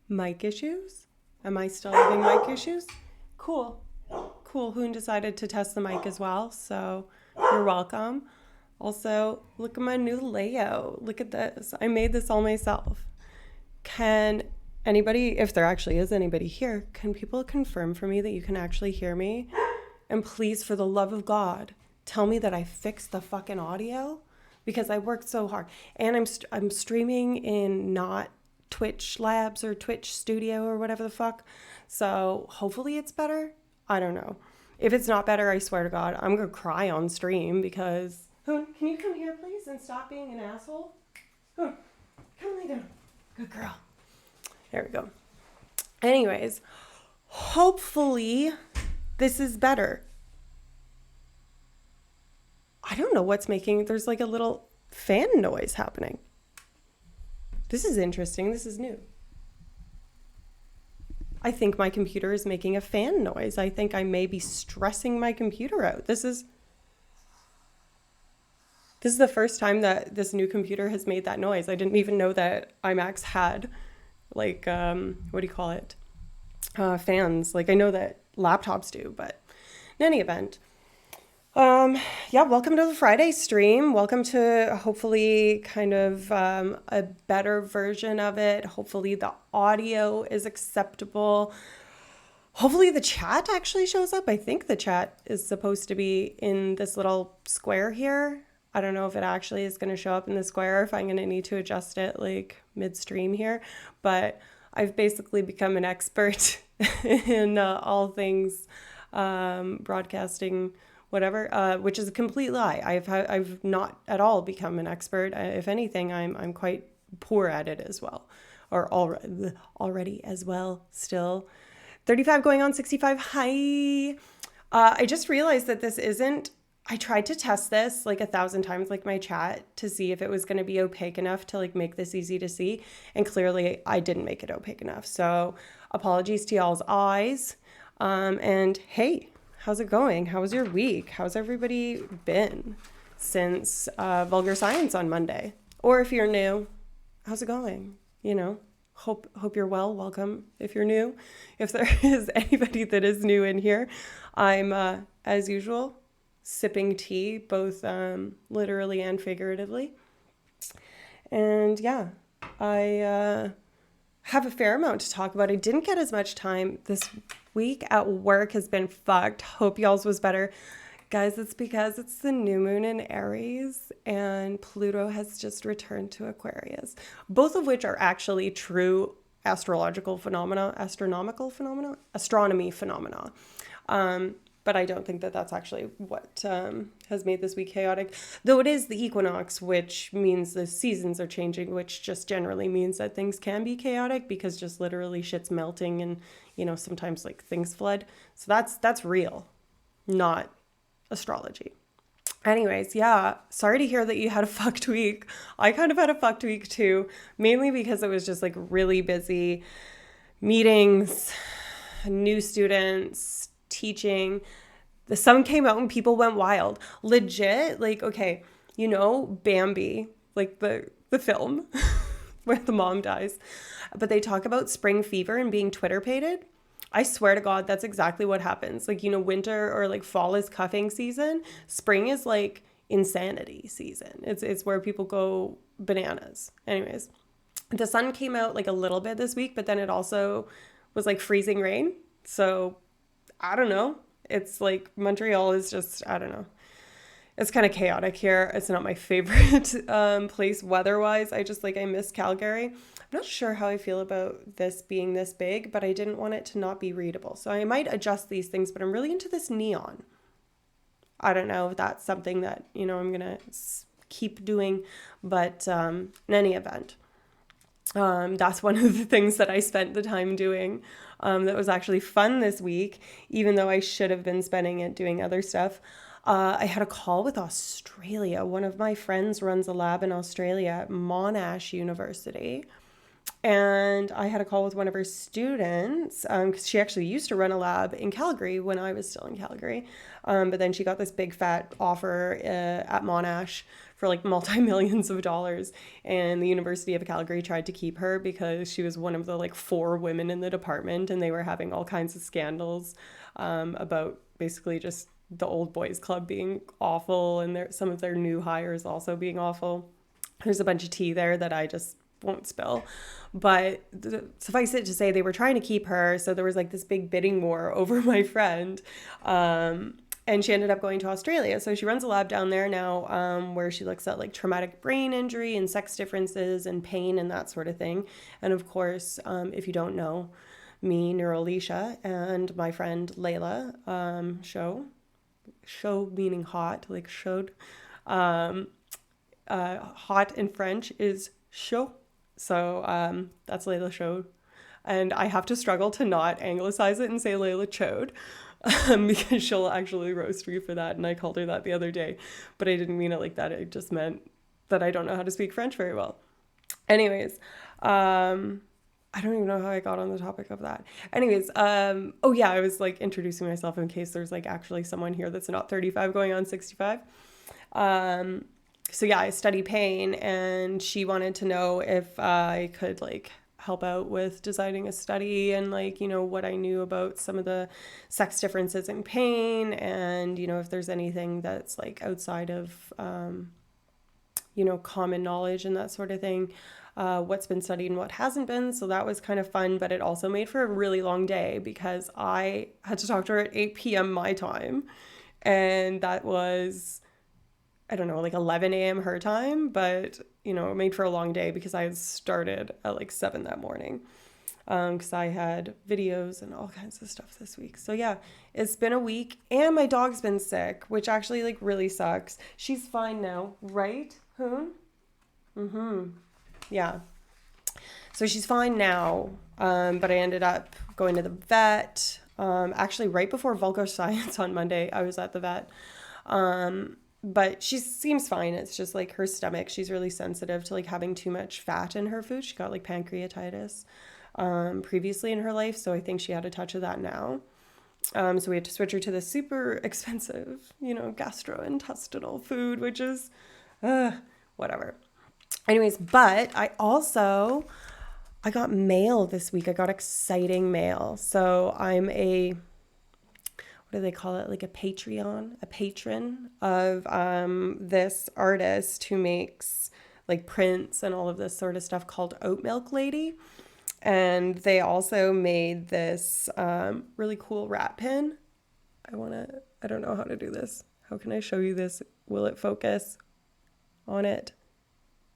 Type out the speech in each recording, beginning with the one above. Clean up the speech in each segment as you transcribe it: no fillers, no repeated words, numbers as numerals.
mic issues? Am I still having mic issues? Cool. Cool. Hoon decided to test the mic as well, so you're welcome. Also, look at my new layout. Look at this. I made this all myself. Can anybody, if there actually is anybody here, can people confirm for me that you can actually hear me? And please, for the love of God, tell me that I fixed the fucking audio because I worked so hard. And I'm streaming in not Twitch Labs or Twitch Studio or whatever the fuck. So hopefully it's better. I don't know. If it's not better, I swear to God, I'm going to cry on stream because... Hoon, can you come here, please, and stop being an asshole? Hoon, come lay down. Good girl. There we go. Anyways, hopefully this is better. I don't know what's making... There's like a little fan noise happening. This is interesting. This is new. I think my computer is making a fan noise. I think I may be stressing my computer out. This is the first time that this new computer has made that noise. I didn't even know that iMacs had like, what do you call it? Fans. Like I know that laptops do, but in any event, yeah, welcome to the Friday stream. Welcome to hopefully kind of a better version of it. Hopefully the audio is acceptable. Hopefully the chat actually shows up. I think the chat is supposed to be in this little square here. I don't know if it actually is going to show up in the square, if I'm going to need to adjust it like midstream here. But I've basically become an expert in all things broadcasting, whatever, which is a complete lie. I've not at all become an expert. If anything, I'm quite poor at it as well, or already as well. Still, 35 going on 65. Hi. I just realized that this isn't. I tried to test this like 1,000 times, like my chat, to see if it was going to be opaque enough to like make this easy to see, and clearly I didn't make it opaque enough. So apologies to y'all's eyes. And hey. How's it going? How was your week? How's everybody been since Vulgar Science on Monday? Or if you're new, how's it going? You know, hope you're well. Welcome if you're new. If there is anybody that is new in here, I'm, as usual, sipping tea, both literally and figuratively. And yeah, I have a fair amount to talk about. I didn't get as much time this week at work has been fucked. Hope y'all's was better. Guys, it's because it's the new moon in Aries and Pluto has just returned to Aquarius, both of which are actually true astronomical phenomena. But I don't think that that's actually what has made this week chaotic. Though it is the equinox, which means the seasons are changing, which just generally means that things can be chaotic because just literally shit's melting and, you know, sometimes like things flood. So that's real, not astrology. Anyways, yeah, sorry to hear that you had a fucked week. I kind of had a fucked week too, mainly because it was just like really busy meetings, new students, teaching. The sun came out and people went wild. Legit, like, okay, you know, Bambi, like the film where the mom dies. But they talk about spring fever and being Twitter-pated. I swear to God, that's exactly what happens. Like, you know, winter or like fall is cuffing season. Spring is like insanity season. It's where people go bananas. Anyways, the sun came out like a little bit this week, but then it also was like freezing rain. So I don't know. It's like Montreal is just, I don't know. It's kind of chaotic here. It's not my favorite place weather-wise. I miss Calgary. I'm not sure how I feel about this being this big, but I didn't want it to not be readable. So I might adjust these things, but I'm really into this neon. I don't know if that's something that, you know, I'm going to keep doing, but in any event. That's one of the things that I spent the time doing that was actually fun this week, even though I should have been spending it doing other stuff. I had a call with Australia. One of my friends runs a lab in Australia at Monash University. And I had a call with one of her students because she actually used to run a lab in Calgary when I was still in Calgary. But then she got this big fat offer at Monash for like multi-millions of dollars. And the University of Calgary tried to keep her because she was one of the like 4 women in the department, and they were having all kinds of scandals about basically just the old boys club being awful, and some of their new hires also being awful. There's a bunch of tea there that I just won't spill, but suffice it to say, they were trying to keep her. So there was like this big bidding war over my friend. And she ended up going to Australia. So she runs a lab down there now, where she looks at like traumatic brain injury and sex differences and pain and that sort of thing. And of course, if you don't know, me, Neuralicia, and my friend Layla, show meaning hot, like showed. Hot in French is chaud. So that's Layla Chode. And I have to struggle to not anglicize it and say Layla Chode, because she'll actually roast me for that. And I called her that the other day, but I didn't mean it like that. It just meant that I don't know how to speak French very well. Anyways, I don't even know how I got on the topic of that. Anyways, oh yeah, I was like introducing myself in case there's like actually someone here that's not 35 going on 65. So yeah, I study pain, and she wanted to know if I could like help out with designing a study and like, you know, what I knew about some of the sex differences in pain, and, you know, if there's anything that's like outside of, you know, common knowledge and that sort of thing, what's been studied and what hasn't been. So that was kind of fun, but it also made for a really long day because I had to talk to her at 8 p.m. my time. And that was, I don't know, like 11 a.m. her time, but, you know, it made for a long day because I had started at like 7 that morning, because I had videos and all kinds of stuff this week. So yeah, it's been a week, and my dog's been sick, which actually like really sucks. She's fine now, right? Yeah. So she's fine now, but I ended up going to the vet. Actually, right before vulgar science on Monday, I was at the vet. But she seems fine. It's just like her stomach. She's really sensitive to like having too much fat in her food. She got like pancreatitis previously in her life. So I think she had a touch of that now. So we had to switch her to the super expensive, you know, gastrointestinal food, which is whatever. Anyways, but I got mail this week. I got exciting mail. So I'm what do they call it? Like a patron of this artist who makes like prints and all of this sort of stuff called Oat Milk Lady. And they also made this really cool rat pin. I don't know how to do this. How can I show you this? Will it focus on it?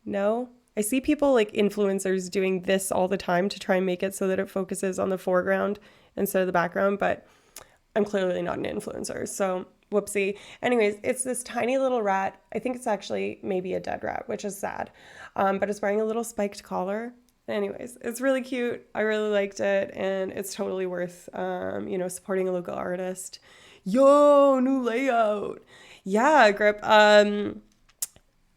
No? I see people like influencers doing this all the time to try and make it so that it focuses on the foreground instead of the background, but I'm clearly not an influencer, so whoopsie. Anyways, it's this tiny little rat. I think it's actually maybe a dead rat, which is sad, but it's wearing a little spiked collar. Anyways, it's really cute. I really liked it, and it's totally worth, you know, supporting a local artist. Yo, new layout. Yeah, Grip. I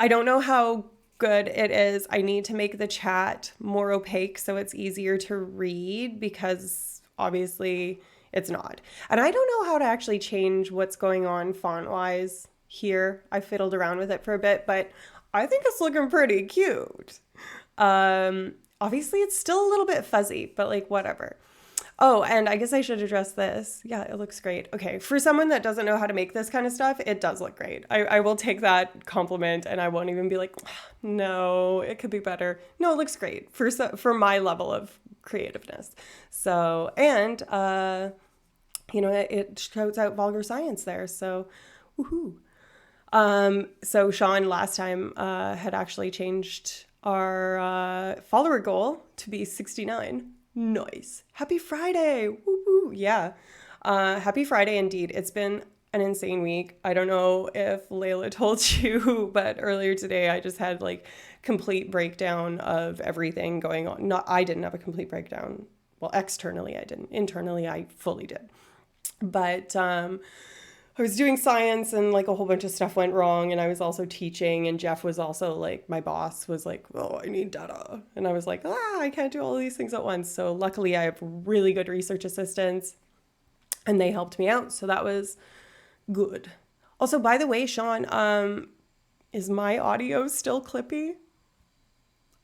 don't know how good it is. I need to make the chat more opaque so it's easier to read, because obviously it's not. And I don't know how to actually change what's going on font-wise here. I fiddled around with it for a bit, but I think it's looking pretty cute. Obviously, it's still a little bit fuzzy, but like whatever. Oh, and I guess I should address this. Yeah, it looks great. Okay, for someone that doesn't know how to make this kind of stuff, it does look great. I will take that compliment, and I won't even be like, no, it could be better. No, it looks great for my level of creativeness. So, and you know, it shouts out vulgar science there. So, woohoo. So Sean last time had actually changed our follower goal to be 69. Nice. Happy Friday. Woo-hoo. Yeah. Happy Friday indeed. It's been an insane week. I don't know if Layla told you, but earlier today I just had like complete breakdown of everything going on. I didn't have a complete breakdown. Well, externally I didn't. Internally I fully did. But I was doing science, and like a whole bunch of stuff went wrong, and I was also teaching, and Jeff was also like, my boss was like, oh, I need data. And I was like, I can't do all these things at once. So luckily I have really good research assistants, and they helped me out. So that was good. Also, by the way, Sean, Is my audio still clippy?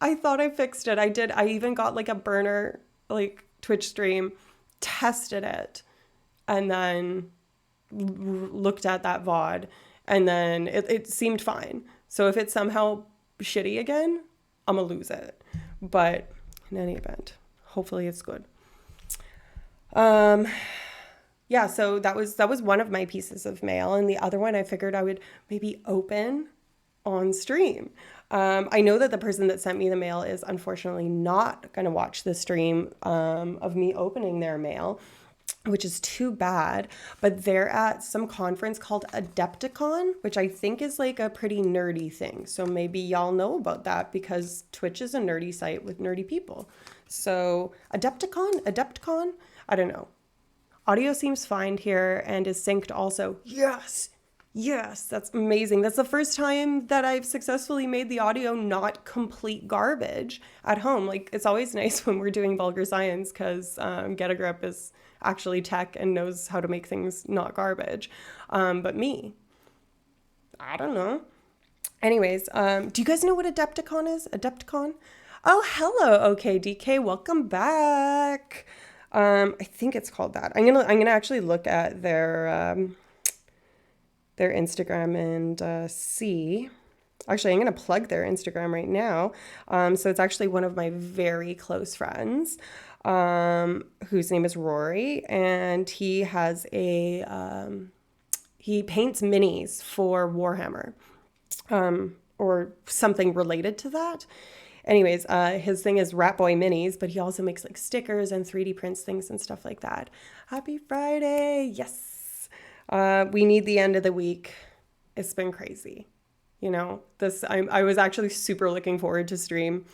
I thought I fixed it. I did. I even got like a burner, like Twitch stream, tested it, and then looked at that VOD, and then it seemed fine. So if it's somehow shitty again, I'm gonna lose it. But in any event, hopefully it's good. Yeah, so that was one of my pieces of mail, and the other one I figured I would maybe open on stream. I know that the person that sent me the mail is unfortunately not going to watch the stream of me opening their mail, which is too bad. But they're at some conference called Adepticon, which I think is like a pretty nerdy thing. So maybe y'all know about that because Twitch is a nerdy site with nerdy people. So Adepticon, I don't know. Audio seems fine here and is synced also. Yes, that's amazing. That's the first time that I've successfully made the audio not complete garbage at home. Like, it's always nice when we're doing vulgar science because Get a Grip is actually tech and knows how to make things not garbage. But me, I don't know. Anyways, do you guys know what Adepticon is? Adepticon? Oh, hello, OKDK. Welcome back. I think it's called that. I'm gonna actually look at their Instagram and see. Actually, I'm gonna plug their Instagram right now. So it's actually one of my very close friends, whose name is Rory, and he has he paints minis for Warhammer, or something related to that. Anyways, his thing is Rat Boy Minis, but he also makes like stickers and 3D prints things and stuff like that. Happy Friday. Yes. We need the end of the week. It's been crazy. You know, I was actually super looking forward to stream,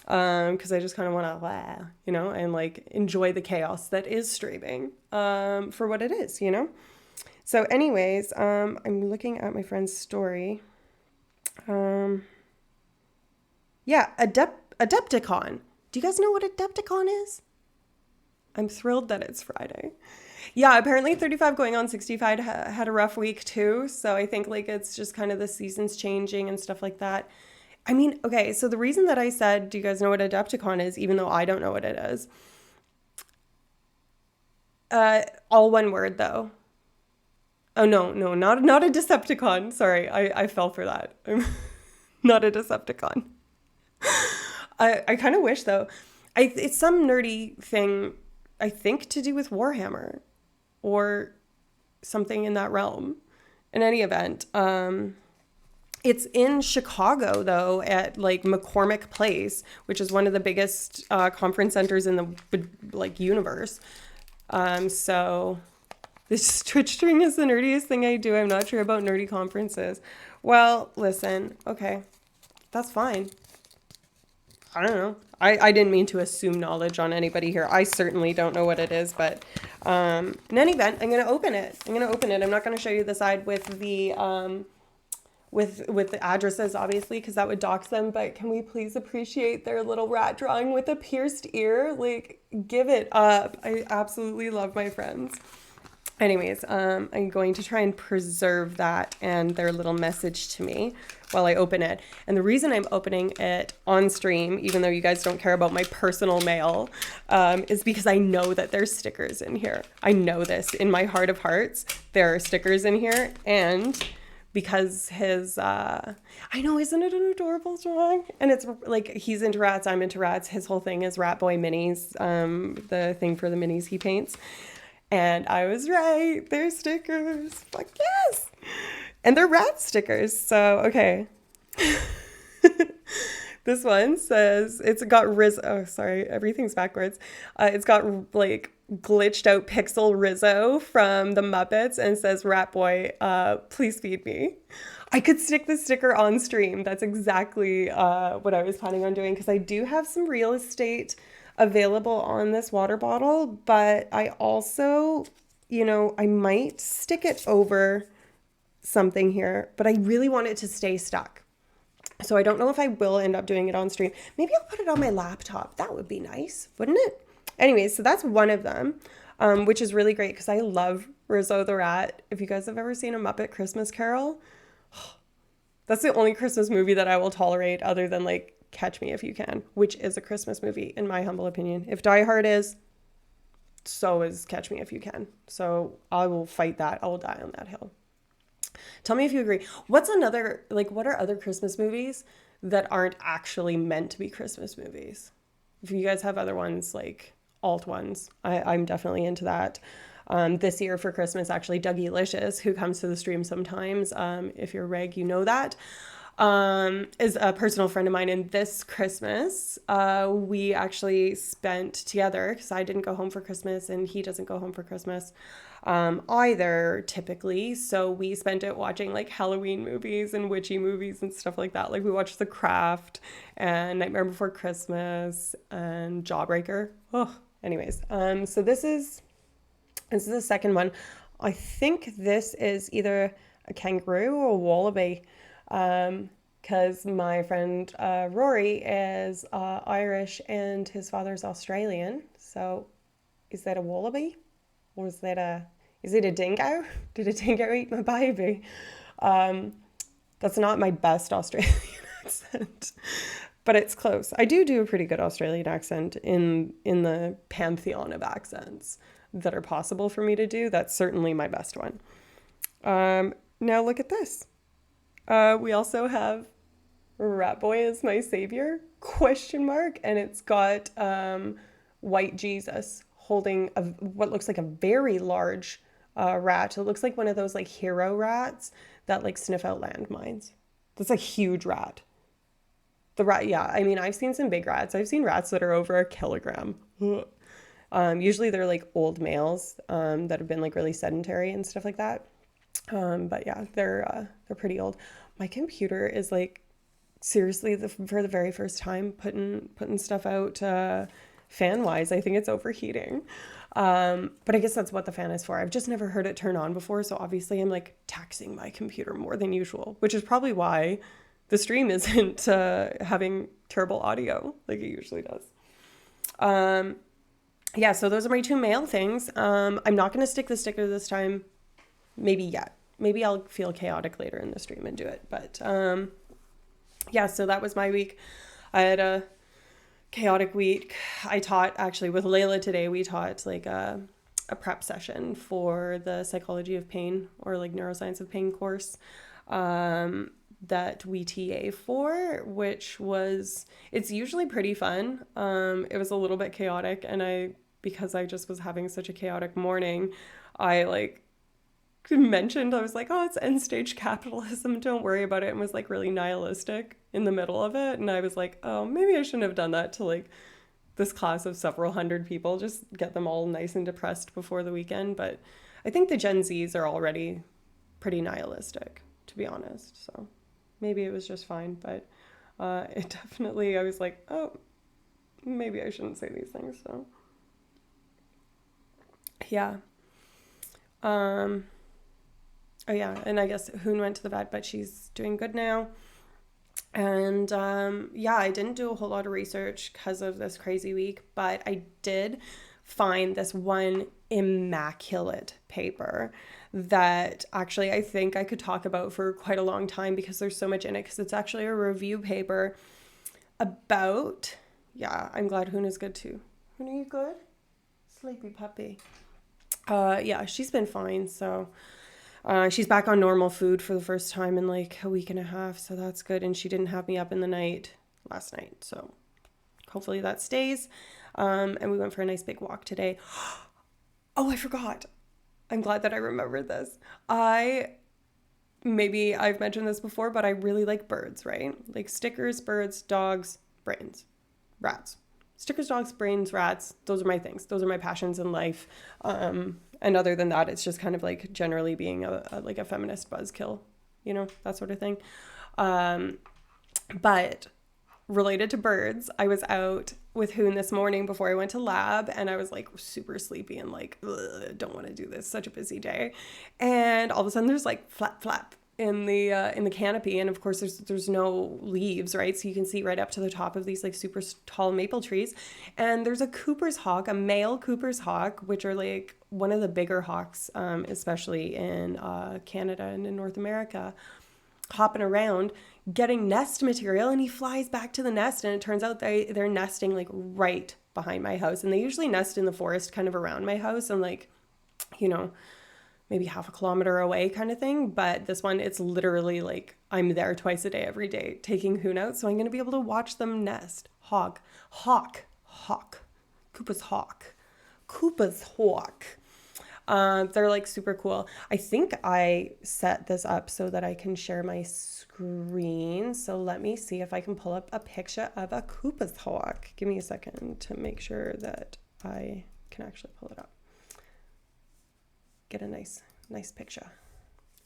because I just kind of want to, you know, and like enjoy the chaos that is streaming, for what it is, you know? So anyways, I'm looking at my friend's story. Yeah, Adepticon. Do you guys know what Adepticon is? I'm thrilled that it's Friday. Yeah, apparently 35 going on 65 had a rough week too. So I think like it's just kind of the seasons changing and stuff like that. I mean, okay, so the reason that I said, do you guys know what Adepticon is, even though I don't know what it is? All one word though. Oh, no, not a Decepticon. Sorry, I fell for that. I'm not a Decepticon. I kind of wish though. It's some nerdy thing, I think, to do with Warhammer or something in that realm. In any event, it's in Chicago though, at like McCormick Place, which is one of the biggest conference centers in the like universe. So this Twitch stream is the nerdiest thing I do. I'm not sure about nerdy conferences. Well, listen, okay, that's fine. I don't know. I didn't mean to assume knowledge on anybody here. I certainly don't know what it is, but in any event, I'm going to open it. I'm not going to show you the side with the with the addresses, obviously, because that would dox them. But can we please appreciate their little rat drawing with a pierced ear? Like, give it up. I absolutely love my friends. Anyways, I'm going to try and preserve that and their little message to me while I open it. And the reason I'm opening it on stream, even though you guys don't care about my personal mail, is because I know that there's stickers in here. I know this. In my heart of hearts, there are stickers in here. And because I know, isn't it an adorable drawing? And it's like, he's into rats, I'm into rats. His whole thing is Rat Boy Minis, the thing for the minis he paints. And I was right. They're stickers. Fuck yes. And they're rat stickers. So, okay. This one says, it's got Rizzo. Oh, sorry. Everything's backwards. It's got like glitched out pixel Rizzo from the Muppets and says, Rat Boy, please feed me. I could stick the sticker on stream. That's exactly what I was planning on doing, because I do have some real estate available on this water bottle, but I also, you know, I might stick it over something here, but I really want it to stay stuck. So I don't know if I will end up doing it on stream. Maybe I'll put it on my laptop. That would be nice, wouldn't it? Anyways, so that's one of them, which is really great because I love Rizzo the Rat. If you guys have ever seen A Muppet Christmas Carol, That's the only Christmas movie that I will tolerate other than like Catch Me If You Can, which is a Christmas movie in my humble opinion. If Die Hard is, so is Catch Me If You Can. So I will fight that. I will die on that hill. Tell me if you agree. What's another, like, what are other Christmas movies that aren't actually meant to be Christmas movies? If you guys have other ones, like alt ones, I'm definitely into that. This year for Christmas, actually, Dougie Licious, who comes to the stream sometimes, if you're reg, you know that, is a personal friend of mine. And this Christmas, we actually spent together because I didn't go home for Christmas and he doesn't go home for Christmas either typically. So we spent it watching like Halloween movies and witchy movies and stuff like that. Like we watched The Craft and Nightmare Before Christmas and Jawbreaker. Oh, anyways. So this is the second one. I think this is either a kangaroo or a wallaby. Because my friend Rory is Irish and his father's Australian. So is that a wallaby? Or is it a dingo? Did a dingo eat my baby? That's not my best Australian accent, but it's close. I do a pretty good Australian accent in the pantheon of accents that are possible for me to do. That's certainly my best one. Now look at this. We also have Rat Boy is My Savior, ? And it's got White Jesus holding what looks like a very large rat. It looks like one of those like hero rats that like sniff out landmines. That's a huge rat. The rat, yeah. I mean, I've seen some big rats. I've seen rats that are over a kilogram. Usually they're like old males that have been like really sedentary and stuff like that. But yeah, they're pretty old. My computer is like seriously for the very first time putting stuff out fan wise. I think it's overheating. But I guess that's what the fan is for. I've just never heard it turn on before, so obviously I'm like taxing my computer more than usual, which is probably why the stream isn't having terrible audio like it usually does. Yeah, so those are my two mail things. I'm not going to stick the sticker this time. Maybe yet. Maybe I'll feel chaotic later in the stream and do it. But yeah, so that was my week. I had a chaotic week. I taught actually with Layla today. We taught like a prep session for the psychology of pain or like neuroscience of pain course that we TA for, which was, it's usually pretty fun. It was a little bit chaotic, and because I just was having such a chaotic morning, I like mentioned, I was like, oh, it's end stage capitalism, don't worry about it, and was like really nihilistic in the middle of it. And I was like, oh, maybe I shouldn't have done that to like this class of several hundred people, just get them all nice and depressed before the weekend. But I think the Gen Zs are already pretty nihilistic, to be honest. So maybe it was just fine, but it definitely, I was like, oh, maybe I shouldn't say these things. So yeah. Oh yeah, and I guess Hoon went to the vet, but she's doing good now. And yeah, I didn't do a whole lot of research because of this crazy week, but I did find this one immaculate paper that actually I think I could talk about for quite a long time because there's so much in it, because it's actually a review paper about, yeah, I'm glad Hoon is good too. Hoon, are you good? Sleepy puppy. Yeah, she's been fine, so she's back on normal food for the first time in like a week and a half, so that's good. And she didn't have me up in the night last night, so hopefully that stays. And we went for a nice big walk today. Oh, I forgot. I'm glad that I remembered this. Maybe I've mentioned this before, but I really like birds, right? Like stickers, birds, dogs, brains, rats. Stickers, dogs, brains, rats, those are my things. Those are my passions in life. And other than that, it's just kind of like generally being like a feminist buzzkill, you know, that sort of thing. But related to birds, I was out with Hoon this morning before I went to lab, and I was like super sleepy and like, don't want to do this, such a busy day. And all of a sudden there's like flap, flap in the canopy, and of course there's no leaves, right? So you can see right up to the top of these like super tall maple trees, and there's a Cooper's hawk, a male Cooper's hawk, which are like one of the bigger hawks, especially in Canada and in North America. hopping around getting nest material, and he flies back to the nest, and it turns out they're nesting like right behind my house, and they usually nest in the forest kind of around my house and like, you know, maybe half a kilometer away kind of thing. But this one, it's literally like I'm there twice a day every day taking hoon out, so I'm going to be able to watch them nest. Koopa's hawk. They're like super cool. I think I set this up so that I can share my screen. So let me see if I can pull up a picture of a Koopa's hawk. Give me a second to make sure that I can actually pull it up. Get a nice picture.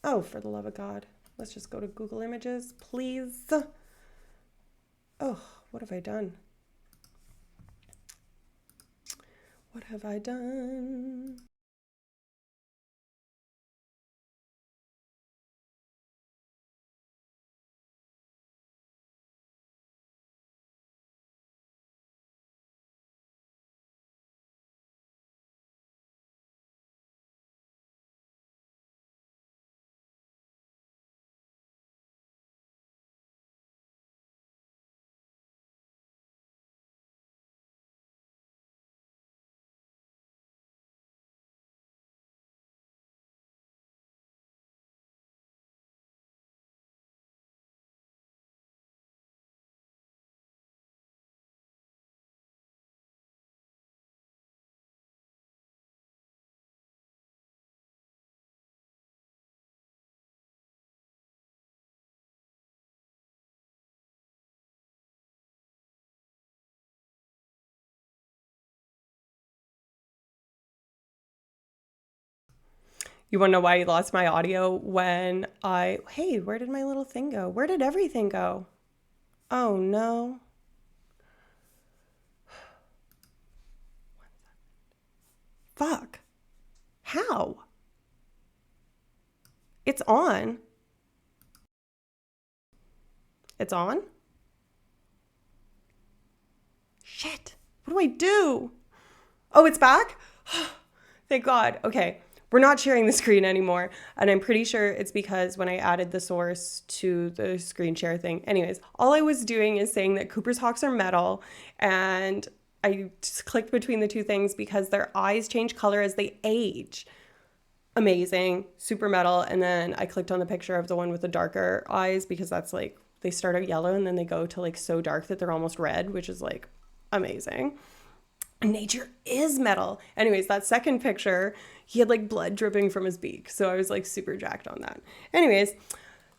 Oh, for the love of God. Let's just go to Google Images, please. Oh, what have I done? What have I done? You want to know why you lost my audio when hey, where did my little thing go? Where did everything go? Oh no. Fuck. How? It's on. It's on? Shit. What do I do? Oh, it's back? Thank God. Okay. We're not sharing the screen anymore. And I'm pretty sure it's because when I added the source to the screen share thing. Anyways, all I was doing is saying that Cooper's hawks are metal, and I just clicked between the two things because their eyes change color as they age. Amazing, super metal. And then I clicked on the picture of the one with the darker eyes because that's like, they start out yellow and then they go to like so dark that they're almost red, which is like amazing. Nature is metal. Anyways, that second picture, he had like blood dripping from his beak. So I was like super jacked on that. Anyways,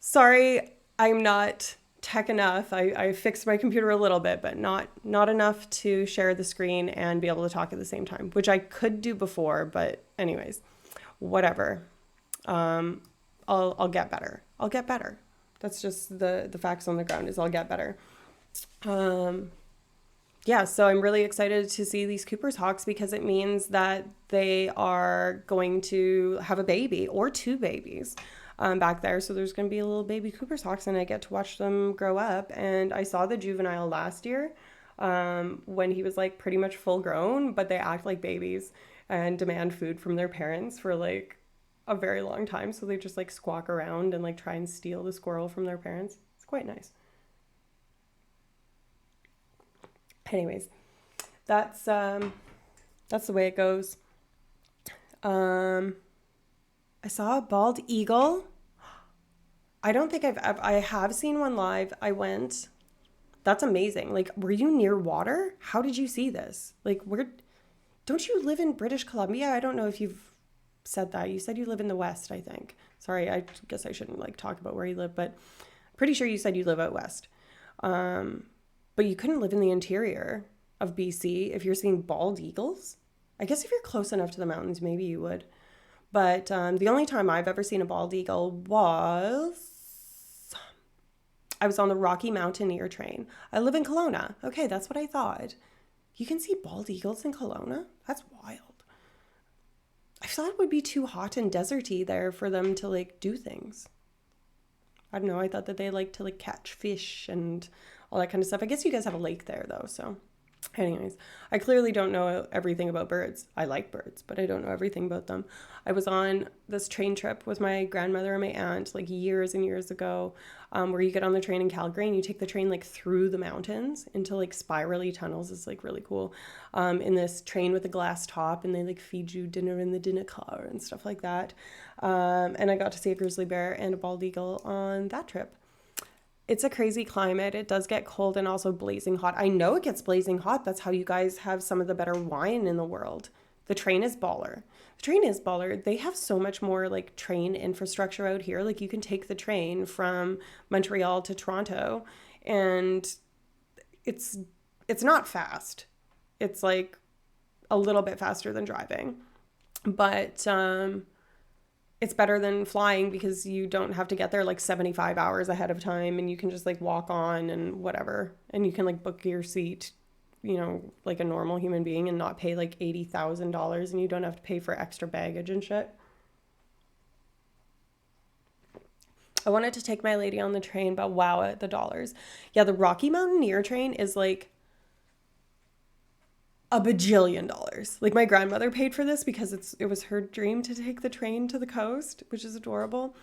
sorry, I'm not tech enough. I fixed my computer a little bit, but not enough to share the screen and be able to talk at the same time, which I could do before, but anyways, whatever. I'll get better. I'll get better. That's just the facts on the ground is I'll get better. Yeah, so I'm really excited to see these Cooper's hawks because it means that they are going to have a baby or two babies back there. So there's going to be a little baby Cooper's hawks, and I get to watch them grow up. And I saw the juvenile last year when he was like pretty much full grown, but they act like babies and demand food from their parents for like a very long time. So they just like squawk around and like try and steal the squirrel from their parents. It's quite nice. Anyways, that's the way it goes. I saw a bald eagle. I don't think I have seen one live. I went. That's amazing. Like, were you near water? How did you see this? Like, don't you live in British Columbia? I don't know if you've said that. You said you live in the West, I think. Sorry, I guess I shouldn't like talk about where you live, but pretty sure you said you live out west. But you couldn't live in the interior of BC if you're seeing bald eagles. I guess if you're close enough to the mountains, maybe you would. But the only time I've ever seen a bald eagle was I was on the Rocky Mountaineer train. I live in Kelowna. Okay, that's what I thought. You can see bald eagles in Kelowna? That's wild. I thought it would be too hot and deserty there for them to like do things. I don't know. I thought that they like to like catch fish and all that kind of stuff. I guess you guys have a lake there though, so Anyways, I clearly don't know everything about birds. I like birds, but I don't know everything about them. I was on this train trip with my grandmother and my aunt like years and years ago, where you get on the train in Calgary and you take the train like through the mountains into like spirally tunnels. It's like really cool. In this train with a glass top, and they like feed you dinner in the dinner car and stuff like that. And I got to see a grizzly bear and a bald eagle on that trip. It's a crazy climate. It does get cold and also blazing hot. I know it gets blazing hot. That's how you guys have some of the better wine in the world. The train is baller. The train is baller. They have so much more like train infrastructure out here. Like you can take the train from Montreal to Toronto, and it's it's not fast. It's like a little bit faster than driving. But it's better than flying because you don't have to get there like 75 hours ahead of time, and you can just like walk on and whatever, and you can like book your seat, like a normal human being, and not pay like $80,000, and you don't have to pay for extra baggage and shit. I wanted to take my lady on the train, but wow, at the dollars. Yeah, the Rocky Mountaineer train is like a bajillion dollars. Like my grandmother paid for this because it was her dream to take the train to the coast, which is adorable.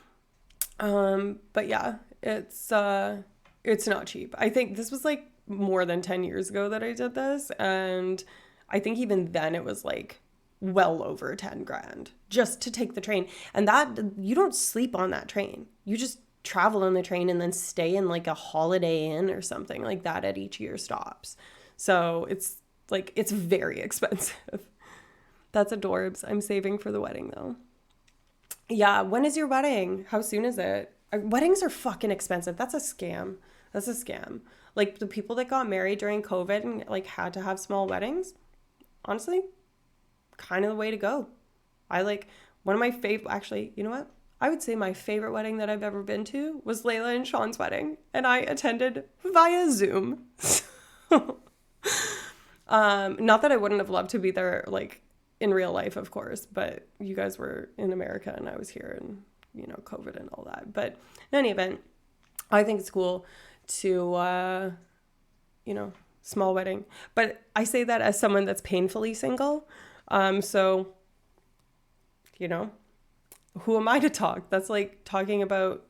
But yeah, it's not cheap. I think this was like more than 10 years ago that I did this, and I think even then it was like well over 10 grand just to take the train. And that you don't sleep on that train. You just travel on the train and then stay in like a Holiday Inn or something like that at each of your stops. So it's very expensive. That's adorbs. I'm saving for the wedding though. Yeah, when is your wedding? How soon is it? Weddings are fucking expensive. That's a scam. That's a scam. Like the people that got married during COVID and like had to have small weddings, honestly, kind of the way to go. I like one of my favorite, actually, you know what? I would say my favorite wedding that I've ever been to was Layla and Sean's wedding, and I attended via Zoom. Not that I wouldn't have loved to be there, like in real life, of course, but you guys were in America and I was here, and COVID and all that. But in any event, I think it's cool to, small wedding. But I say that as someone that's painfully single. So, who am I to talk? That's like talking about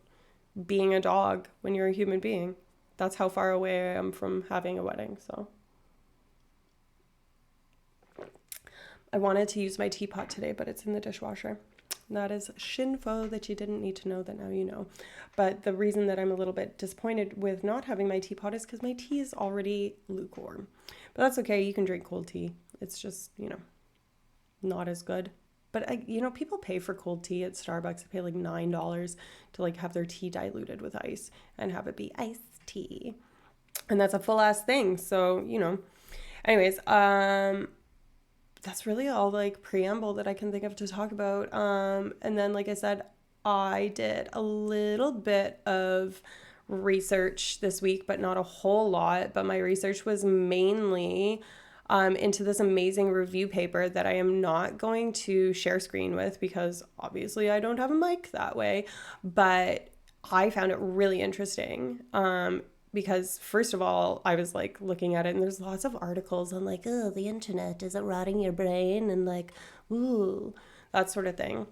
being a dog when you're a human being. That's how far away I am from having a wedding, so. I wanted to use my teapot today, but it's in the dishwasher. That is shinfo that you didn't need to know that now you know. But the reason that I'm a little bit disappointed with not having my teapot is because my tea is already lukewarm. But that's okay. You can drink cold tea. It's just, not as good. But people pay for cold tea at Starbucks. They pay like $9 to like have their tea diluted with ice and have it be iced tea. And that's a full ass thing. So, anyways, that's really all like preamble that I can think of to talk about. And then, like I said, I did a little bit of research this week, but not a whole lot. But my research was mainly into this amazing review paper that I am not going to share screen with because obviously I don't have a mic that way. But I found it really interesting. Because first of all, I was like looking at it and there's lots of articles on like, oh, the internet, is it rotting your brain? And like, ooh, that sort of thing.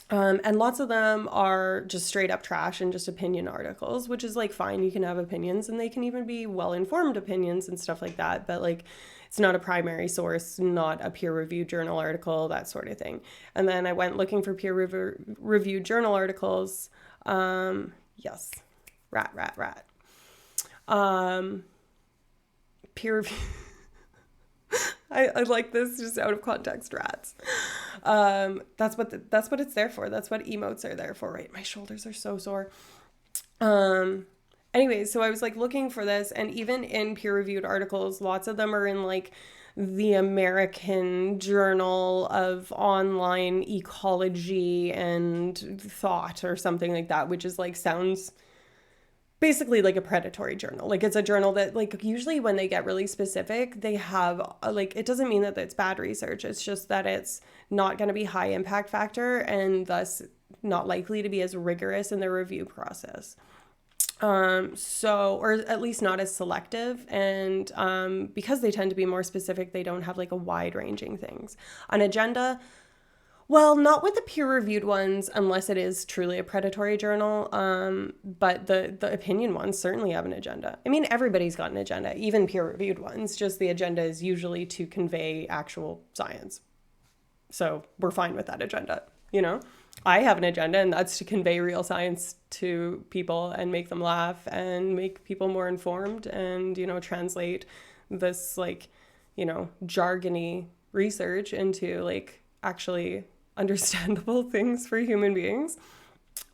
And lots of them are just straight up trash and just opinion articles, which is like fine. You can have opinions and they can even be well-informed opinions and stuff like that. But like, it's not a primary source, not a peer-reviewed journal article, that sort of thing. And then I went looking for peer-reviewed journal articles. Yes, rat. Peer review. I like this just out of context, rats. That's what it's there for. That's what emotes are there for, right? My shoulders are so sore. Anyways, so I was like looking for this, and even in peer-reviewed articles, lots of them are in like the American Journal of Online Ecology and Thought or something like that, which is like sounds basically like a predatory journal. Like it's a journal that like usually when they get really specific, they have like, it doesn't mean that it's bad research. It's just that it's not going to be high impact factor and thus not likely to be as rigorous in their review process. Or at least not as selective. And because they tend to be more specific, they don't have like a wide ranging things. An agenda, well, not with the peer-reviewed ones, unless it is truly a predatory journal. But the opinion ones certainly have an agenda. I mean, everybody's got an agenda, even peer-reviewed ones. Just the agenda is usually to convey actual science. So we're fine with that agenda, you know? I have an agenda, and that's to convey real science to people and make them laugh and make people more informed and, you know, translate this like, you know, jargony research into like actually understandable things for human beings.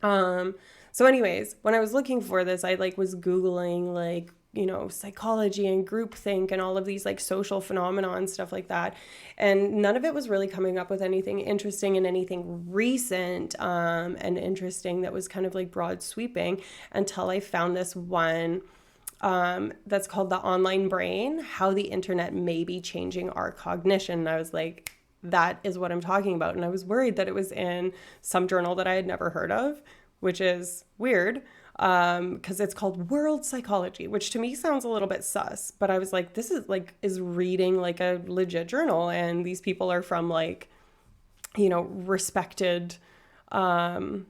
So anyways, when I was looking for this, I like was Googling like, you know, psychology and groupthink and all of these like social phenomena and stuff like that. And none of it was really coming up with anything interesting and anything recent and interesting that was kind of like broad sweeping until I found this one that's called The Online Brain, How the Internet May Be Changing Our Cognition. And I was like, that is what I'm talking about. And I was worried that it was in some journal that I had never heard of, which is weird because it's called World Psychology, which to me sounds a little bit sus. But I was like, this is reading like a legit journal. And these people are from like, you know, respected, you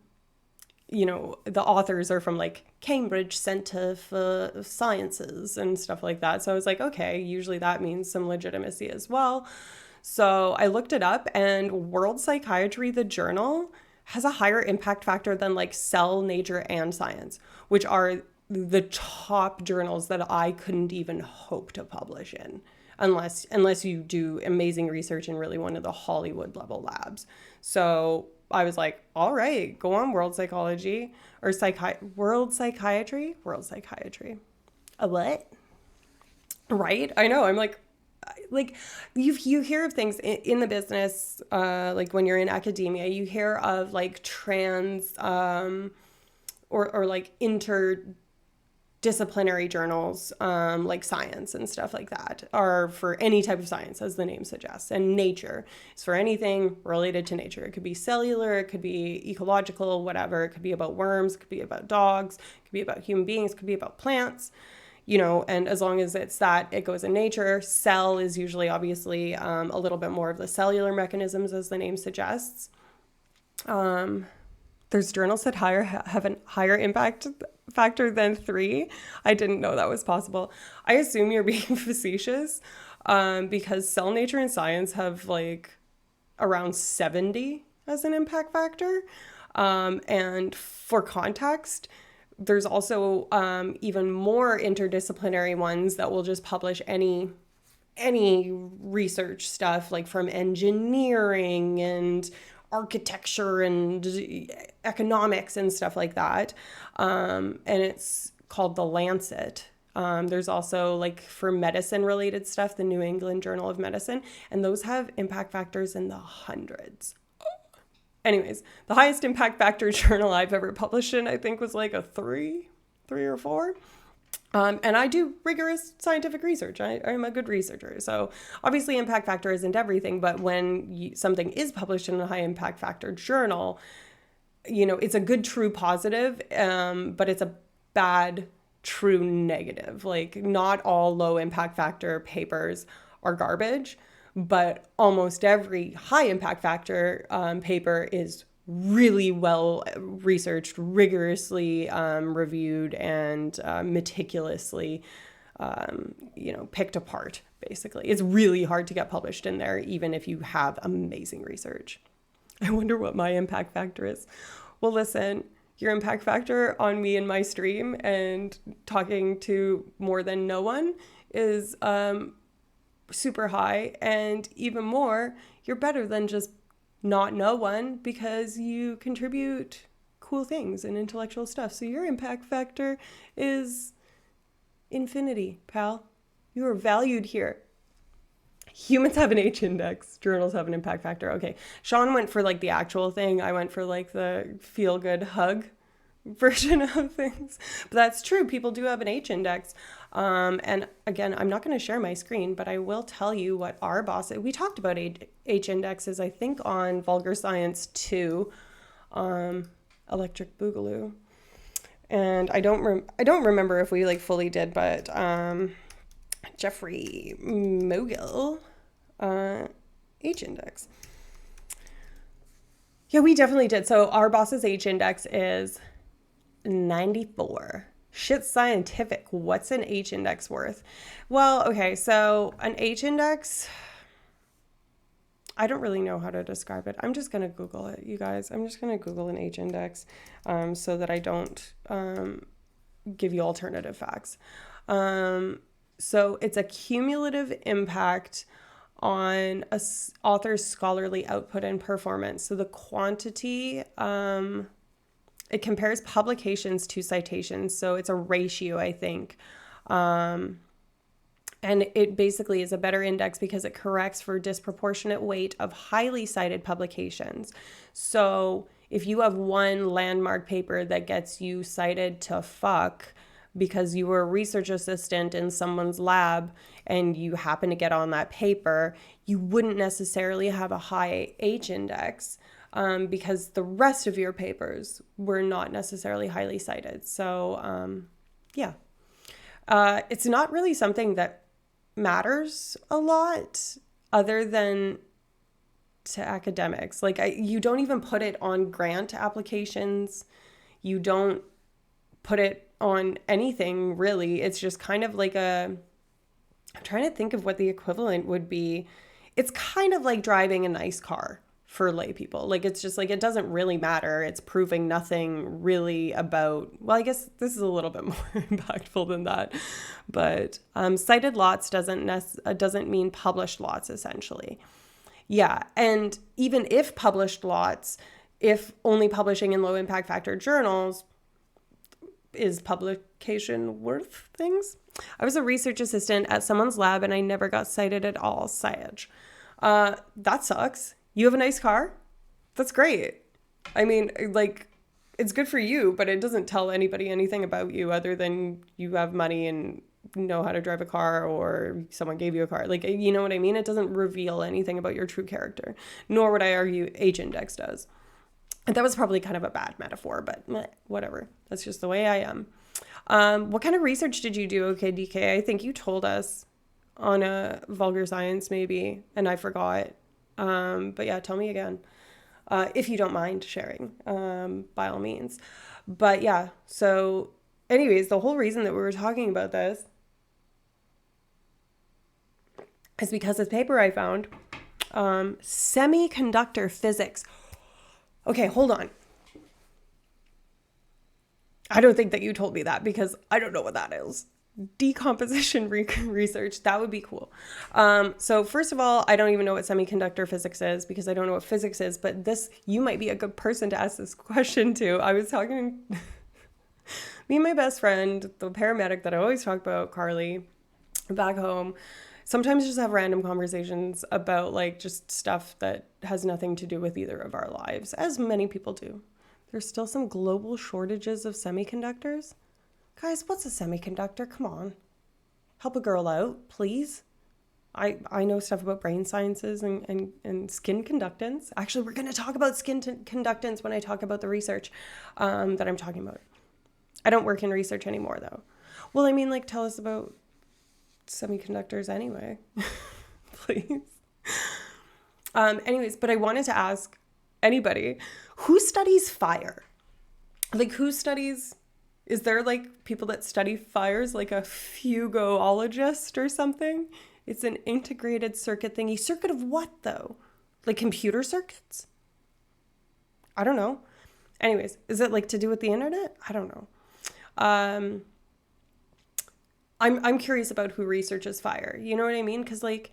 know, the authors are from like Cambridge Centre for Sciences and stuff like that. So I was like, okay, usually that means some legitimacy as well. So I looked it up, and World Psychiatry, the journal, has a higher impact factor than like Cell, Nature, and Science, which are the top journals that I couldn't even hope to publish in, unless you do amazing research in really one of the Hollywood level labs. So I was like, all right, go on World Psychology or World Psychiatry. A what? Right? I know. I'm like you hear of things in the business, like when you're in academia, you hear of like trans or like interdisciplinary journals, like Science and stuff like that are for any type of science, as the name suggests. And Nature is for anything related to nature. It could be cellular, it could be ecological, whatever. It could be about worms, it could be about dogs, it could be about human beings, it could be about plants. You know, and as long as it's that, it goes in Nature. Cell is usually obviously a little bit more of the cellular mechanisms, as the name suggests. There's journals that have a higher impact factor than 3. I didn't know that was possible. I assume you're being facetious because Cell, Nature, and Science have like around 70 as an impact factor. And for context, there's also even more interdisciplinary ones that will just publish any research stuff, like from engineering and architecture and economics and stuff like that. And it's called The Lancet. There's also like for medicine related stuff, the New England Journal of Medicine, and those have impact factors in the hundreds. Anyways, the highest impact factor journal I've ever published in, I think, was like a 3 or 4. And I do rigorous scientific research. I'm a good researcher. So obviously impact factor isn't everything, but when something is published in a high impact factor journal, you know, it's a good true positive, but it's a bad true negative. Like not all low impact factor papers are garbage, but almost every high impact factor paper is really well researched, rigorously reviewed, and meticulously, picked apart, basically. It's really hard to get published in there, even if you have amazing research. I wonder what my impact factor is. Well, listen, your impact factor on me and my stream and talking to more than no one is super high, and even more, you're better than just not no one because you contribute cool things and intellectual stuff. So your impact factor is infinity, pal. You are valued here. Humans have an H index. Journals have an impact factor. Okay, Sean went for like the actual thing. I went for like the feel good hug version of things. But that's true. People do have an H index. And again, I'm not going to share my screen, but I will tell you what our boss, we talked about H indexes, I think on Vulgar Science 2, Electric Boogaloo. And I don't remember if we like fully did, but Jeffrey Mogul H index. Yeah, we definitely did. So our boss's H index is 94. Shit scientific. What's an H index worth? Well, okay, so an H index, I don't really know how to describe it. I'm just going to Google it, you guys. I'm just going to Google an H index so that I don't give you alternative facts. So it's a cumulative impact on a author's scholarly output and performance. So the quantity, it compares publications to citations. So it's a ratio, I think. And it basically is a better index because it corrects for disproportionate weight of highly cited publications. So if you have one landmark paper that gets you cited to fuck because you were a research assistant in someone's lab and you happen to get on that paper, you wouldn't necessarily have a high H index because the rest of your papers were not necessarily highly cited. So yeah, it's not really something that matters a lot other than to academics. Like you don't even put it on grant applications. You don't put it on anything really. It's just kind of like I'm trying to think of what the equivalent would be. It's kind of like driving a nice car for lay people. Like it's just like, it doesn't really matter. It's proving nothing really about, well, I guess this is a little bit more impactful than that, but cited lots doesn't mean published lots essentially. Yeah. And even if published lots, if only publishing in low impact factor journals, is publication worth things? I was a research assistant at someone's lab and I never got cited at all. Sciage. That sucks. You have a nice car? That's great. I mean, like, it's good for you, but it doesn't tell anybody anything about you other than you have money and know how to drive a car or someone gave you a car. Like, you know what I mean? It doesn't reveal anything about your true character, nor would I argue H index does. And that was probably kind of a bad metaphor, but whatever. That's just the way I am. What kind of research did you do, okay, DK? I think you told us on a vulgar science maybe, and I forgot. But yeah, tell me again, if you don't mind sharing, by all means. But yeah, so anyways, the whole reason that we were talking about this is because this paper I found, semiconductor physics. Okay, hold on. I don't think that you told me that because I don't know what that is. Decomposition research, that would be cool. So first of all, I don't even know what semiconductor physics is because I don't know what physics is, but you might be a good person to ask this question to. I was talking, me and my best friend, the paramedic that I always talk about, Carly, back home, sometimes just have random conversations about like just stuff that has nothing to do with either of our lives, as many people do. There's still some global shortages of semiconductors. Guys, what's a semiconductor? Come on. Help a girl out, please. I know stuff about brain sciences and skin conductance. Actually, we're going to talk about skin conductance when I talk about the research that I'm talking about. I don't work in research anymore, though. Well, I mean, like, tell us about semiconductors anyway, please. Anyways, but I wanted to ask anybody, who studies fire? Like, who studies... Is there like people that study fires, like a fugologist or something? It's an integrated circuit thingy. Circuit of what though? Like computer circuits? I don't know. Anyways, is it like to do with the internet? I don't know. I'm curious about who researches fire. You know what I mean? Because like,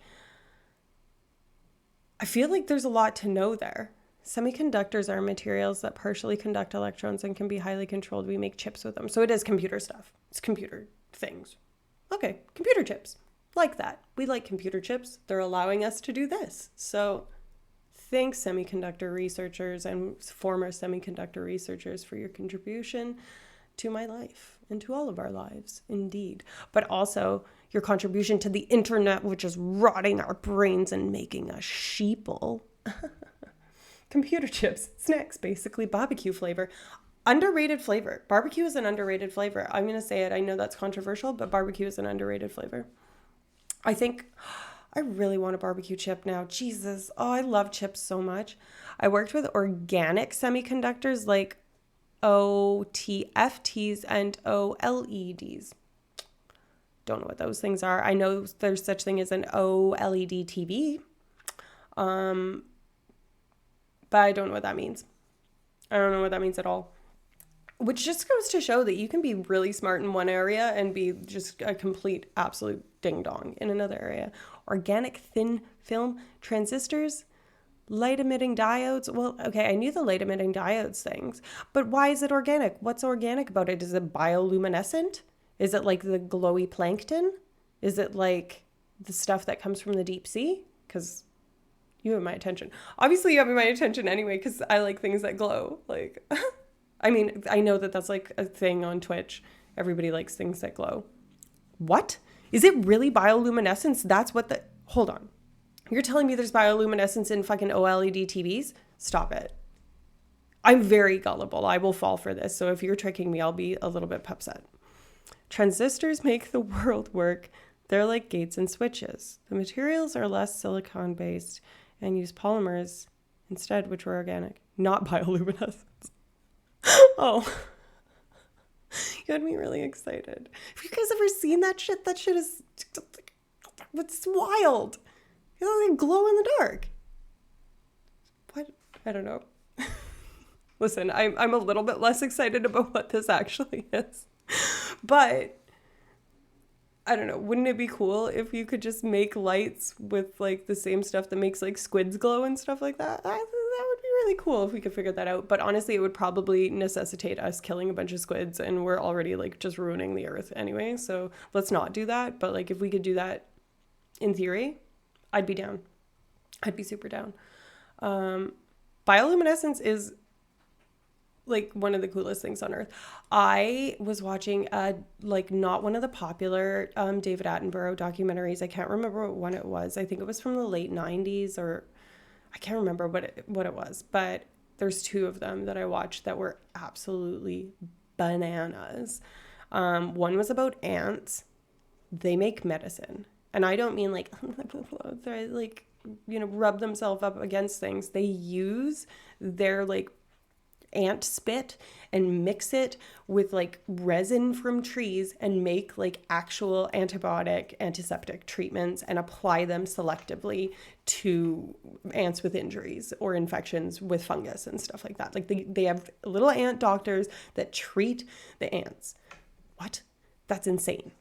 I feel like there's a lot to know there. Semiconductors are materials that partially conduct electrons and can be highly controlled. We make chips with them. So it is computer stuff. It's computer things. Okay, computer chips. Like that. We like computer chips. They're allowing us to do this. So thanks, semiconductor researchers and former semiconductor researchers, for your contribution to my life and to all of our lives, indeed. But also your contribution to the internet, which is rotting our brains and making us sheeple. Computer chips, snacks, basically barbecue flavor. Underrated flavor. Barbecue is an underrated flavor. I'm going to say it. I know that's controversial, but barbecue is an underrated flavor. I think I really want a barbecue chip now. Jesus. Oh, I love chips so much. I worked with organic semiconductors like OTFTs and OLEDs. Don't know what those things are. I know there's such thing as an OLED TV. But I don't know what that means. I don't know what that means at all. Which just goes to show that you can be really smart in one area and be just a complete absolute ding dong in another area. Organic thin film transistors, light emitting diodes. Well, okay, I knew the light emitting diodes things, but why is it organic? What's organic about it? Is it bioluminescent? Is it like the glowy plankton? Is it like the stuff that comes from the deep sea? Because you have my attention. Obviously, you have my attention anyway, because I like things that glow. Like, I mean, I know that that's like a thing on Twitch. Everybody likes things that glow. What? Is it really bioluminescence? That's what the... Hold on. You're telling me there's bioluminescence in fucking OLED TVs? Stop it. I'm very gullible. I will fall for this. So if you're tricking me, I'll be a little bit upset. Transistors make the world work. They're like gates and switches. The materials are less silicon-based and use polymers instead, which were organic, not bioluminescence. Oh, you had me really excited. Have you guys ever seen that shit? That shit is, it's wild. You know, they glow in the dark. What? I don't know. Listen, I'm a little bit less excited about what this actually is. But I don't know. Wouldn't it be cool if you could just make lights with like the same stuff that makes like squids glow and stuff like that? That would be really cool if we could figure that out. But honestly, it would probably necessitate us killing a bunch of squids, and we're already like just ruining the earth anyway. So let's not do that. But like if we could do that in theory, I'd be down. I'd be super down. Bioluminescence is like one of the coolest things on earth. I was watching like not one of the popular David Attenborough documentaries. I can't remember what one it was. I think it was from the late 90s, or I can't remember what it was, but there's two of them that I watched that were absolutely bananas. One was about ants. They make medicine. And I don't mean like they like, you know, rub themselves up against things. They use their like ant spit and mix it with like resin from trees and make like actual antibiotic antiseptic treatments and apply them selectively to ants with injuries or infections with fungus and stuff like that. Like they have little ant doctors that treat the ants. What? That's insane.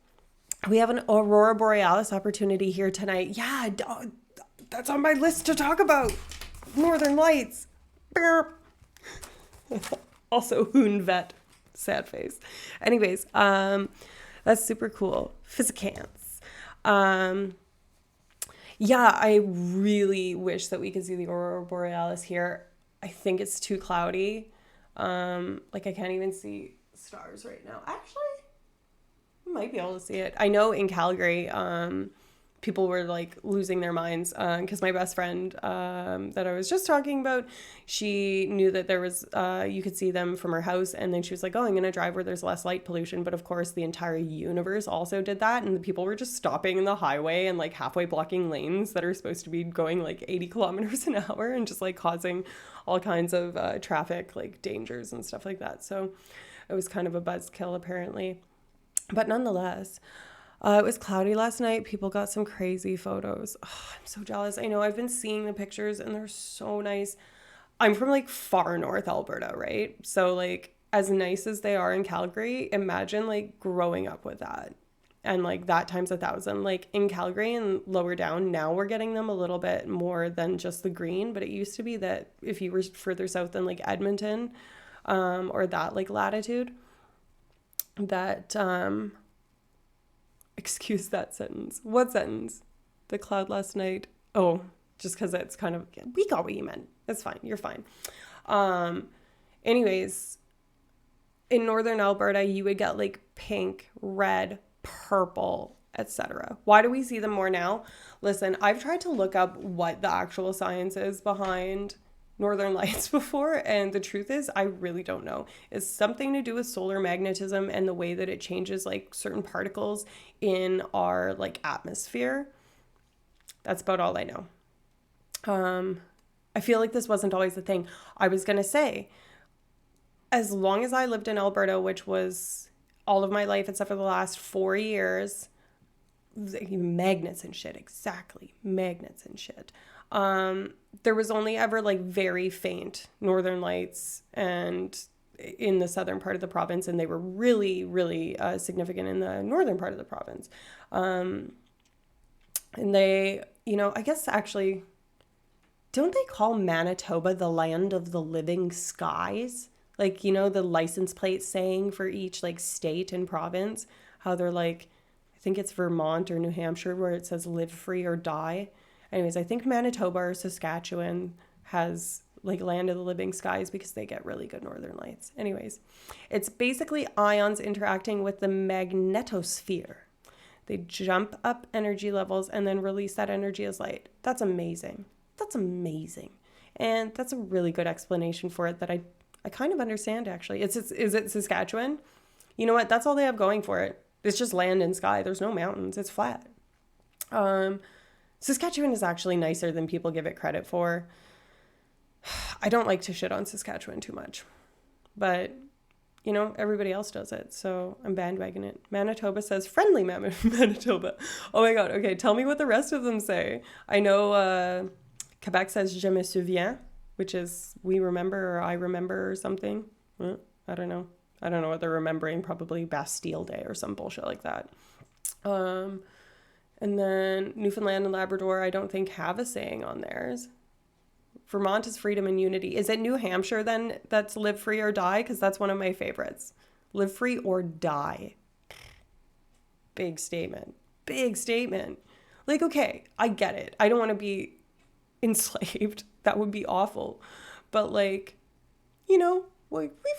We have an Aurora Borealis opportunity here tonight. Yeah, that's on my list to talk about. Northern Lights. Also, Hoonvet. Sad face. Anyways, that's super cool. Physicants. Yeah, I really wish that we could see the Aurora Borealis here. I think it's too cloudy. Like I can't even see stars right now. Actually, I might be able to see it. I know in Calgary, people were like losing their minds because my best friend that I was just talking about, she knew that there was, you could see them from her house, and then she was like, oh, I'm going to drive where there's less light pollution. But of course, the entire universe also did that, and the people were just stopping in the highway and like halfway blocking lanes that are supposed to be going like 80 kilometers an hour and just like causing all kinds of traffic like dangers and stuff like that. So it was kind of a buzzkill apparently. But nonetheless, it was cloudy last night. People got some crazy photos. Oh, I'm so jealous. I know I've been seeing the pictures and they're so nice. I'm from like far north Alberta, right? So like as nice as they are in Calgary, imagine like growing up with that. And like that times 1,000. Like in Calgary and lower down, now we're getting them a little bit more than just the green. But it used to be that if you were further south than like Edmonton or that like latitude, that excuse that sentence. What sentence? The cloud last night. Oh, just because it's kind of, we got what you meant. That's fine. You're fine. Anyways, in northern Alberta, you would get like pink, red, purple, etc. Why do we see them more now? Listen, I've tried to look up what the actual science is behind northern lights before, and the truth is I really don't know. It's something to do with solar magnetism and the way that it changes like certain particles in our like atmosphere. That's about all I know. I feel like this wasn't always the thing. I was going to say, as long as I lived in Alberta, which was all of my life except for the last 4 years, magnets and shit, exactly, magnets and shit. There was only ever like very faint northern lights and in the southern part of the province, and they were really, really significant in the northern part of the province. And they, I guess actually, don't they call Manitoba the land of the living skies? Like, the license plate saying for each like state and province, how they're like, I think it's Vermont or New Hampshire where it says live free or die. Anyways, I think Manitoba or Saskatchewan has like land of the living skies because they get really good northern lights. Anyways, it's basically ions interacting with the magnetosphere. They jump up energy levels and then release that energy as light. That's amazing. That's amazing. And that's a really good explanation for it that I kind of understand, actually. Is it Saskatchewan? You know what? That's all they have going for it. It's just land and sky. There's no mountains. It's flat. Saskatchewan is actually nicer than people give it credit for. I don't like to shit on Saskatchewan too much. But, everybody else does it. So I'm bandwagoning it. Manitoba says friendly Manitoba. Oh my God. Okay, tell me what the rest of them say. I know Quebec says je me souviens, which is we remember or I remember or something. I don't know. I don't know what they're remembering. Probably Bastille Day or some bullshit like that. And then Newfoundland and Labrador, I don't think have a saying on theirs. Vermont is freedom and unity. Is it New Hampshire then that's live free or die? Because that's one of my favorites. Live free or die. Big statement. Big statement. Like, okay, I get it. I don't want to be enslaved. That would be awful. But like, we've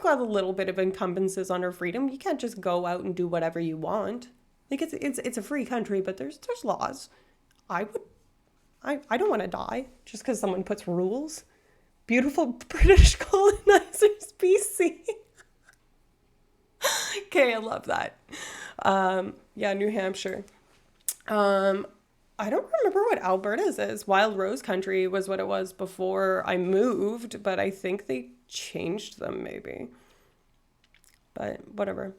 got a little bit of encumbrances on our freedom. You can't just go out and do whatever you want. Like it's a free country, but there's laws. I don't want to die just because someone puts rules. Beautiful British colonizers, BC. Okay, I love that. Yeah, New Hampshire. I don't remember what Alberta's is. Wild Rose Country was what it was before I moved, but I think they changed them maybe. But whatever.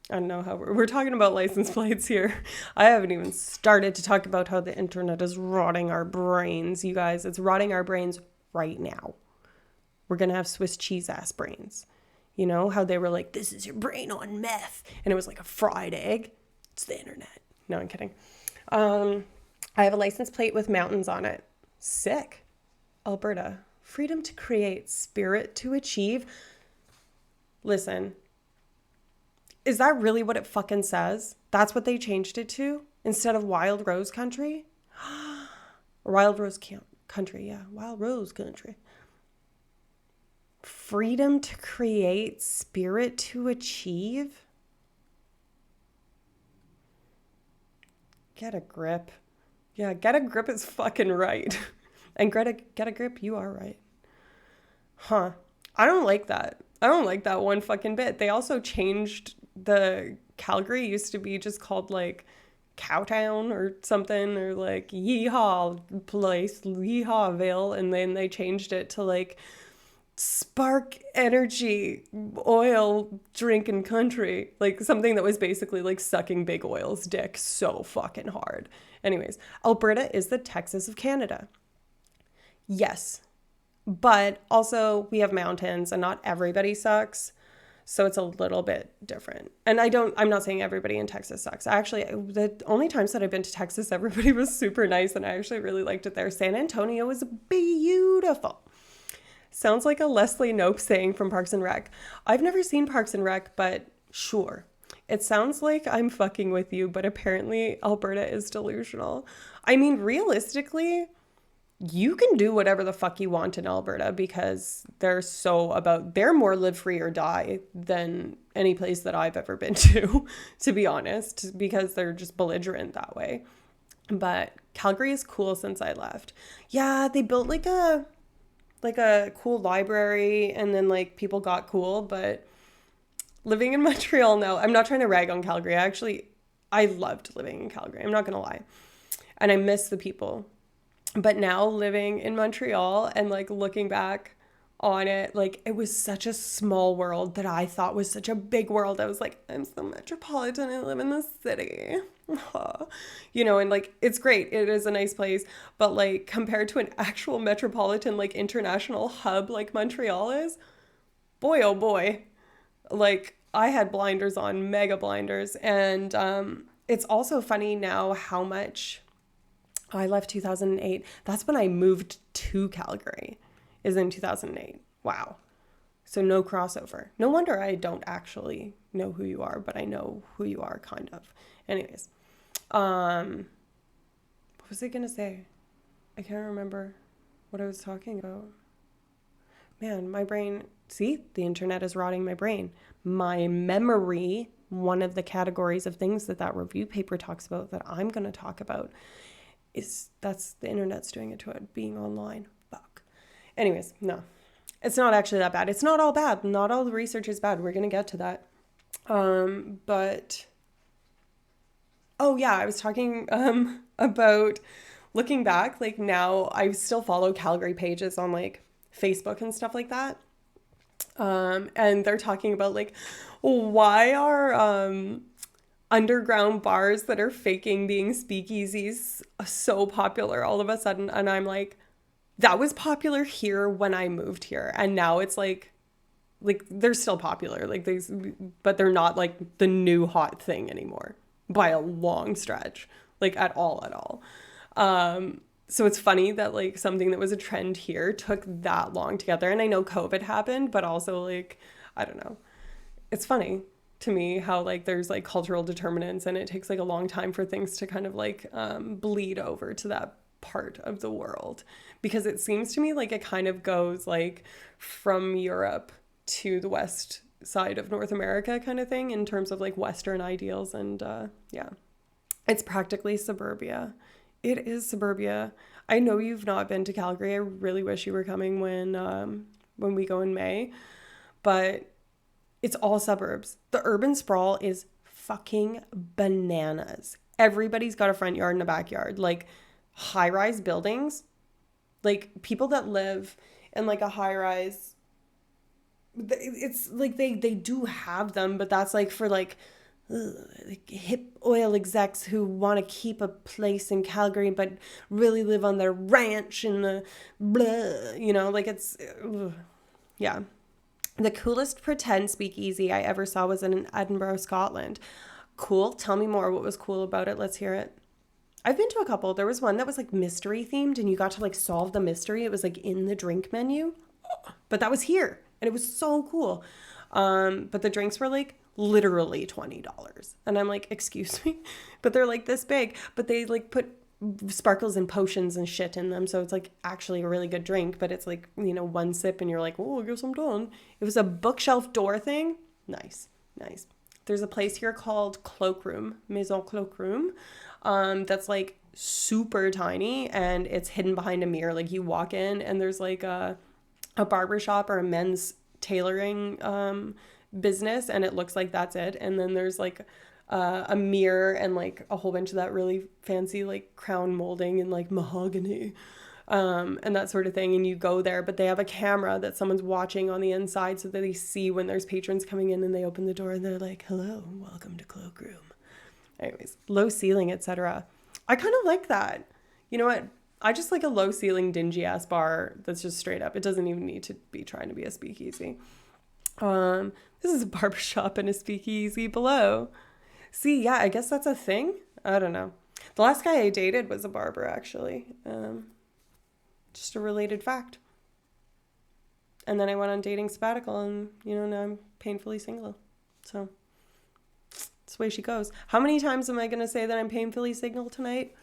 I don't know how we're talking about license plates here. I haven't even started to talk about how the internet is rotting our brains, you guys. It's rotting our brains right now. We're going to have Swiss cheese ass brains. You know how they were like, this is your brain on meth. And it was like a fried egg. It's the internet. No, I'm kidding. I have a license plate with mountains on it. Sick. Alberta. Freedom to create, spirit to achieve. Listen. Is that really what it fucking says? That's what they changed it to? Instead of Wild Rose Country? Wild Rose Country, yeah. Wild Rose Country. Freedom to create, spirit to achieve? Get a grip. Yeah, get a grip is fucking right. And Greta, get a grip, you are right. Huh. I don't like that. I don't like that one fucking bit. They also changed the Calgary used to be just called like Cowtown or something, or like Yeehaw place, Yeehawville, and then they changed it to like Spark Energy Oil Drinking Country, like something that was basically like sucking big oil's dick so fucking hard. Anyways, Alberta is the Texas of Canada. Yes, but also we have mountains and not everybody sucks. So it's a little bit different. And I'm not saying everybody in Texas sucks. The only times that I've been to Texas, everybody was super nice and I actually really liked it there. San Antonio is beautiful. Sounds like a Leslie Knope saying from Parks and Rec. I've never seen Parks and Rec, but sure. It sounds like I'm fucking with you, but apparently Alberta is delusional. I mean, realistically, you can do whatever the fuck you want in Alberta because they're more live free or die than any place that I've ever been to be honest, because they're just belligerent that way. But Calgary is cool since I left. Yeah, they built like like a cool library, and then like people got cool. But living in Montreal now, I'm not trying to rag on Calgary. I loved living in Calgary. I'm not gonna lie, and I miss the people. But now living in Montreal and like looking back on it, like it was such a small world that I thought was such a big world. I was like, I'm so metropolitan. I live in the city. And like it's great. It is a nice place. But like compared to an actual metropolitan, like international hub like Montreal is, boy, oh boy. Like I had blinders on, mega blinders. And it's also funny now how much I left 2008. That's when I moved to Calgary, is in 2008. Wow. So no crossover. No wonder I don't actually know who you are, but I know who you are kind of. Anyways, what was I gonna say? I can't remember what I was talking about. Man, my brain, see, the internet is rotting my brain. My memory, one of the categories of things that review paper talks about that I'm going to talk about that's the internet's doing it to it, being online. Fuck. Anyways, no, it's not actually that bad. It's not all bad. Not all the research is bad. We're going to get to that. But, oh yeah, I was talking about looking back, like now I still follow Calgary pages on like Facebook and stuff like that. And they're talking about like, why are underground bars that are faking being speakeasies so popular all of a sudden? And I'm like, that was popular here when I moved here, and now it's like they're still popular, like these, but they're not like the new hot thing anymore by a long stretch, like at all. So it's funny that like something that was a trend here took that long to get there. And I know COVID happened, but also like, I don't know. It's funny to me how like there's like cultural determinants, and it takes like a long time for things to kind of like bleed over to that part of the world, because it seems to me like it kind of goes like from Europe to the west side of North America kind of thing in terms of like Western ideals. And yeah, it's practically suburbia. It is suburbia. I know you've not been to Calgary. I really wish you were coming when we go in May. But it's all suburbs. The urban sprawl is fucking bananas. Everybody's got a front yard and a backyard. Like high-rise buildings. Like people that live in like a high-rise, it's like they do have them, but that's like for like hip oil execs who want to keep a place in Calgary but really live on their ranch and the blah, like it's yeah. The coolest pretend speakeasy I ever saw was in Edinburgh, Scotland. Cool. Tell me more. What was cool about it? Let's hear it. I've been to a couple. There was one that was like mystery themed, and you got to like solve the mystery. It was like in the drink menu, but that was here, and it was so cool. But the drinks were like literally $20. And I'm like, excuse me? But they're like this big, but they like put sparkles and potions and shit in them. So it's like actually a really good drink, but it's like, one sip and you're like, oh, I guess I'm done. It was a bookshelf door thing. Nice. There's a place here called Cloakroom, Maison Cloakroom. That's like super tiny, and it's hidden behind a mirror. Like you walk in and there's like a barber shop or a men's tailoring business, and it looks like that's it. And then there's like a mirror and like a whole bunch of that really fancy like crown molding and like mahogany and that sort of thing. And you go there, but they have a camera that someone's watching on the inside so that they see when there's patrons coming in, and they open the door and they're like, hello, welcome to Cloakroom. Anyways, low ceiling, etc. I kind of like that. You know what? I just like a low ceiling, dingy ass bar that's just straight up. It doesn't even need to be trying to be a speakeasy. This is a barbershop and a speakeasy below. See, yeah, I guess that's a thing. I don't know. The last guy I dated was a barber, actually. Just a related fact. And then I went on dating sabbatical, and now I'm painfully single. So that's the way she goes. How many times am I going to say that I'm painfully single tonight?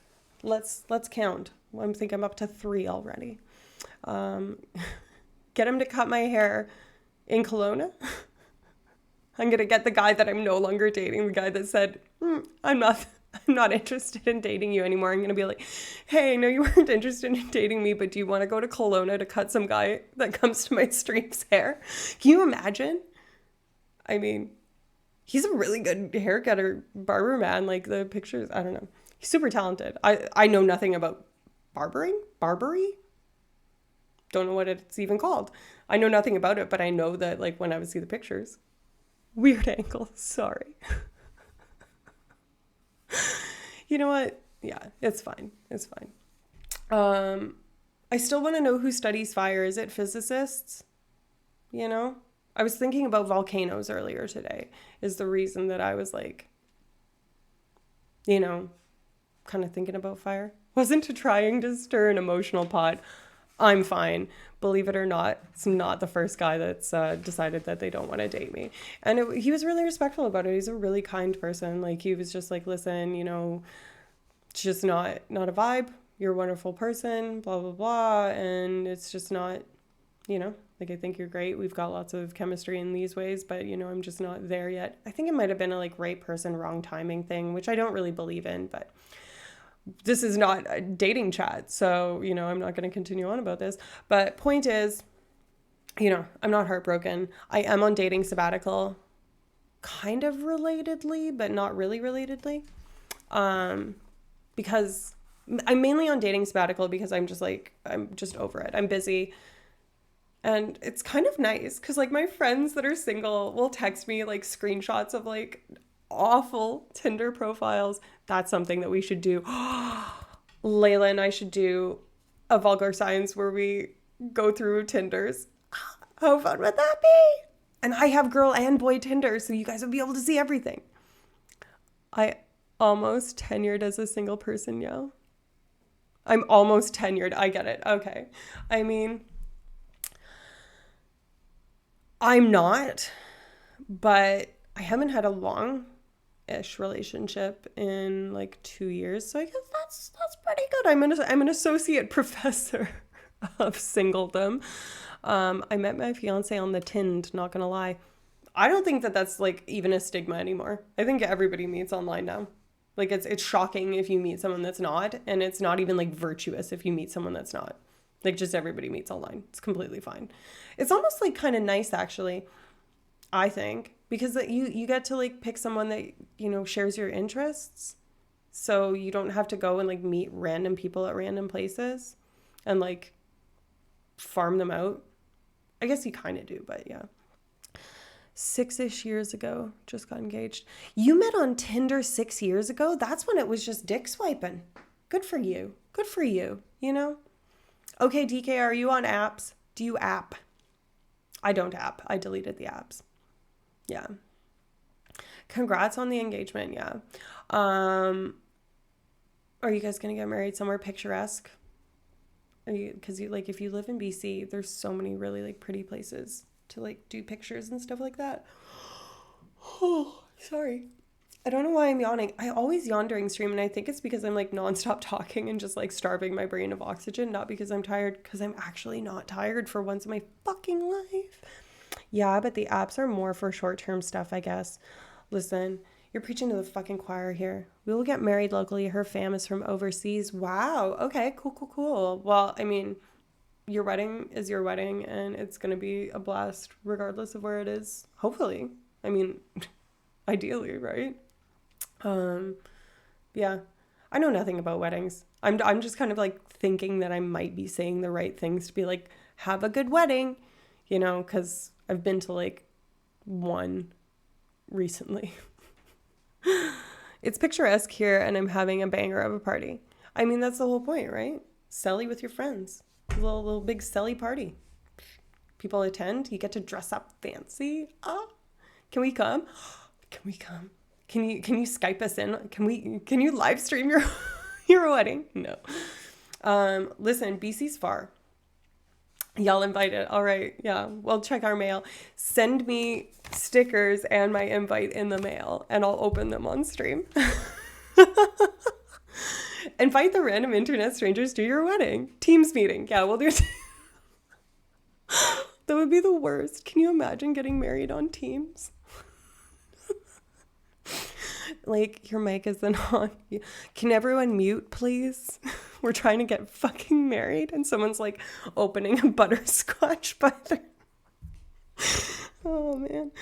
Let's count. I think I'm up to 3 already. Get him to cut my hair in Kelowna. I'm going to get the guy that I'm no longer dating, the guy that said, I'm not I'm not interested in dating you anymore. I'm going to be like, hey, I know you weren't interested in dating me, but do you want to go to Kelowna to cut some guy that comes to my stream's hair? Can you imagine? I mean, he's a really good hair cutter, barber man. Like the pictures, I don't know. He's super talented. I know nothing about barbery. Don't know what it's even called. I know nothing about it, but I know that like when I would see the pictures, weird angle. Sorry. You know what? Yeah, it's fine. It's fine. I still want to know who studies fire. Is it physicists? You know? I was thinking about volcanoes earlier today, is the reason that I was like, you know, kind of thinking about fire. Wasn't to trying to stir an emotional pot. I'm fine. Believe it or not, it's not the first guy that's decided that they don't want to date me. And he was really respectful about it. He's a really kind person. Like, he was just like, listen, you know, it's just not a vibe. You're a wonderful person, blah, blah, blah. And it's just not, you know, like, I think you're great. We've got lots of chemistry in these ways, but, you know, I'm just not there yet. I think it might have been a, like, right person, wrong timing thing, which I don't really believe in, but this is not a dating chat. So, you know, I'm not going to continue on about this. But point is, you know, I'm not heartbroken. I am on dating sabbatical, kind of relatedly, but not really relatedly. Because I'm mainly on dating sabbatical because I'm just over it. I'm busy. And it's kind of nice because like my friends that are single will text me like screenshots of like awful Tinder profiles. That's something that we should do. Layla and I should do a vulgar science where we go through Tinders. How fun would that be? And I have girl and boy Tinder, so you guys would be able to see everything. I almost tenured as a single person, yo. I'm almost tenured. I get it. Okay. I mean, I'm not, but I haven't had a long-ish relationship in like 2 years, so I guess that's pretty good. I'm an associate professor of singledom. I met my fiance on the Tind, not gonna lie. I don't think that that's like even a stigma anymore. I think everybody meets online now. Like it's shocking if you meet someone that's not, and it's not even like virtuous if you meet someone that's not. Like just everybody meets online. It's completely fine. It's almost like kind of nice actually, I think, because that you get to like pick someone that, you know, shares your interests. So you don't have to go and like meet random people at random places and like farm them out. I guess you kind of do, but yeah. 6-ish years ago, just got engaged. You met on Tinder 6 years ago? That's when it was just dick swiping. Good for you. Good for you, you know? Okay, DK, are you on apps? Do you app? I don't app. I deleted the apps. Yeah. Congrats on the engagement, yeah. Are you guys going to get married somewhere picturesque? Because like if you live in BC, there's so many really like pretty places to like do pictures and stuff like that. Oh, sorry. I don't know why I'm yawning. I always yawn during stream, and I think it's because I'm like nonstop talking and just like starving my brain of oxygen, not because I'm tired, because I'm actually not tired for once in my fucking life. Yeah, but the apps are more for short-term stuff, I guess. Listen, you're preaching to the fucking choir here. We will get married locally. Her fam is from overseas. Wow. Okay, cool. Well, I mean, your wedding is your wedding, and it's going to be a blast regardless of where it is. Hopefully. I mean, ideally, right? Yeah, I know nothing about weddings. I'm just kind of like thinking that I might be saying the right things to be like, have a good wedding, you know, because I've been to like one recently. It's picturesque here, and I'm having a banger of a party. I mean, that's the whole point, right? Celly with your friends. A little big celly party. People attend. You get to dress up fancy. Can we come? Can we come? Can you Skype us in? Can you live stream your wedding? No. Listen, BC's far. Y'all invited. All right. Yeah. Well, check our mail. Send me stickers and my invite in the mail, and I'll open them on stream. Invite the random internet strangers to your wedding. Teams meeting. Yeah, we'll do it. That would be the worst. Can you imagine getting married on Teams? Like, your mic isn't on. Can everyone mute, please? We're trying to get fucking married, and someone's like opening a butterscotch by their... Oh man.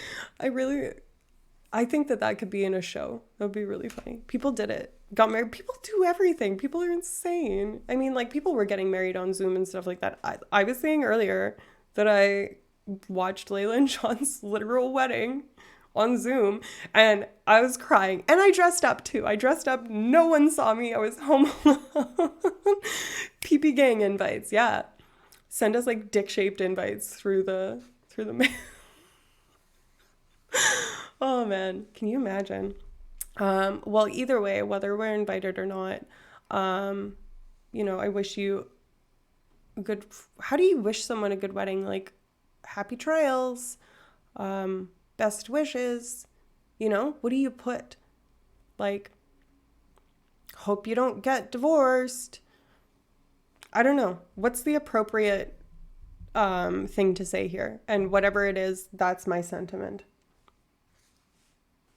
I think that could be in a show. That would be really funny. People did it. Got married. People do everything. People are insane. I mean, like, people were getting married on Zoom and stuff like that. I was saying earlier that I watched Layla and Sean's literal wedding on Zoom, and I was crying. And I dressed up too. I dressed up. No one saw me. I was home alone. PP gang invites. Yeah. Send us like dick-shaped invites through the mail. Oh man, can you imagine? Well, either way, whether we're invited or not, I wish you a good... How do you wish someone a good wedding? Like, happy trails, best wishes, what do you put? Like, hope you don't get divorced. I don't know. What's the appropriate thing to say here? And whatever it is, that's my sentiment.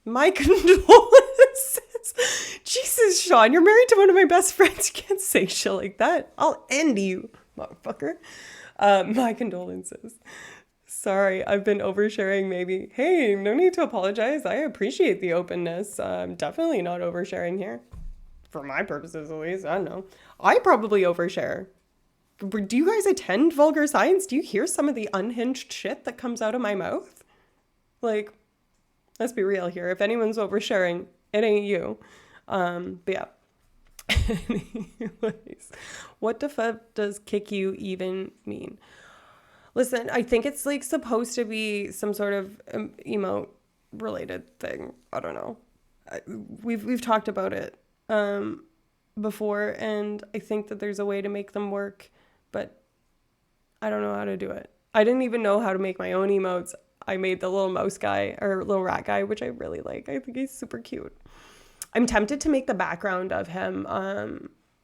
My condolences. Jesus, Sean, you're married to one of my best friends. You can't say shit like that. I'll end you, motherfucker. My condolences. Sorry, I've been oversharing maybe. Hey, no need to apologize. I appreciate the openness. I'm definitely not oversharing here. For my purposes, at least. I don't know. I probably overshare. Do you guys attend Vulgar Science? Do you hear some of the unhinged shit that comes out of my mouth? Like... Let's be real here. If anyone's oversharing, it ain't you. But yeah. Anyways, what the fuck does kick you even mean? Listen, I think it's like supposed to be some sort of emote related thing. I don't know. We've talked about it before, and I think that there's a way to make them work, but I don't know how to do it. I didn't even know how to make my own emotes. I made the little mouse guy or little rat guy, which I really like. I think he's super cute. I'm tempted to make the background of him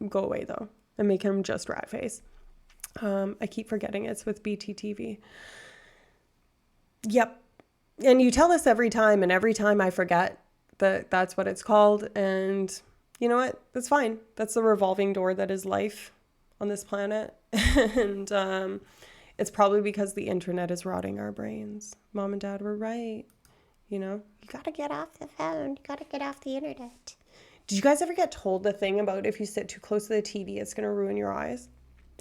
go away though and make him just rat face. I keep forgetting it's with BTTV. Yep. And you tell us every time, and every time I forget that that's what it's called. And you know what? That's fine. That's the revolving door that is life on this planet. And it's probably because the internet is rotting our brains. Mom and Dad were right. You gotta get off the phone. You gotta get off the internet. Did you guys ever get told the thing about if you sit too close to the TV, it's gonna ruin your eyes?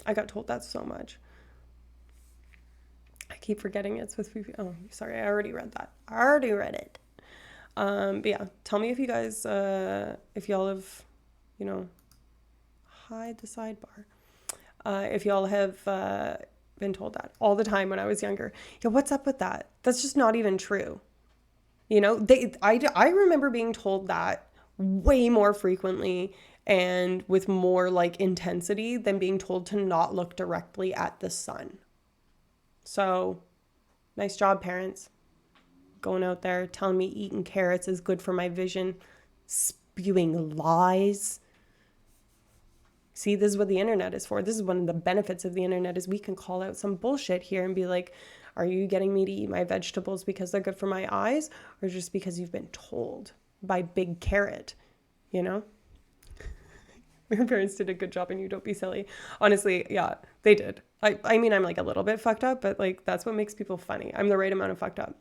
I got told that so much. I keep forgetting it's with... Oh, sorry. I already read that. I already read it. But yeah, tell me if you guys, if y'all have, hide the sidebar. If y'all have... been told that all the time when I was younger. Yeah, what's up with that? That's just not even true. I remember being told that way more frequently and with more like intensity than being told to not look directly at the sun. So, nice job, parents. Going out there telling me eating carrots is good for my vision, spewing lies. See, this is what the internet is for. This is one of the benefits of the internet is we can call out some bullshit here and be like, are you getting me to eat my vegetables because they're good for my eyes or just because you've been told by Big Carrot, Your parents did a good job and you don't be silly. Honestly, yeah, they did. I mean, I'm like a little bit fucked up, but like that's what makes people funny. I'm the right amount of fucked up,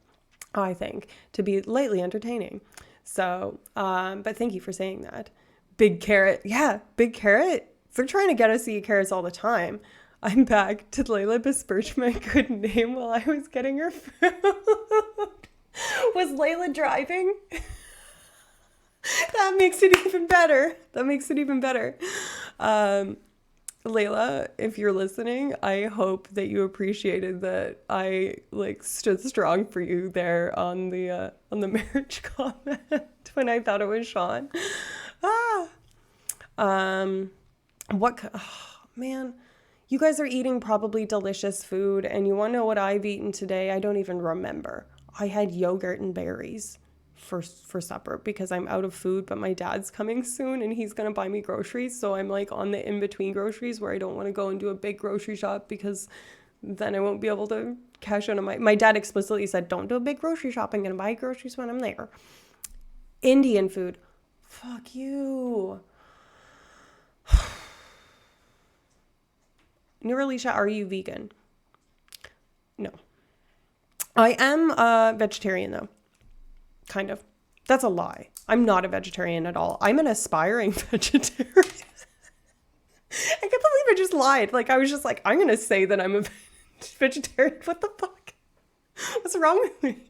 I think, to be lightly entertaining. So, but thank you for saying that. Big Carrot. Yeah, Big Carrot. They're trying to get us to eat carrots all the time. I'm back. Did Layla besmirch my good name while I was getting her food? Was Layla driving? That makes it even better. Layla, if you're listening, I hope that you appreciated that I stood strong for you there on the marriage comment when I thought it was Sean. Man, you guys are eating probably delicious food, and you want to know what I've eaten today? I don't even remember. I had yogurt and berries for supper because I'm out of food, but my dad's coming soon and he's going to buy me groceries. So I'm like on the in-between groceries where I don't want to go and do a big grocery shop because then I won't be able to cash out on my dad explicitly said, don't do a big grocery shop. I'm going to buy groceries when I'm there. Indian food. Fuck you. Nuralisha, are you vegan? No. I am a vegetarian though. Kind of. That's a lie. I'm not a vegetarian at all. I'm an aspiring vegetarian. I can't believe I just lied. Like, I was just like, I'm going to say that I'm a vegetarian. What the fuck? What's wrong with me?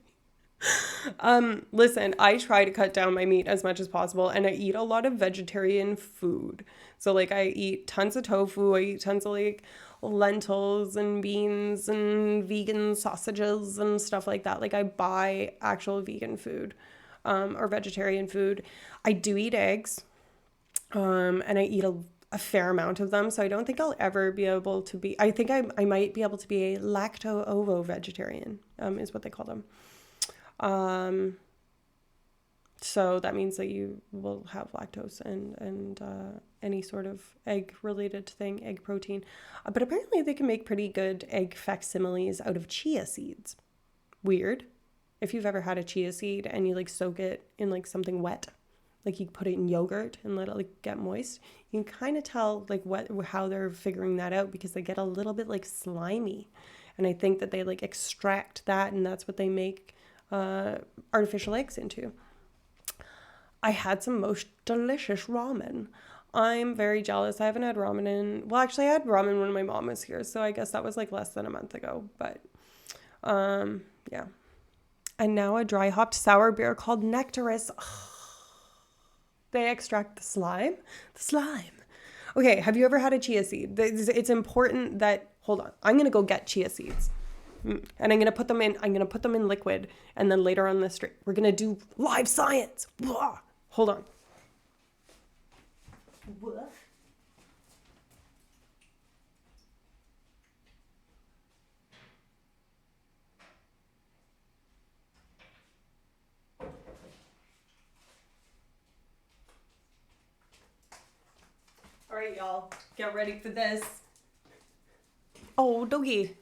Listen, I try to cut down my meat as much as possible, and I eat a lot of vegetarian food. So like I eat tons of tofu, I eat tons of like lentils and beans and vegan sausages and stuff like that. Like I buy actual vegan food, or vegetarian food. I do eat eggs, and I eat a fair amount of them. So I don't think I'll ever be able to be, I think I might be able to be a lacto-ovo vegetarian, is what they call them. So that means that you will have lactose and any sort of egg related thing, egg protein. But apparently they can make pretty good egg facsimiles out of chia seeds. Weird. If you've ever had a chia seed and you like soak it in like something wet, like you put it in yogurt and let it like get moist, you can kind of tell like how they're figuring that out, because they get a little bit like slimy. And I think that they like extract that, and that's what they make artificial eggs into. I had some most delicious ramen. I'm very jealous. I haven't had ramen well, actually I had ramen when my mom was here, so I guess that was like less than a month ago, but yeah. And now a dry hopped sour beer called Nectarus. They extract the slime. Okay, have you ever had a chia seed? It's important that, hold on, I'm going to go get chia seeds. And I'm going to put them in liquid, and then later on the stream, we're going to do live science. Blah. Hold on. What? All right, y'all, get ready for this. Oh, doggy.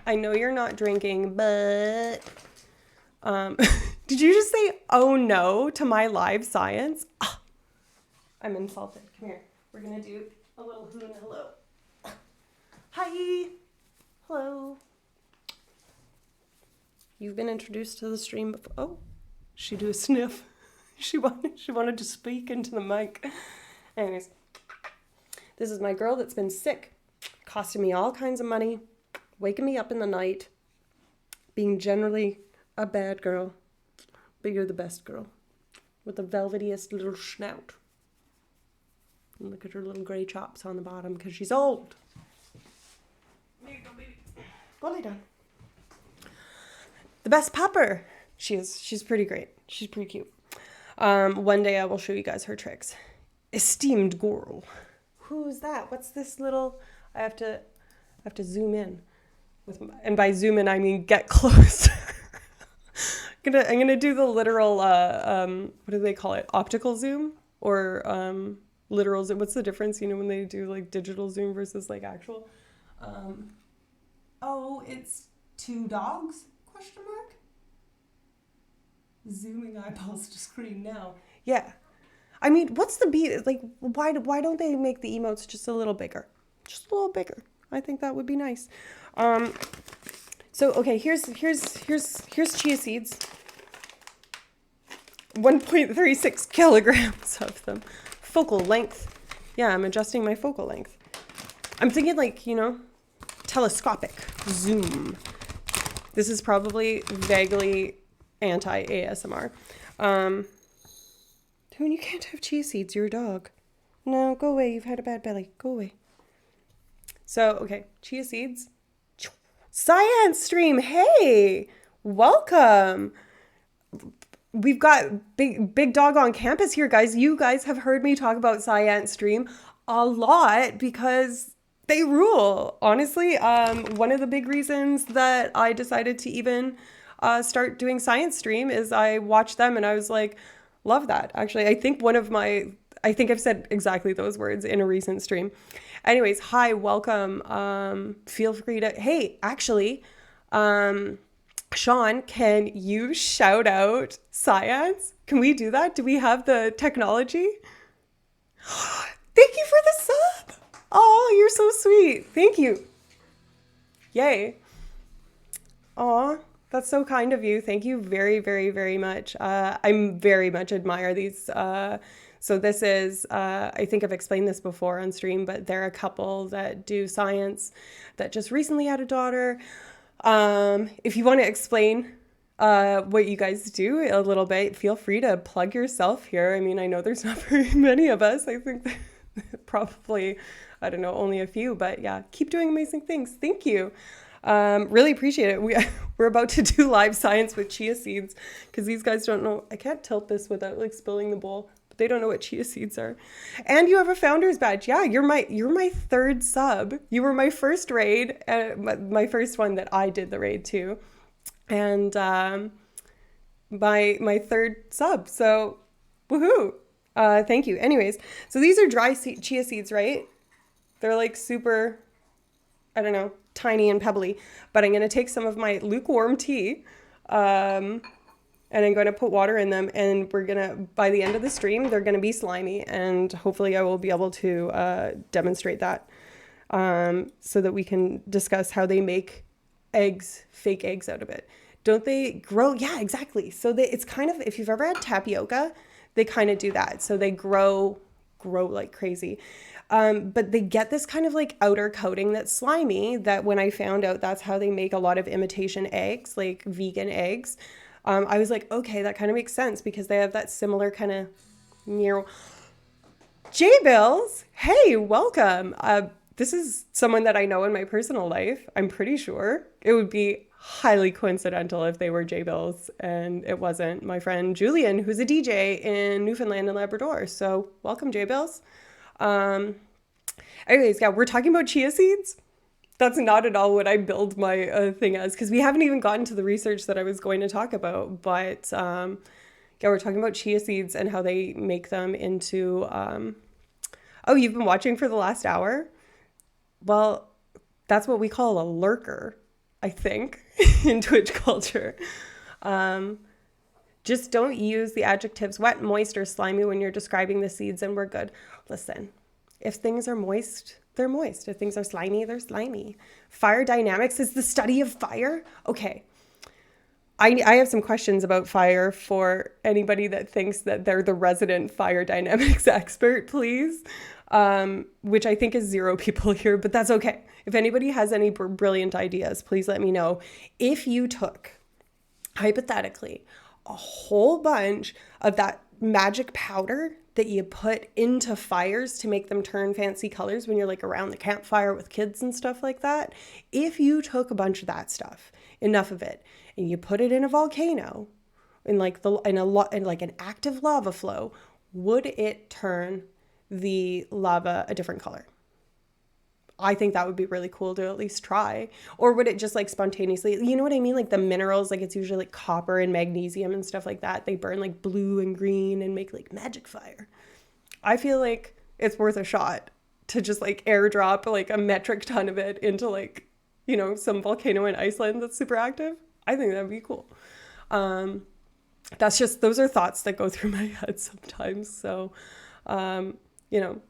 I know you're not drinking, but did you just say, oh no, to my live science? Oh, I'm insulted. Come here. We're going to do a little who and hello. Hi. Hello. You've been introduced to the stream before. Oh, she do a sniff. She wanted to speak into the mic. Anyways, this is my girl that's been sick, costing me all kinds of money, waking me up in the night, being generally a bad girl, but you're the best girl, with the velvetiest little snout. And look at her little gray chops on the bottom, because she's old. There you go, baby. Go lay down. The best pupper. She's pretty great. She's pretty cute. One day I will show you guys her tricks. Esteemed girl. Who's that? What's this little? I have to zoom in. And by zoom in I mean get close. I'm gonna do the literal what do they call it? Optical zoom or literal zoom. What's the difference? You know, when they do like digital zoom versus like actual. Oh, it's two dogs? Question mark. Zooming eyeballs to screen now. Yeah. I mean, what's the beat? Like, why don't they make the emotes just a little bigger? Just a little bigger. I think that would be nice. So okay, here's chia seeds. 1.36 kilograms of them. Focal length. Yeah, I'm adjusting my focal length. I'm thinking like, you know, telescopic zoom. This is probably vaguely anti-ASMR. Toon, you can't have chia seeds, you're a dog. No, go away, you've had a bad belly. Go away. So, okay, chia seeds. Science stream, hey! Welcome! We've got big dog on campus here, guys. You guys have heard me talk about science stream a lot because they rule. Honestly, one of the big reasons that I decided to even start doing science stream is I watched them and I was like, love that. Actually, I think I've said exactly those words in a recent stream. Anyways, hi, welcome. Feel free to, hey, actually, Sean, can you shout out science? Can we do that? Do we have the technology? Thank you for the sub. Oh, you're so sweet. Thank you. Yay. Aw, that's so kind of you. Thank you very, very, very much. I'm very much admire these. So this is, I think I've explained this before on stream, but they're a couple that do science that just recently had a daughter. If you want to explain what you guys do a little bit, feel free to plug yourself here. I mean, I know there's not very many of us. I think probably, I don't know, only a few, but yeah, keep doing amazing things. Thank you. Really appreciate it. We're about to do live science with chia seeds because these guys don't know. I can't tilt this without like spilling the bowl, but they don't know what chia seeds are. And you have a founder's badge. Yeah, you're my third sub. You were my first raid, my first one that I did the raid to, and my third sub. So, woohoo! Thank you. Anyways, so these are dry chia seeds, right? They're like super, I don't know, tiny and pebbly, but I'm going to take some of my lukewarm tea, and I'm going to put water in them, and we're going to, by the end of the stream, they're going to be slimy, and hopefully I will be able to demonstrate that, so that we can discuss how they make eggs, fake eggs out of it. Don't they grow? Yeah, exactly. So it's kind of, if you've ever had tapioca, they kind of do that. So they grow like crazy. But they get this kind of like outer coating that's slimy, that when I found out that's how they make a lot of imitation eggs, like vegan eggs, I was like, okay, that kind of makes sense because they have that similar kind of near. J-Bills, hey, welcome. This is someone that I know in my personal life. I'm pretty sure it would be highly coincidental if they were J-Bills and it wasn't my friend Julian, who's a DJ in Newfoundland and Labrador. So welcome, J-Bills. Anyways, yeah, we're talking about chia seeds. That's not at all what I build my thing as, because we haven't even gotten to the research that I was going to talk about. But yeah, we're talking about chia seeds and how they make them into. Oh, you've been watching for the last hour? Well, that's what we call a lurker, I think, in Twitch culture. Just don't use the adjectives wet, moist, or slimy when you're describing the seeds, and we're good. Listen, if things are moist, they're moist. If things are slimy, they're slimy. Fire dynamics is the study of fire? Okay. I have some questions about fire for anybody that thinks that they're the resident fire dynamics expert, please. Which I think is 0 people here, but that's okay. If anybody has any brilliant ideas, please let me know. If you took, hypothetically, a whole bunch of that magic powder that you put into fires to make them turn fancy colors when you're like around the campfire with kids and stuff like that, if you took a bunch of that stuff, enough of it, and you put it in a volcano, in like an active lava flow, would it turn the lava a different color? I think that would be really cool to at least try. Or would it just like spontaneously, you know what I mean? Like the minerals, like it's usually like copper and magnesium and stuff like that. They burn like blue and green and make like magic fire. I feel like it's worth a shot to just like airdrop like a metric ton of it into like, you know, some volcano in Iceland that's super active. I think that'd be cool. That's just, those are thoughts that go through my head sometimes. So, you know,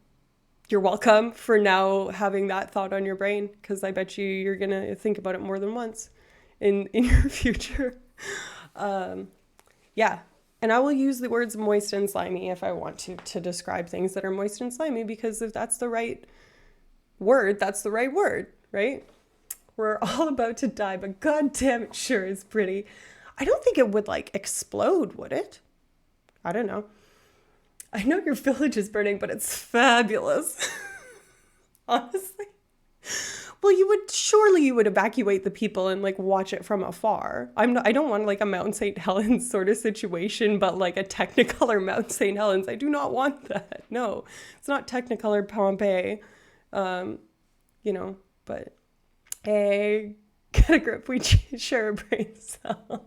you're welcome for now having that thought on your brain, because I bet you're going to think about it more than once in your future. Yeah. And I will use the words moist and slimy if I want to describe things that are moist and slimy, because if that's the right word, that's the right word, right? We're all about to die, but goddamn, it sure is pretty. I don't think it would like explode, would it? I don't know. I know your village is burning, but it's fabulous. Honestly. Well, you would evacuate the people and like watch it from afar. I don't want like a Mount St. Helens sort of situation, but like a Technicolor Mount St. Helens. I do not want that. No, it's not Technicolor Pompeii. You know, but hey, get a grip. We share a brain cell.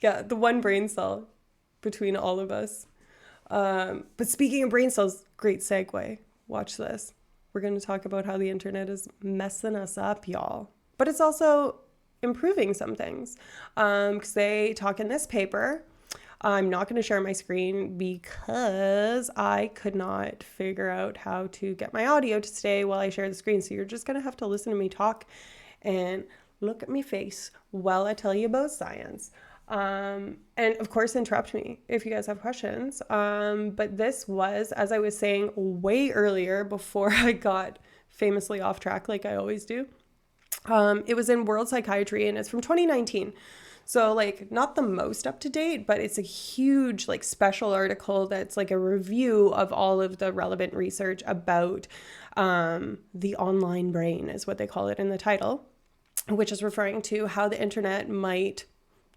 Yeah, the one brain cell between all of us. But speaking of brain cells, great segue. Watch this. We're going to talk about how the internet is messing us up, y'all. But it's also improving some things. Because they talk in this paper. I'm not going to share my screen because I could not figure out how to get my audio to stay while I share the screen. So you're just going to have to listen to me talk and look at my face while I tell you about science. And of course, interrupt me if you guys have questions. But this was, as I was saying way earlier before I got famously off track like I always do. It was in World Psychiatry and it's from 2019. So like not the most up to date, but it's a huge like special article that's like a review of all of the relevant research about the online brain is what they call it in the title, which is referring to how the internet might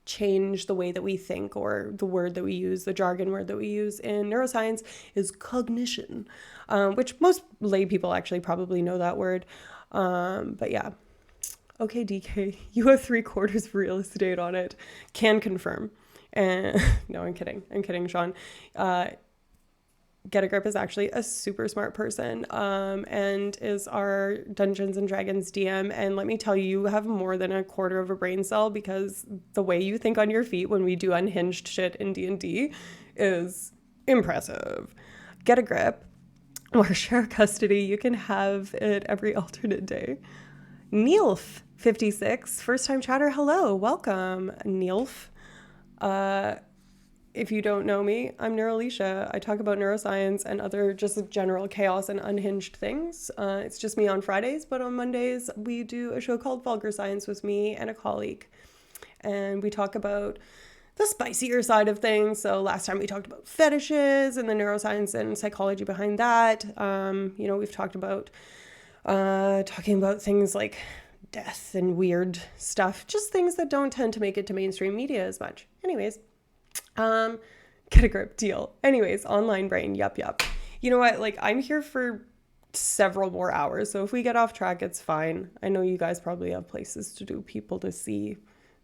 change the way that we think, or the word that we use, the jargon word that we use in neuroscience is cognition, which most lay people actually probably know that word. But yeah. Okay, DK, you have 3/4 of real estate on it. Can confirm. And no, I'm kidding. I'm kidding, Sean. Get a Grip is actually a super smart person, and is our Dungeons and Dragons DM. And let me tell you, you have more than 1/4 of a brain cell, because the way you think on your feet when we do unhinged shit in D&D is impressive. Get a Grip or share custody. You can have it every alternate day. Neilf 56, first time chatter. Hello, welcome, Neilf. If you don't know me, I'm Neuralicia. I talk about neuroscience and other just general chaos and unhinged things. It's just me on Fridays, but on Mondays we do a show called Vulgar Science with me and a colleague. And we talk about the spicier side of things. So last time we talked about fetishes and the neuroscience and psychology behind that. We've talked about talking about things like death and weird stuff, just things that don't tend to make it to mainstream media as much. Anyways, get a grip, deal. Anyways, online brain, yup. You know what? Like, I'm here for several more hours, so if we get off track, it's fine. I know you guys probably have places to do, people to see,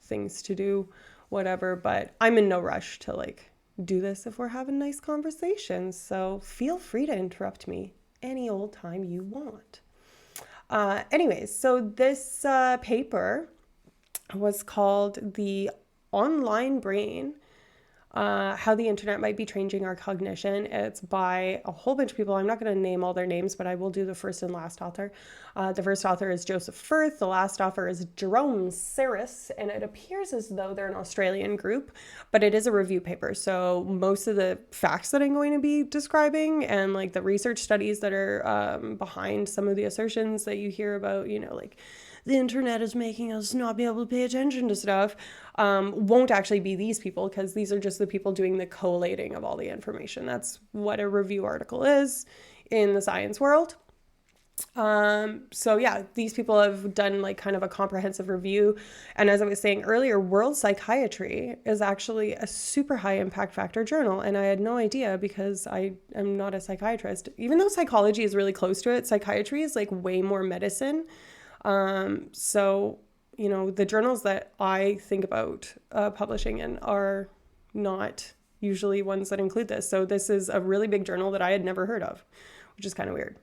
things to do, whatever, but I'm in no rush to like do this if we're having nice conversations. So feel free to interrupt me any old time you want. Anyways, so this paper was called The Online Brain, How the Internet Might Be Changing Our Cognition. It's by a whole bunch of people. I'm not going to name all their names, but I will do the first and last author. The first author is Joseph Firth. The last author is Jerome Saris, and it appears as though they're an Australian group, but it is a review paper. So most of the facts that I'm going to be describing and like the research studies that are behind some of the assertions that you hear about, like the internet is making us not be able to pay attention to stuff, won't actually be these people, because these are just the people doing the collating of all the information. That's what a review article is in the science world. So yeah, these people have done like kind of a comprehensive review. And as I was saying earlier, World Psychiatry is actually a super high impact factor journal. And I had no idea, because I am not a psychiatrist. Even though psychology is really close to it, psychiatry is like way more medicine. So, the journals that I think about publishing in are not usually ones that include this. So this is a really big journal that I had never heard of, which is kind of weird.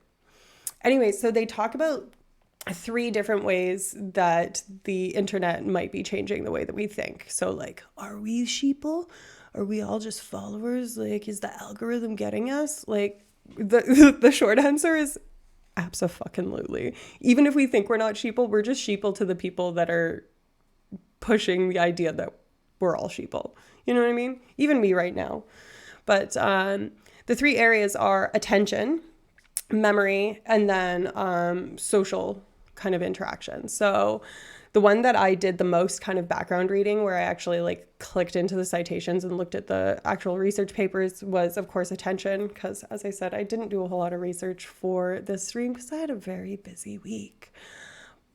Anyway, so they talk about 3 different ways that the internet might be changing the way that we think. So like, are we sheeple? Are we all just followers? Like, is the algorithm getting us? Like, the short answer is abso-fucking-lutely. Even if we think we're not sheeple, we're just sheeple to the people that are pushing the idea that we're all sheeple. You know what I mean? Even me right now. But the 3 areas are attention, memory, and then social kind of interaction. So the one that I did the most kind of background reading, where I actually like clicked into the citations and looked at the actual research papers, was of course attention, because as I said, I didn't do a whole lot of research for this stream because I had a very busy week.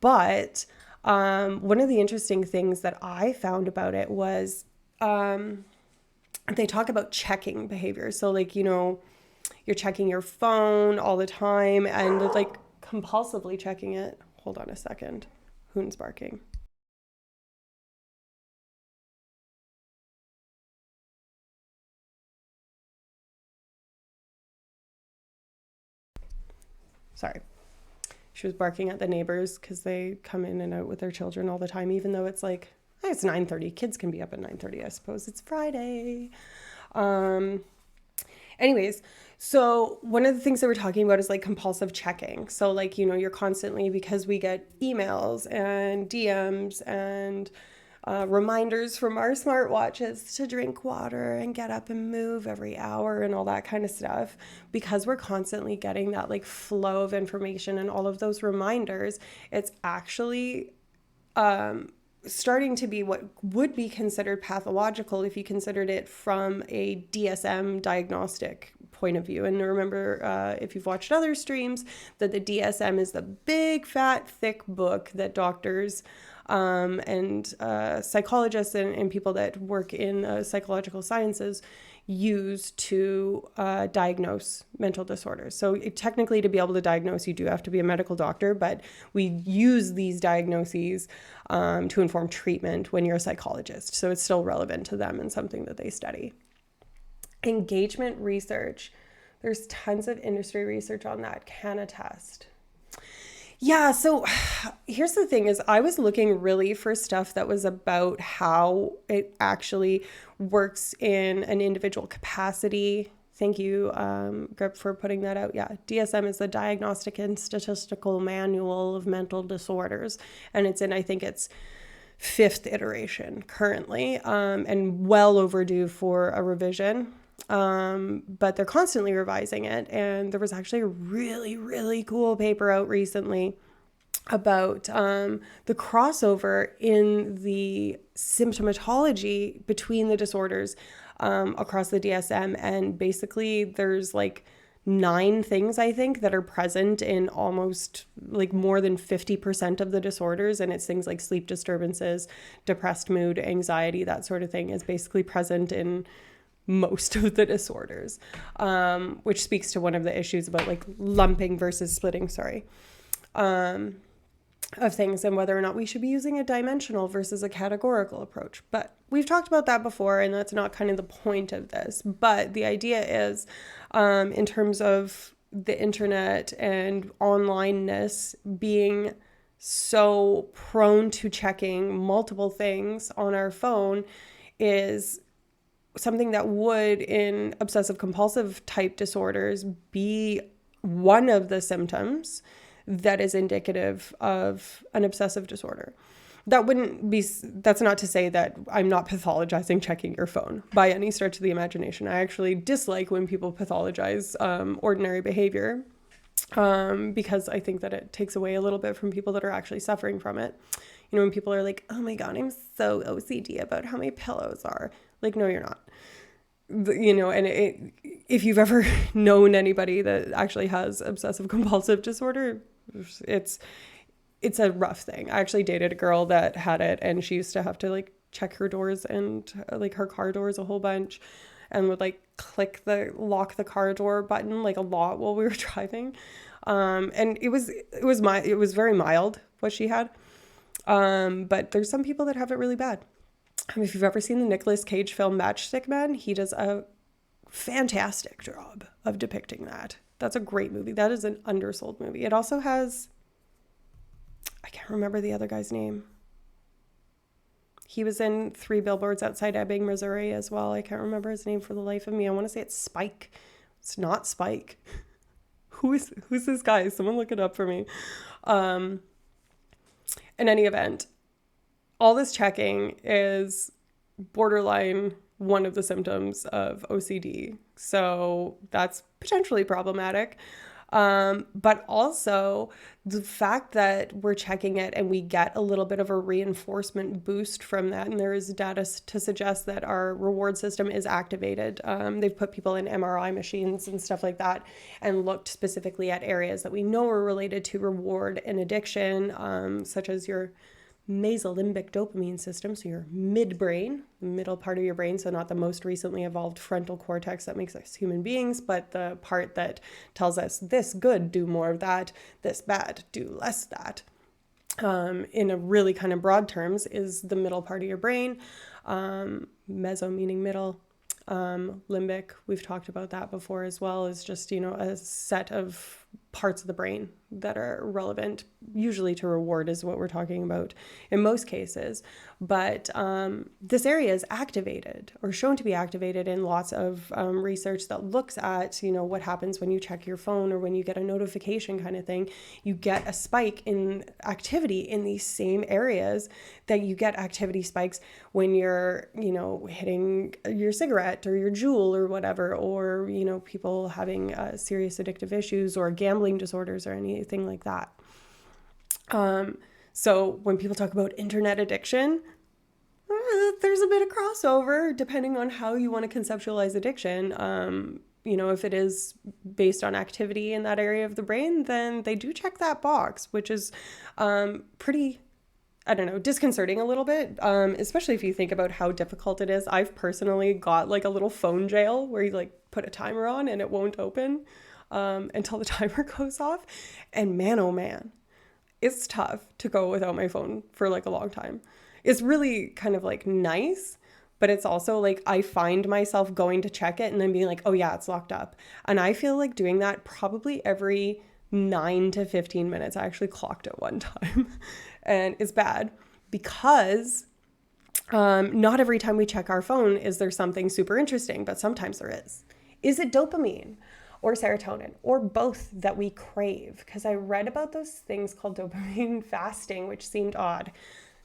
But one of the interesting things that I found about it was they talk about checking behavior. So like, you're checking your phone all the time and like compulsively checking it. Hold on a second. Hoon's barking. Sorry. She was barking at the neighbors because they come in and out with their children all the time, even though it's like, it's 9:30. Kids can be up at 9:30, I suppose. It's Friday. Anyways, so one of the things that we're talking about is like compulsive checking. So like, you're constantly, because we get emails and DMs and reminders from our smartwatches to drink water and get up and move every hour and all that kind of stuff, because we're constantly getting that like flow of information and all of those reminders, it's actually starting to be what would be considered pathological if you considered it from a DSM diagnostic point of view. And remember, if you've watched other streams, that the DSM is the big, fat, thick book that doctors and psychologists and people that work in psychological sciences use to diagnose mental disorders. So technically, to be able to diagnose, you do have to be a medical doctor, but we use these diagnoses to inform treatment when you're a psychologist. So it's still relevant to them and something that they study. Engagement research. There's tons of industry research on that, can attest. Yeah, so here's the thing is I was looking really for stuff that was about how it actually works in an individual capacity. Thank you, Grip, for putting that out. Yeah, DSM is the Diagnostic and Statistical Manual of Mental Disorders, and it's in, I think it's 5th iteration currently, and well overdue for a revision. But they're constantly revising it. And there was actually a really, really cool paper out recently about the crossover in the symptomatology between the disorders across the DSM. And basically there's like 9 things, I think, that are present in almost like more than 50% of the disorders. And it's things like sleep disturbances, depressed mood, anxiety, that sort of thing is basically present in most of the disorders, which speaks to one of the issues about like lumping versus splitting, of things, and whether or not we should be using a dimensional versus a categorical approach. But we've talked about that before, and that's not kind of the point of this. But the idea is, in terms of the internet and onlineness being so prone to checking multiple things on our phone, is something that would, in obsessive compulsive type disorders, be one of the symptoms that is indicative of an obsessive disorder. That's not to say that I'm not pathologizing checking your phone by any stretch of the imagination. I actually dislike when people pathologize ordinary behavior because I think that it takes away a little bit from people that are actually suffering from it. When people are like, oh my God, I'm so OCD about how my pillows are. Like, no, you're not. And if you've ever known anybody that actually has obsessive compulsive disorder, it's a rough thing. I actually dated a girl that had it, and she used to have to like check her doors and like her car doors a whole bunch, and would like lock the car door button like a lot while we were driving. And it was very mild what she had. But there's some people that have it really bad. If you've ever seen the Nicolas Cage film Matchstick Men, he does a fantastic job of depicting that. That's a great movie. That is an undersold movie. It also has, I can't remember the other guy's name. He was in 3 Billboards Outside Ebbing, Missouri as well. I can't remember his name for the life of me. I want to say it's Spike. It's not Spike. Who's this guy? Someone look it up for me. In any event, all this checking is borderline one of the symptoms of OCD. So that's potentially problematic. But also the fact that we're checking it and we get a little bit of a reinforcement boost from that. And there is data to suggest that our reward system is activated. They've put people in MRI machines and stuff like that and looked specifically at areas that we know are related to reward and addiction, such as your mesolimbic dopamine system, so your midbrain, middle part of your brain, so not the most recently evolved frontal cortex that makes us human beings, but the part that tells us this good, do more of that, this bad, do less that. In a really kind of broad terms is the middle part of your brain, meso meaning middle, limbic, we've talked about that before as well, is just, a set of parts of the brain that are relevant, usually to reward is what we're talking about in most cases. But this area is activated or shown to be activated in lots of research that looks at, what happens when you check your phone or when you get a notification kind of thing. You get a spike in activity in these same areas that you get activity spikes when you're, hitting your cigarette or your Juul or whatever, or, people having serious addictive issues or gambling disorders or anything like that. So when people talk about internet addiction, there's a bit of crossover depending on how you want to conceptualize addiction. If it is based on activity in that area of the brain, then they do check that box, which is pretty, disconcerting a little bit, especially if you think about how difficult it is. I've personally got like a little phone jail where you like put a timer on and it won't open until the timer goes off. And man, oh man, it's tough to go without my phone for like a long time. It's really kind of like nice, but it's also like I find myself going to check it and then being like, oh yeah, it's locked up. And I feel like doing that probably every 9 to 15 minutes. I actually clocked it one time and it's bad because not every time we check our phone is there something super interesting, but sometimes there is. Is it dopamine or serotonin or both that we crave? Because I read about those things called dopamine fasting, which seemed odd.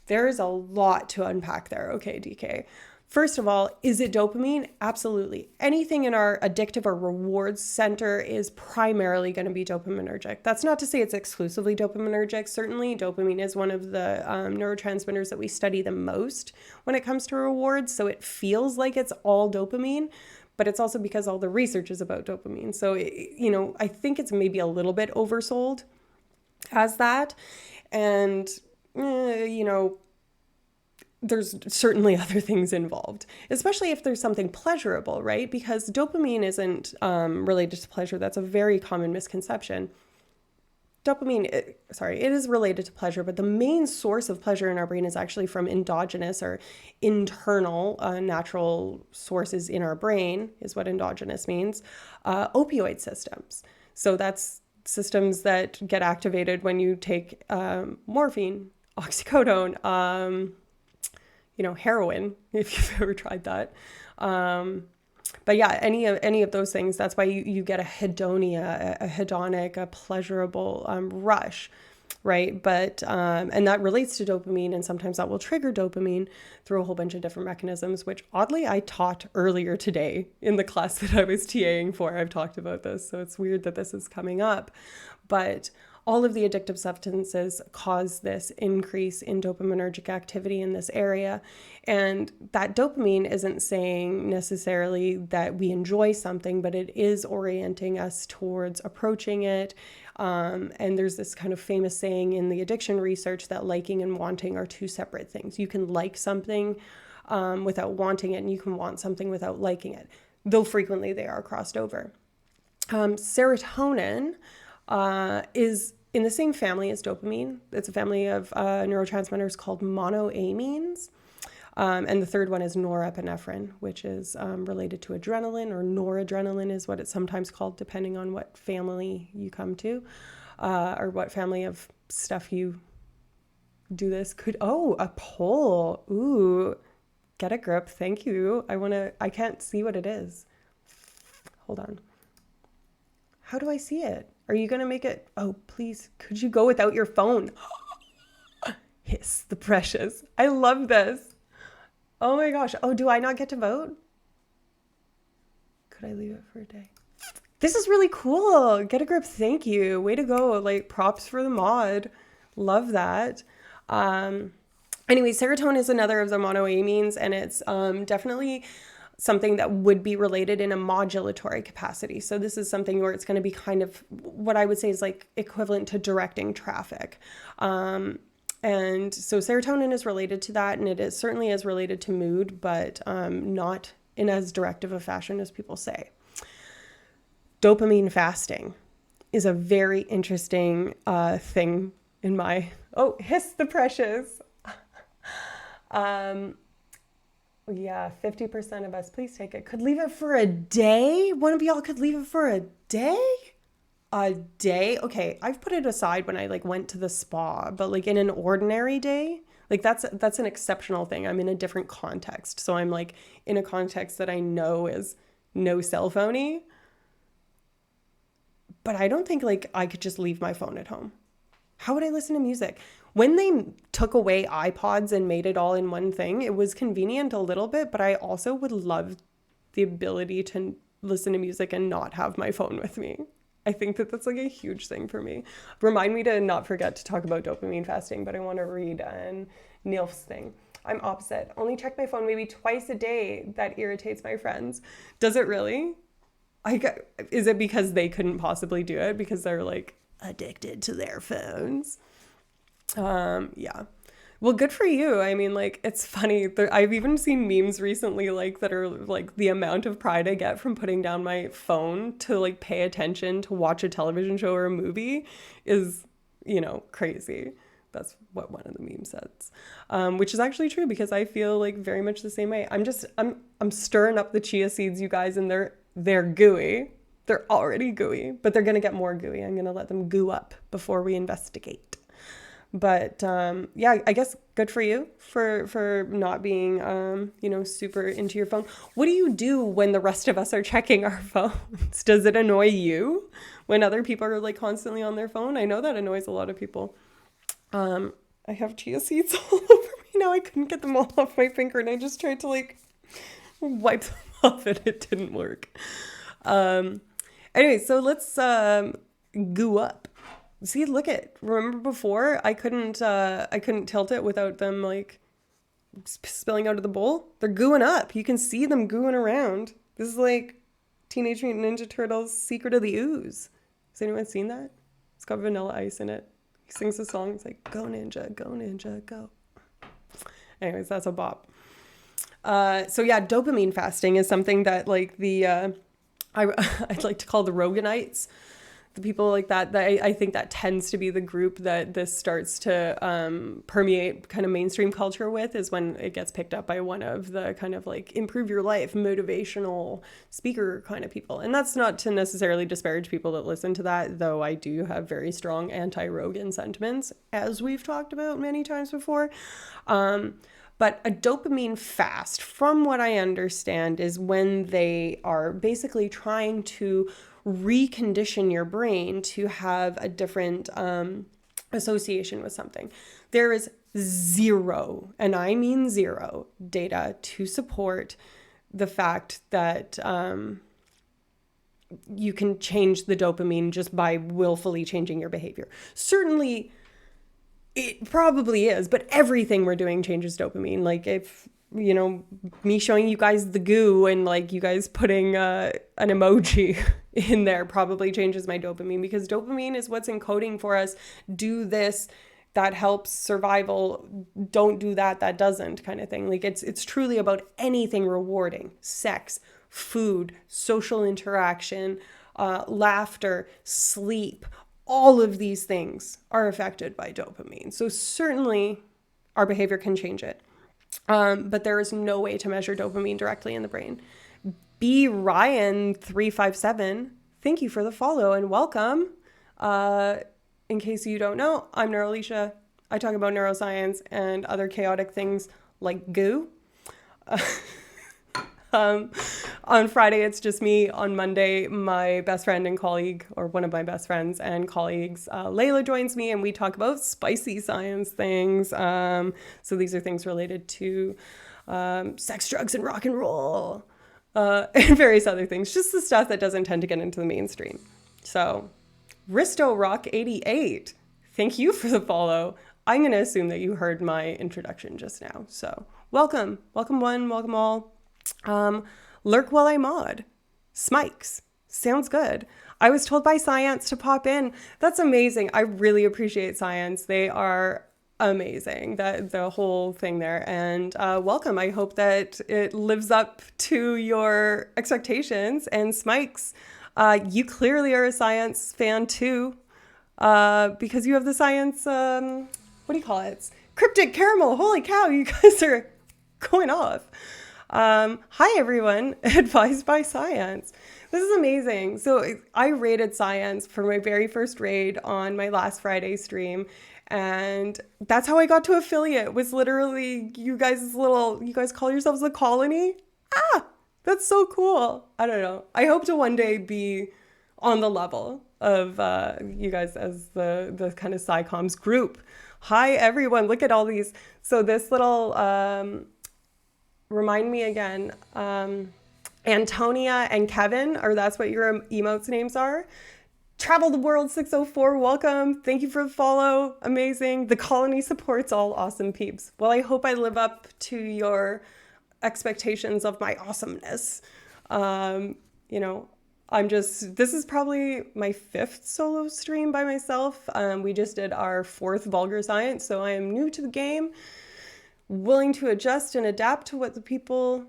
There's a lot to unpack there. Okay, DK. First of all, is it dopamine? Absolutely. Anything in our addictive or rewards center is primarily going to be dopaminergic. That's not to say it's exclusively dopaminergic. Certainly, dopamine is one of the neurotransmitters that we study the most when it comes to rewards. So it feels like it's all dopamine, but it's also because all the research is about dopamine. So, I think it's maybe a little bit oversold as that. And, there's certainly other things involved, especially if there's something pleasurable, right? Because dopamine isn't related to pleasure. That's a very common misconception. It is related to pleasure, but the main source of pleasure in our brain is actually from endogenous or internal natural sources in our brain, is what endogenous means, opioid systems. So that's systems that get activated when you take morphine, oxycodone, heroin, if you've ever tried that. But yeah, any of those things, that's why you get a hedonia, a hedonic, a pleasurable rush, right? But, and that relates to dopamine, and sometimes that will trigger dopamine through a whole bunch of different mechanisms, which oddly I taught earlier today in the class that I was TAing for. I've talked about this, so it's weird that this is coming up. But all of the addictive substances cause this increase in dopaminergic activity in this area. And that dopamine isn't saying necessarily that we enjoy something, but it is orienting us towards approaching it. And there's this kind of famous saying in the addiction research that liking and wanting are two separate things. You can like something without wanting it, and you can want something without liking it, though frequently they are crossed over. Serotonin is in the same family as dopamine. It's a family of neurotransmitters called monoamines. And the third one is norepinephrine, which is related to adrenaline, or noradrenaline is what it's sometimes called, depending on what family you come to, or what family of stuff you do this. A poll. Ooh, get a grip. Thank you. I can't see what it is. Hold on. How do I see it? Are you going to make it? Oh, please, could you go without your phone? Hiss the precious. I love this. Oh my gosh. Oh, do I not get to vote? Could I leave it for a day? This is really cool. Get a grip. Thank you. Way to go. Like, props for the mod. Love that. Anyway, serotonin is another of the monoamines, and it's definitely something that would be related in a modulatory capacity. So this is something where it's going to be kind of what I would say is like equivalent to directing traffic. And so serotonin is related to that, and it certainly is related to mood, but not in as directive a fashion as people say. Dopamine fasting is a very interesting thing in my... Oh, hiss the precious. Yeah, 50% of us, please take it. Could leave it for a day? One of y'all could leave it for a day? A day? Okay, I've put it aside when I like went to the spa, but like in an ordinary day, like that's an exceptional thing. I'm in a different context. So I'm like in a context that I know is no cell phony, but I don't think like I could just leave my phone at home. How would I listen to music? When they took away iPods and made it all in one thing, it was convenient a little bit, but I also would love the ability to listen to music and not have my phone with me. I think that that's like a huge thing for me. Remind me to not forget to talk about dopamine fasting, but I want to read Neil's thing. I'm opposite. Only check my phone maybe twice a day. That irritates my friends. Does it really? Is it because they couldn't possibly do it because they're like addicted to their phones? Yeah. Well, good for you. I mean, like, it's funny. I've even seen memes recently, like, that are like the amount of pride I get from putting down my phone to like pay attention to watch a television show or a movie is, crazy. That's what one of the memes says, which is actually true because I feel like very much the same way. I'm stirring up the chia seeds, you guys, and they're gooey. They're already gooey, but they're gonna get more gooey. I'm gonna let them goo up before we investigate. But yeah, I guess good for you for not being, super into your phone. What do you do when the rest of us are checking our phones? Does it annoy you when other people are like constantly on their phone? I know that annoys a lot of people. I have chia seeds all over me now. I couldn't get them all off my finger, and I just tried to like wipe them off, and it didn't work. Anyway, so let's goo up. See, remember before I couldn't tilt it without them like spilling out of the bowl? They're gooing up. You can see them gooing around. This is like Teenage Mutant Ninja Turtles' Secret of the Ooze. Has anyone seen that? It's got Vanilla Ice in it. He sings a song. It's like, go ninja, go. Anyways, that's a bop. So yeah, dopamine fasting is something that like I'd like to call the Roganites. The people like that I think that tends to be the group that this starts to permeate kind of mainstream culture with, is when it gets picked up by one of the kind of like improve your life, motivational speaker kind of people. And that's not to necessarily disparage people that listen to that, though I do have very strong anti-Rogan sentiments, as we've talked about many times before. But a dopamine fast, from what I understand, is when they are basically trying to recondition your brain to have a different association with something. There is zero, and I mean zero, data to support the fact that you can change the dopamine just by willfully changing your behavior. Certainly, it probably is, but everything we're doing changes dopamine. Like if, me showing you guys the goo and like you guys putting an emoji in there probably changes my dopamine, because dopamine is what's encoding for us. Do this, that helps survival. Don't do that, that doesn't, kind of thing. Like it's truly about anything rewarding: sex, food, social interaction, laughter, sleep. All of these things are affected by dopamine. So certainly our behavior can change it. But there is no way to measure dopamine directly in the brain. B Ryan 357, thank you for the follow and welcome. In case you don't know, I'm Neuralicia. I talk about neuroscience and other chaotic things like goo. On Friday, it's just me. On Monday, my best friend and colleague, or one of my best friends and colleagues, Layla, joins me, and we talk about spicy science things. So these are things related to sex, drugs, and rock and roll, and various other things. Just the stuff that doesn't tend to get into the mainstream. So, Risto Rock 88, thank you for the follow. I'm going to assume that you heard my introduction just now. So, welcome one, welcome all. Lurk while I mod. Smikes. Sounds good. I was told by Science to pop in. That's amazing. I really appreciate Science. They are amazing. The whole thing there. And welcome. I hope that it lives up to your expectations. And Smikes, you clearly are a Science fan too, because you have the Science, what do you call it? Cryptic Caramel. Holy cow, you guys are going off. Hi everyone, advised by science. This is amazing. So I raided science for my very first raid on my last Friday stream. And that's how I got to affiliate, was literally you guys call yourselves the colony? Ah, that's so cool. I don't know. I hope to one day be on the level of you guys as the kind of SciComs group. Hi everyone, look at all these. So this little remind me again. Antonia and Kevin, or that's what your emotes names are. Travel the World 604, welcome. Thank you for the follow. Amazing. The colony supports all awesome peeps. Well, I hope I live up to your expectations of my awesomeness. You know, this is probably my 5th solo stream by myself. We just did our 4th Vulgar Science, so I am new to the game, willing to adjust and adapt to what the people,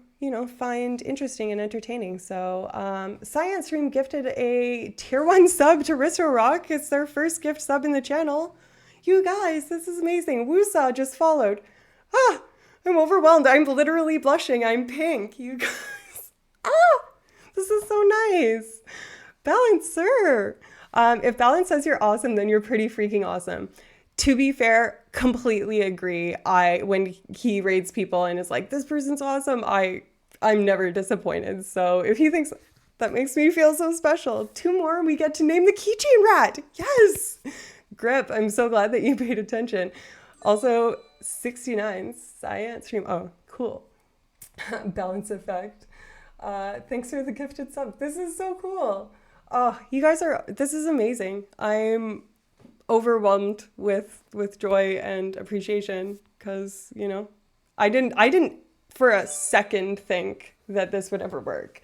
find interesting and entertaining. So Science Stream gifted a tier 1 sub to Risto Rock. It's their first gift sub in the channel. You guys, this is amazing. Woosa just followed. I'm overwhelmed. I'm literally blushing. I'm pink. You guys. This is so nice. Balancer. If Balance says you're awesome, then you're pretty freaking awesome. To be fair, completely agree. When he raids people and is like, this person's awesome, I'm never disappointed. So if he thinks that, makes me feel so special. 2 more and we get to name the keychain rat. Yes. Grip, I'm so glad that you paid attention. Also, 69 science stream. Oh, cool. Balance effect. Thanks for the gifted sub. This is so cool. Oh, this is amazing. I'm overwhelmed with joy and appreciation because, I didn't for a second think that this would ever work.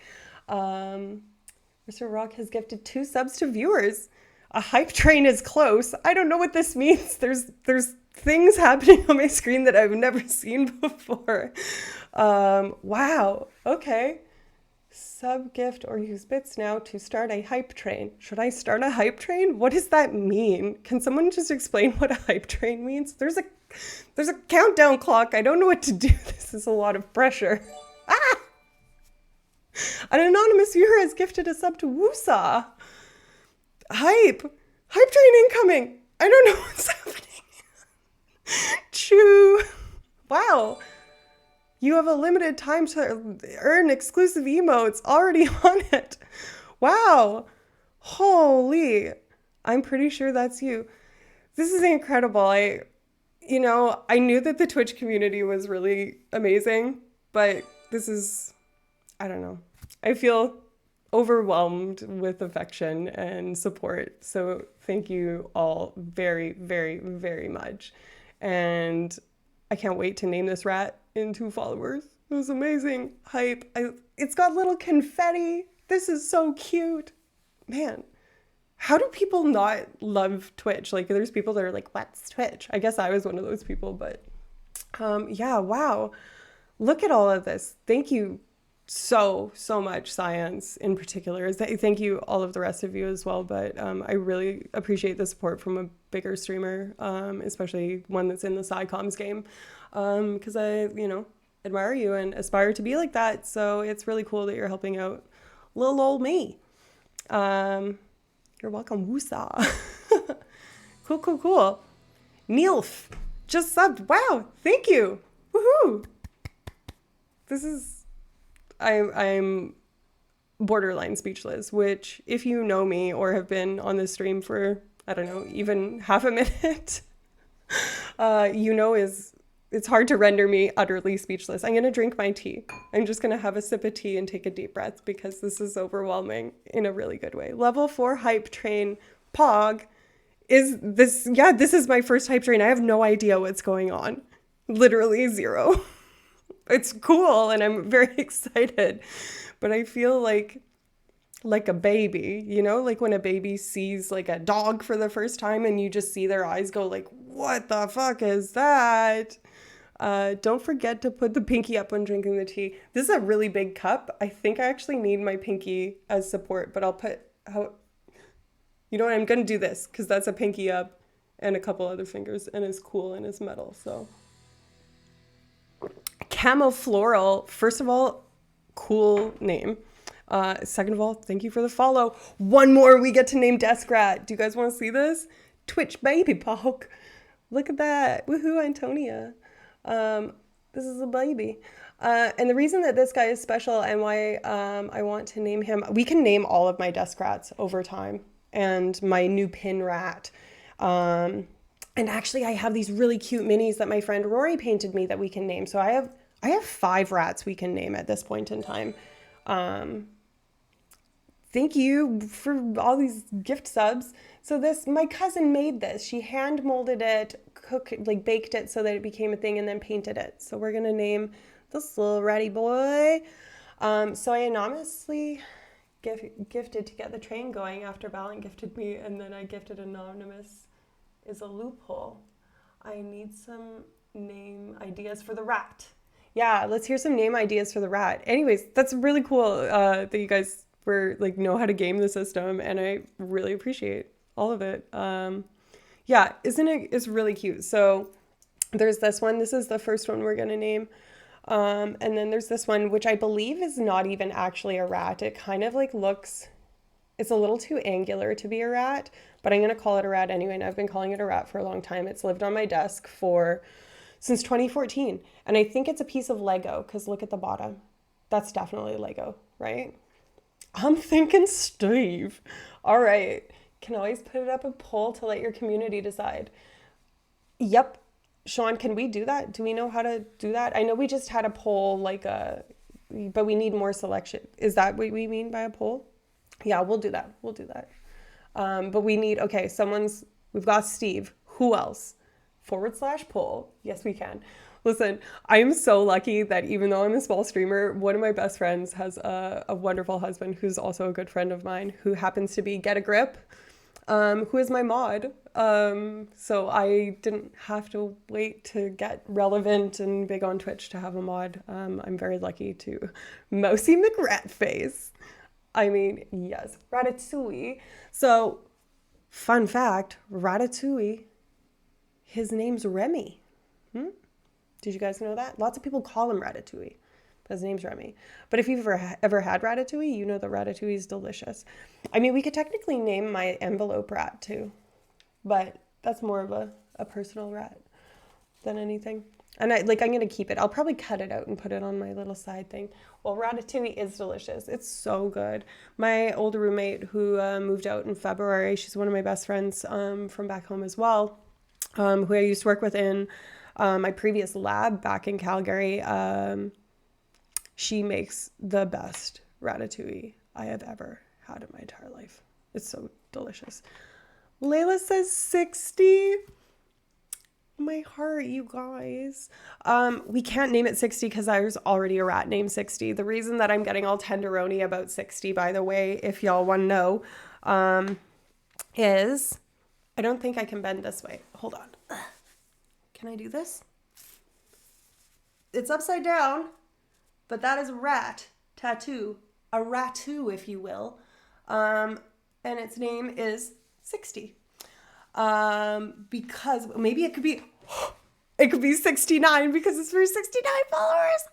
Mr. Rock has gifted 2 subs to viewers. A hype train is close. I don't know what this means. There's things happening on my screen that I've never seen before. Wow. Okay. Sub gift or use bits now to start a hype train. Should I start a hype train? What does that mean? Can someone just explain what a hype train means? There's a countdown clock. I don't know what to do. This is a lot of pressure. An anonymous viewer has gifted a sub to Woosa. Hype train incoming. I don't know what's happening. Choo. Wow. You have a limited time to earn exclusive emotes already on it. Wow. Holy. I'm pretty sure that's you. This is incredible. I knew that the Twitch community was really amazing, but I don't know. I feel overwhelmed with affection and support. So thank you all very, very, very much. And I can't wait to name this rat in 2 followers. It was amazing. Hype. It's got little confetti. This is so cute. Man, how do people not love Twitch? Like, there's people that are like, what's Twitch? I guess I was one of those people, but yeah, wow. Look at all of this. Thank you so much, Science in particular. Thank you all of the rest of you as well, but I really appreciate the support from a bigger streamer, especially one that's in the SciComs game, because I admire you and aspire to be like that. So it's really cool that you're helping out little old me. You're welcome, Woosa. Cool. Neilf just subbed. Wow, thank you. Woohoo. I'm borderline speechless, which if you know me or have been on this stream for, I don't know, even half a minute, it's hard to render me utterly speechless. I'm going to drink my tea. I'm just going to have a sip of tea and take a deep breath because this is overwhelming in a really good way. Level 4 hype train Pog this is my first hype train. I have no idea what's going on. Literally 0. It's cool and I'm very excited, but I feel like a baby, like when a baby sees like a dog for the first time and you just see their eyes go like, what the fuck is that? Don't forget to put the pinky up when drinking the tea. This is a really big cup. I think I actually need my pinky as support, but I'll put you know what? I'm going to do this because that's a pinky up and a couple other fingers and it's cool and it's metal. So Camo Floral. First of all, cool name. Second of all, thank you for the follow. One more, we get to name Deskrat. Do you guys want to see this? Twitch baby poke. Look at that. Woohoo, Antonia. This is a baby. And the reason that this guy is special and why I want to name him, we can name all of my Deskrats over time, and my new pin rat. And actually, I have these really cute minis that my friend Rory painted me that we can name. So I have 5 rats we can name at this point in time. Thank you for all these gift subs. So my cousin made this. She hand molded it, baked it so that it became a thing, and then painted it. So we're gonna name this little ratty boy. So I anonymously gifted to get the train going after Balin gifted me, and then I gifted anonymous is a loophole. I need some name ideas for the rat. Yeah, let's hear some name ideas for the rat. Anyways, that's really cool that you guys know how to game the system, and I really appreciate all of it. Yeah, isn't it? It's really cute. So there's this one. This is the first one we're gonna name. And then there's this one, which I believe is not even actually a rat. It kind of looks, it's a little too angular to be a rat, but I'm gonna call it a rat anyway. And I've been calling it a rat for a long time. It's lived on my desk since 2014. And I think it's a piece of Lego, because look at the bottom. That's definitely Lego, right? I'm thinking Steve. All right. Can always put it up a poll to let your community decide. Yep. Sean, can we do that? Do we know how to do that? I know we just had a poll, but we need more selection. Is that what we mean by a poll? Yeah, we'll do that. We'll do that. But we need, okay, we've got Steve. Who else? /poll. Yes, we can. Listen, I am so lucky that even though I'm a small streamer, one of my best friends has a wonderful husband who's also a good friend of mine, who happens to be Get a Grip, who is my mod. So I didn't have to wait to get relevant and big on Twitch to have a mod. I'm very lucky to Mousy McRatface. I mean, yes, Ratatouille. So, fun fact, Ratatouille, his name's Remy. Did you guys know that? Lots of people call him Ratatouille, but his name's Remy. But if you've ever had Ratatouille, you know that Ratatouille is delicious. I mean, we could technically name my envelope rat too, but that's more of a personal rat than anything. And I'm going to keep it. I'll probably cut it out and put it on my little side thing. Well, Ratatouille is delicious. It's so good. My old roommate who moved out in February, she's one of my best friends from back home as well, who I used to work with in my previous lab back in Calgary. She makes the best ratatouille I have ever had in my entire life. It's so delicious. Layla says 60. My heart, you guys. We can't name it 60 because there's already a rat named 60. The reason that I'm getting all tenderoni about 60, by the way, if y'all want to know, is I don't think I can bend this way. Hold on. Can I do this? It's upside down, but that is a rat tattoo, a ratu, if you will. And its name is 60. Because maybe it could be 69 because it's for 69 followers.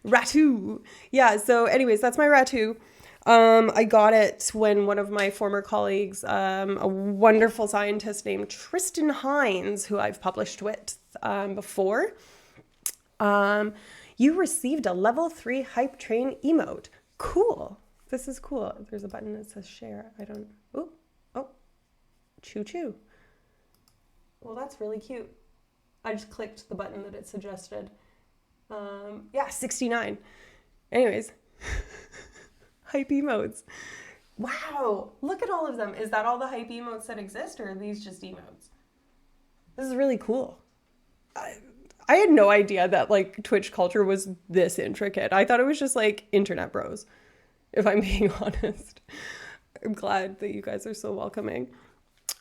Ratu. Yeah, so anyways, that's my ratu. I got it when one of my former colleagues, a wonderful scientist named Tristan Hines, who I've published with before, you received a level 3 hype train emote. Cool. This is cool. There's a button that says share. Oh, choo choo. Well, that's really cute. I just clicked the button that it suggested. Yeah, 69. Anyways. Hype emotes. Wow, look at all of them. Is that all the hype emotes that exist, or are these just emotes? This is really cool. I had no idea that Twitch culture was this intricate. I thought it was just internet bros, if I'm being honest. I'm glad that you guys are so welcoming.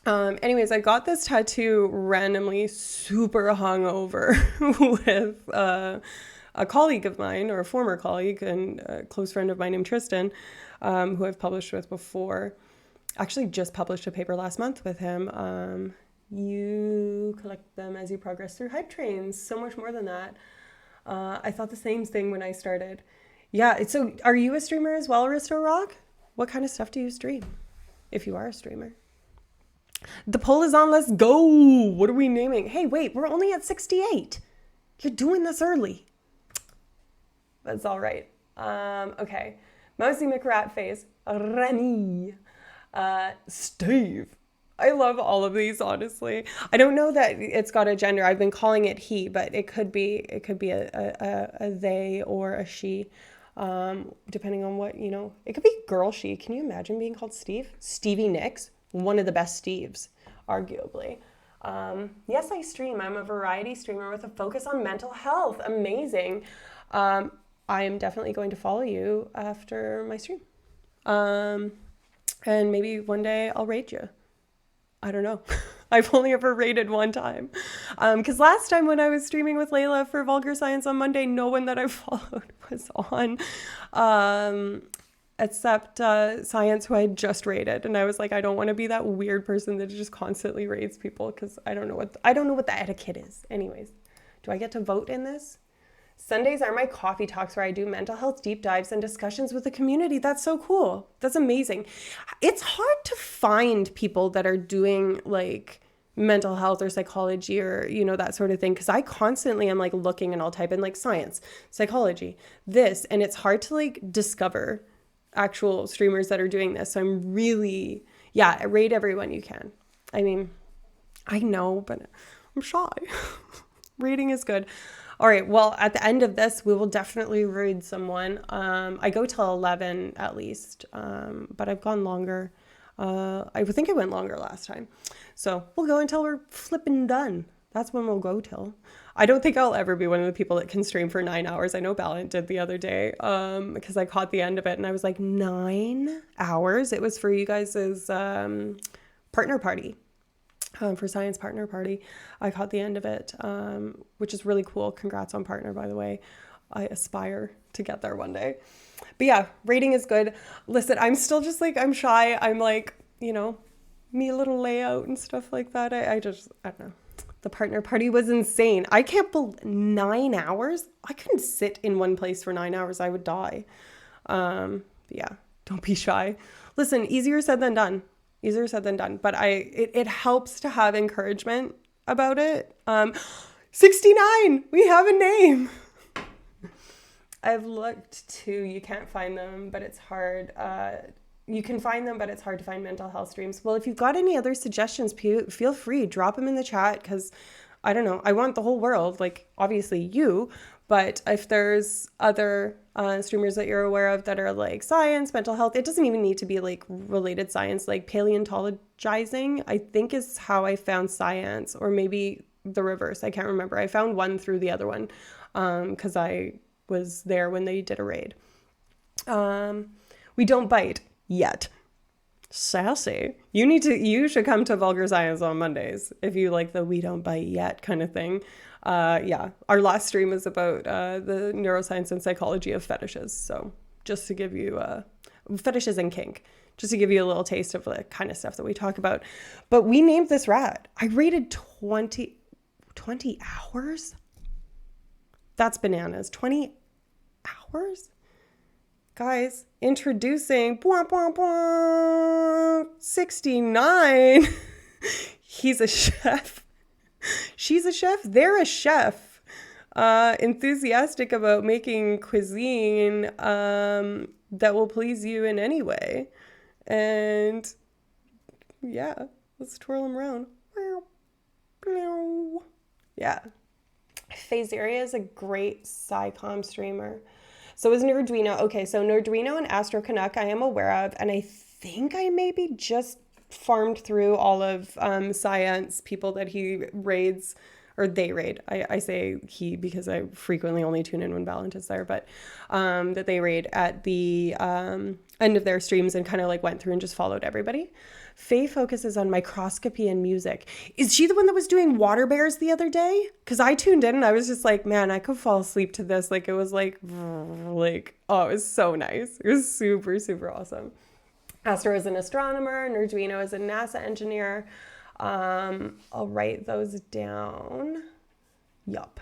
Anyways, I got this tattoo randomly super hungover with a colleague of mine, or a former colleague and a close friend of mine named Tristan, who I've published with before. Actually just published a paper last month with him. You collect them as you progress through hype trains. So much more than that. I thought the same thing when I started. Yeah, so are you a streamer as well, Risto Rock? What kind of stuff do you stream? If you are a streamer. The poll is on, let's go. What are we naming? Hey, wait, we're only at 68. You're doing this early. That's all right. Okay. Mousy McRat Face. Remy. Steve. I love all of these, honestly. I don't know that it's got a gender. I've been calling it he, but it could be a they or a she, depending on what, It could be girl, she. Can you imagine being called Steve? Stevie Nicks, one of the best Steves, arguably. Yes, I stream. I'm a variety streamer with a focus on mental health. Amazing. I am definitely going to follow you after my stream. And maybe one day I'll rate you. I don't know. I've only ever rated one time. Because last time when I was streaming with Layla for Vulgar Science on Monday, no one that I followed was on. Except Science, who I had just rated. And I was like, I don't want to be that weird person that just constantly rates people because I don't know what the etiquette is. Anyways, do I get to vote in this? Sundays are my coffee talks where I do mental health deep dives and discussions with the community. That's so cool. That's amazing. It's hard to find people that are doing like mental health or psychology or, that sort of thing. Cause I constantly am like looking and I'll type in like science, psychology, this, and it's hard to like discover actual streamers that are doing this. So I'm really, rate everyone you can. I mean, I know, but I'm shy. Rating is good. All right, well, at the end of this, we will definitely read someone. I go till 11 at least, but I've gone longer. I think I went longer last time. So we'll go until we're flipping done. That's when we'll go till. I don't think I'll ever be one of the people that can stream for 9 hours. I know Ballant did the other day because I caught the end of it and I was like, 9 hours? It was for you guys' partner party. For Science Partner Party. I caught the end of it, which is really cool. Congrats on Partner, by the way. I aspire to get there one day. But yeah, rating is good. Listen, I'm still just like, I'm shy. I'm like, me a little layout and stuff like that. I don't know. The Partner Party was insane. I can't believe 9 hours. I couldn't sit in one place for 9 hours. I would die. But yeah, don't be shy. Listen, easier said than done. Easier said than done, but it helps to have encouragement about it. 69, we have a name. I've looked too. You can't find them, but it's hard. You can find them, but it's hard to find mental health streams. Well, if you've got any other suggestions, feel free, drop them in the chat because I don't know. I want the whole world, like obviously you, but if there's other streamers that you're aware of that are like science, mental health, it doesn't even need to be like related science, like paleontologizing, I think is how I found science, or maybe the reverse. I can't remember. I found one through the other one because I was there when they did a raid. We don't bite yet. Sassy. You should come to Vulgar Science on Mondays if you like the we don't bite yet kind of thing. Our last stream was about the neuroscience and psychology of fetishes. So just to give you fetishes and kink, just to give you a little taste of the kind of stuff that we talk about. But we named this rat. I rated 20 hours. That's bananas. 20 hours? Guys, introducing 69. He's a chef. She's a chef. They're a chef. Enthusiastic about making cuisine that will please you in any way. And yeah, let's twirl them around. Yeah. Phaseria is a great SciComm streamer. So is Nerduino. Okay, so Nerduino and Astro Canuck I am aware of, and I think I maybe just farmed through all of Science people that he raids, or they raid. I say he because I frequently only tune in when Ballant is there, but that they raid at the end of their streams and kind of like went through and just followed everybody. Faye focuses on microscopy and music. Is she the one that was doing water bears the other day? Because I tuned in and I was just like, man, I could fall asleep to this. Like, it was like, oh, it was so nice. It was super, super awesome. Astro is an astronomer. Nerduino is a NASA engineer. I'll write those down. Yup.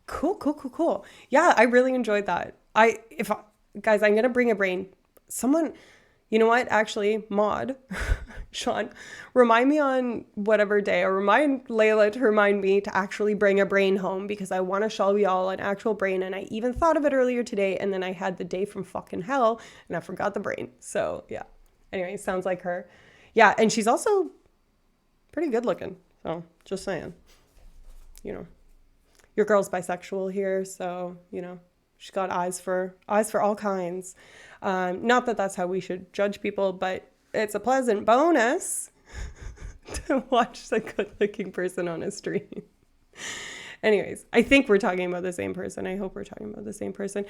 Cool. Yeah, I really enjoyed that. Guys, I'm gonna bring a brain. Someone, you know what? Actually, Maud, Sean, remind me on whatever day, or remind Layla to remind me to actually bring a brain home, because I want to show y'all an actual brain. And I even thought of it earlier today, and then I had the day from fucking hell, and I forgot the brain. So yeah. Anyway, sounds like her. Yeah, and she's also pretty good looking. So just saying, you know. Your girl's bisexual here, so, you know, she's got eyes for all kinds. Not that that's how we should judge people, but it's a pleasant bonus to watch the good-looking person on a stream. Anyways, I think we're talking about the same person. I hope we're talking about the same person.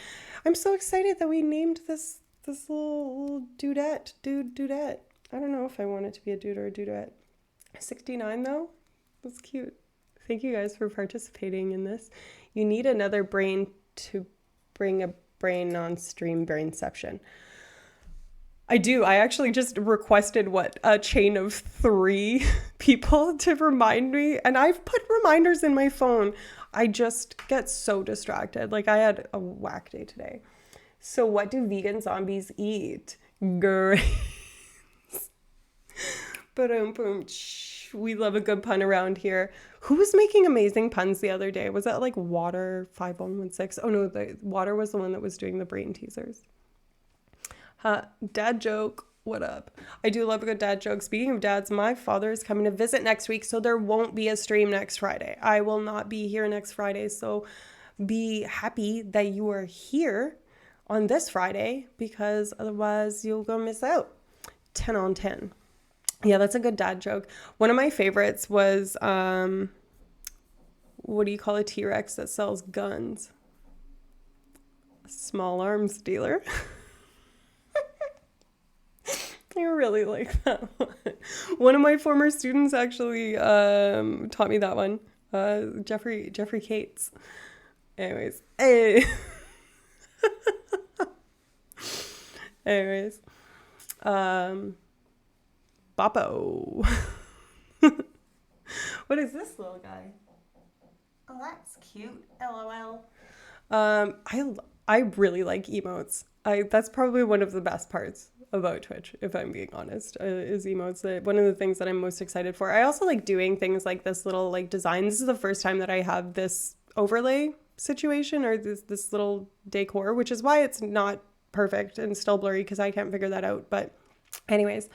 I'm so excited that we named this little dudette. I don't know if I want it to be a dude or a dudette. 69 though? That's cute. Thank you guys for participating in this. You need another brain to bring a brain on stream brainception. I do. I actually just requested a chain of 3 people to remind me. And I've put reminders in my phone. I just get so distracted. Like, I had a whack day today. So what do vegan zombies eat? Grains. Boom. We love a good pun around here. Who was making amazing puns the other day? Was that like Water 5116? Oh no, the Water was the one that was doing the brain teasers. Dad joke. What up? I do love a good dad joke. Speaking of dads, my father is coming to visit next week, so there won't be a stream next Friday. I will not be here next Friday, so be happy that you are here on this Friday, because otherwise you'll go miss out. 10 on 10. Yeah, that's a good dad joke. One of my favorites was, what do you call a T-Rex that sells guns? A small arms dealer. I really like that one. One of my former students actually taught me that one. Jeffrey Cates. Anyways. Hey. Anyways. Boppo. What is this little guy? Oh, that's cute. LOL. I really like emotes. That's probably one of the best parts about Twitch, if I'm being honest, is emotes. One of the things that I'm most excited for. I also like doing things like this little like design. This is the first time that I have this overlay situation, or this little decor, which is why it's not perfect and still blurry, because I can't figure that out. But anyways,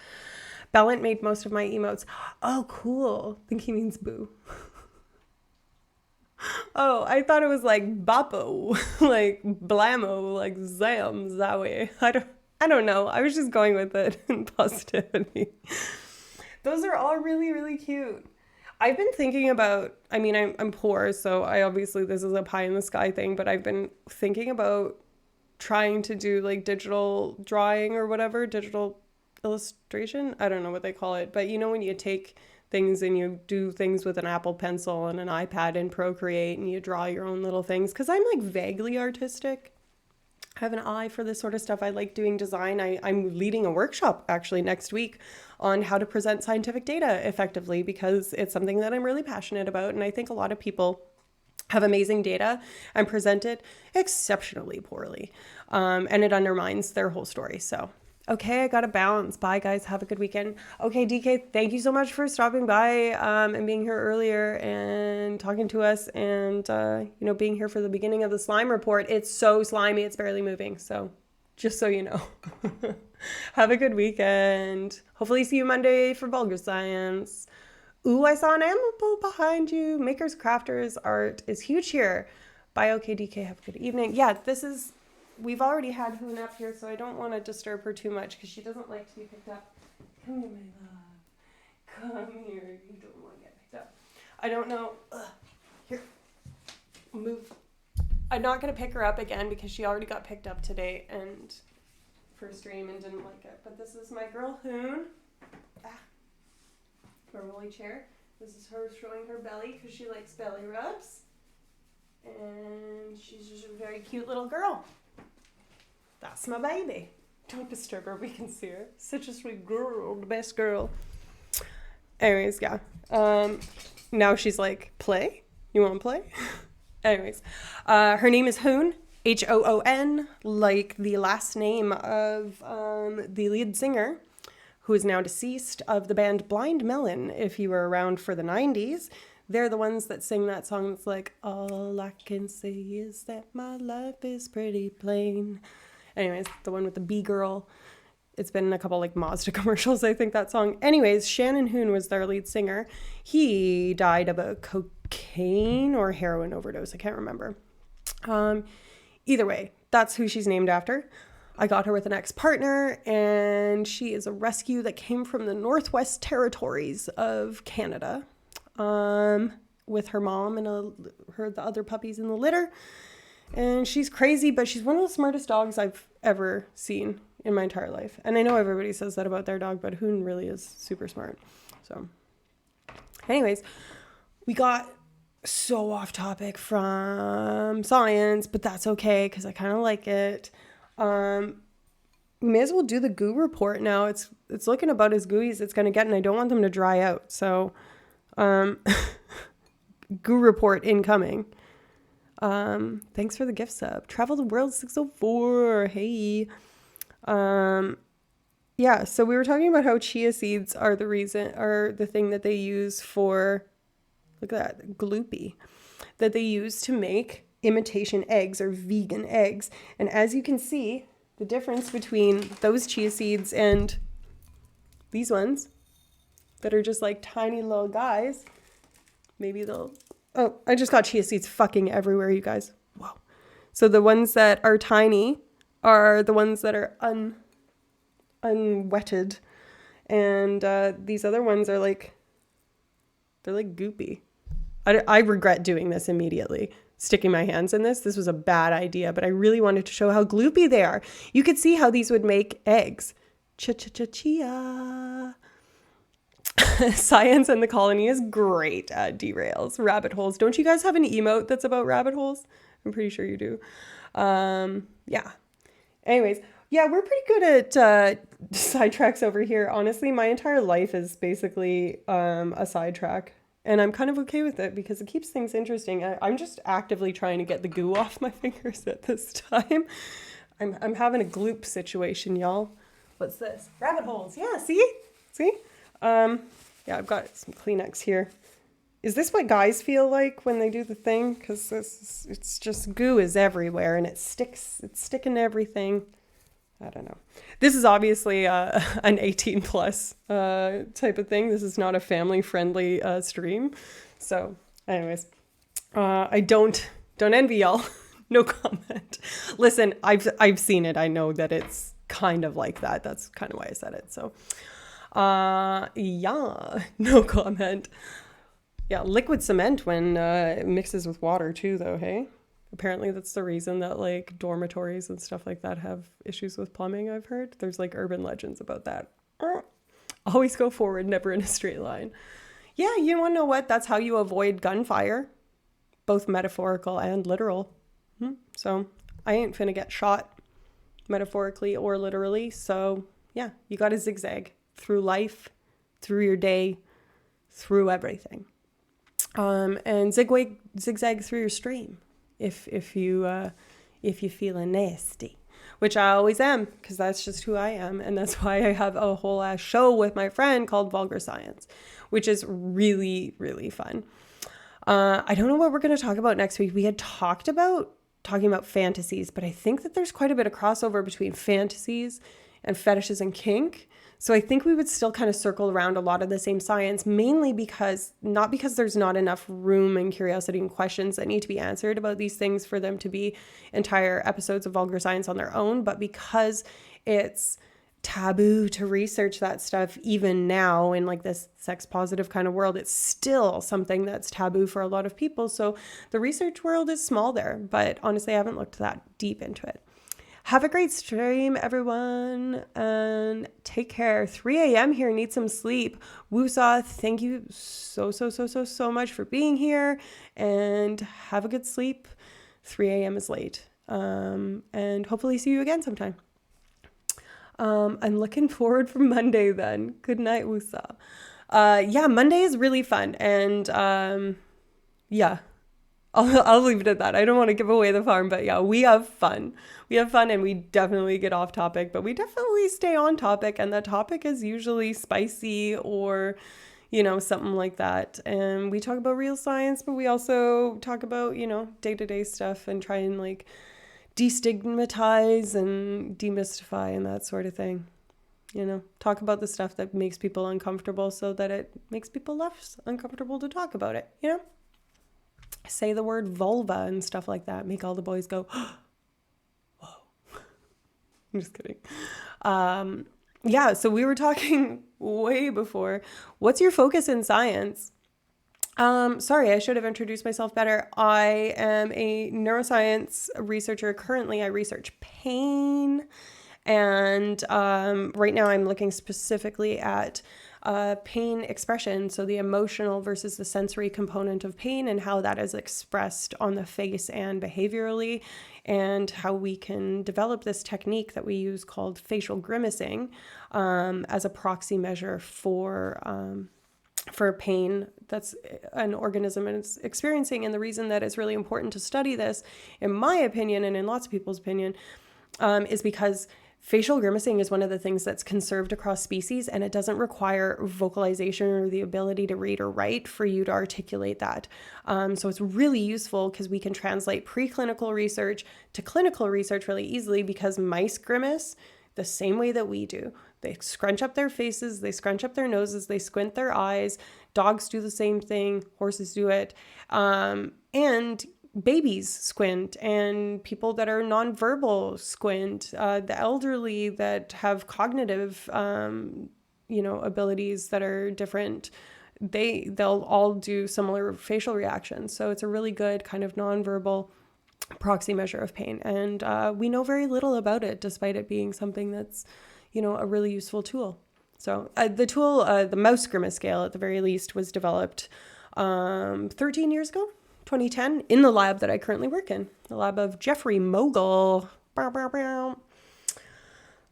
Ballant made most of my emotes. Oh, cool. I think he means boo. Oh, I thought it was like boppo, like blammo, like zam, zawe. I don't know. I was just going with it in positivity. Those are all really, really cute. I've been thinking about, I mean, I'm poor, so this is a pie in the sky thing, but I've been thinking about trying to do like digital drawing or whatever, digital illustration. I don't know what they call it, but you know when you take things and you do things with an Apple Pencil and an iPad and Procreate and you draw your own little things, because I'm like vaguely artistic. I have an eye for this sort of stuff. I like doing design. I'm leading a workshop actually next week on how to present scientific data effectively, because it's something that I'm really passionate about, and I think a lot of people have amazing data and present it exceptionally poorly, and it undermines their whole story. So okay, I gotta bounce. Bye, guys. Have a good weekend. Okay, DK, thank you so much for stopping by and being here earlier and talking to us, and being here for the beginning of the slime report. It's so slimy, it's barely moving. So just so you know. Have a good weekend. Hopefully see you Monday for Vulgar Science. Ooh, I saw an animal behind you. Makers Crafters art is huge here. Bye, okay, DK. Have a good evening. Yeah, we've already had Hoon up here, so I don't want to disturb her too much because she doesn't like to be picked up. Come here, my love. Come here. You don't want to get picked up. I don't know. Here. Move. I'm not going to pick her up again because she already got picked up today and for stream and didn't like it. But this is my girl, Hoon. Her woolly chair. This is her showing her belly because she likes belly rubs. And she's just a very cute little girl. That's my baby. Don't disturb her. We can see her. Such a sweet girl. The best girl. Anyways, yeah. Now she's like, play? You want to play? Anyways, her name is Hoon, Hoon, like the last name of the lead singer, who is now deceased, of the band Blind Melon. If you were around for the 90s, they're the ones that sing that song that's like, all I can say is that my life is pretty plain. Anyways, the one with the bee girl. It's been in a couple like Mazda commercials, I think, that song. Anyways, Shannon Hoon was their lead singer. He died of a cocaine or heroin overdose. I can't remember. Either way, that's who she's named after. I got her with an ex-partner, and she is a rescue that came from the Northwest Territories of Canada, with her mom and the other puppies in the litter. And she's crazy, but she's one of the smartest dogs I've ever seen in my entire life. And I know everybody says that about their dog, but Hoon really is super smart. So anyways, we got so off topic from science, but that's okay because I kind of like it. We may as well do the goo report now. It's looking about as gooey as it's going to get, and I don't want them to dry out. So goo report incoming. Thanks for the gift sub. Travel the World 604. Hey. Yeah, so we were talking about how chia seeds are the thing that they use for, look at that, gloopy, that they use to make imitation eggs or vegan eggs. And as you can see, the difference between those chia seeds and these ones that are just like tiny little guys, maybe oh, I just got chia seeds fucking everywhere, you guys. Whoa. So the ones that are tiny are the ones that are unwetted. And these other ones are like, they're like goopy. I regret doing this immediately. Sticking my hands in this. This was a bad idea, but I really wanted to show how gloopy they are. You could see how these would make eggs. Chia. Science and the colony is great at derails. Rabbit holes. Don't you guys have an emote that's about rabbit holes? I'm pretty sure you do. Yeah. Anyways, yeah, we're pretty good at sidetracks over here. Honestly, my entire life is basically a sidetrack. And I'm kind of okay with it because it keeps things interesting. I'm just actively trying to get the goo off my fingers at this time. I'm having a gloop situation, y'all. What's this? Rabbit holes. Yeah, see? Yeah, I've got some Kleenex here. Is this what guys feel like when they do the thing? Because it's just goo is everywhere and it's sticking to everything. I don't know. This is obviously an 18 plus type of thing. This is not a family friendly stream. So anyways, I don't envy y'all. No comment. Listen, I've seen it. I know that it's kind of like that. That's kind of why I said it. So yeah, no comment. Yeah, liquid cement when it mixes with water too, though, hey? Apparently that's the reason that like dormitories and stuff like that have issues with plumbing, I've heard. There's like urban legends about that. Always go forward, never in a straight line. Yeah, you want to know what? That's how you avoid gunfire, both metaphorical and literal. So I ain't finna get shot metaphorically or literally. So yeah, you got to zigzag through life, through your day, through everything. And zigzag through your stream. If you feeling nasty, which I always am, because that's just who I am, and that's why I have a whole ass show with my friend called Vulgar Science, which is really, really fun. I don't know what we're going to talk about next week. We had talked about talking about fantasies, but I think that there's quite a bit of crossover between fantasies and fetishes and kink. So I think we would still kind of circle around a lot of the same science, mainly not because there's not enough room and curiosity and questions that need to be answered about these things for them to be entire episodes of Vulgar Science on their own, but because it's taboo to research that stuff even now in like this sex positive kind of world. It's still something that's taboo for a lot of people. So the research world is small there, but honestly, I haven't looked that deep into it. Have a great stream, everyone, and take care. 3 a.m. here, need some sleep. Woosah, thank you so much for being here, and have a good sleep. 3 a.m. is late, and hopefully see you again sometime. I'm looking forward for Monday then. Good night, Woosah. Yeah, Monday is really fun. And yeah, I'll leave it at that. I don't want to give away the farm, but yeah, we have fun. We have fun and we definitely get off topic, but we definitely stay on topic. And the topic is usually spicy or, something like that. And we talk about real science, but we also talk about, day-to-day stuff and try and like destigmatize and demystify and that sort of thing. Talk about the stuff that makes people uncomfortable so that it makes people less uncomfortable to talk about it, Say the word vulva and stuff like that. Make all the boys go, whoa. I'm just kidding. Yeah, so we were talking way before. What's your focus in science? Sorry, I should have introduced myself better. I am a neuroscience researcher. Currently, I research pain. And right now I'm looking specifically at pain expression, so the emotional versus the sensory component of pain and how that is expressed on the face and behaviorally, and how we can develop this technique that we use called facial grimacing as a proxy measure for pain that's an organism is experiencing. And the reason that it's really important to study this, in my opinion, and in lots of people's opinion, is because facial grimacing is one of the things that's conserved across species, and it doesn't require vocalization or the ability to read or write for you to articulate that. So it's really useful because we can translate preclinical research to clinical research really easily, because mice grimace the same way that we do. They scrunch up their faces, they scrunch up their noses, they squint their eyes. Dogs do the same thing, horses do it. And babies squint, and people that are nonverbal squint, the elderly that have cognitive, abilities that are different, they'll all do similar facial reactions. So it's a really good kind of nonverbal proxy measure of pain. And we know very little about it, despite it being something that's, a really useful tool. So the tool, the mouse grimace scale at the very least, was developed 13 years ago. 2010, in the lab that I currently work in, the lab of Jeffrey Mogul. Bow, bow, bow.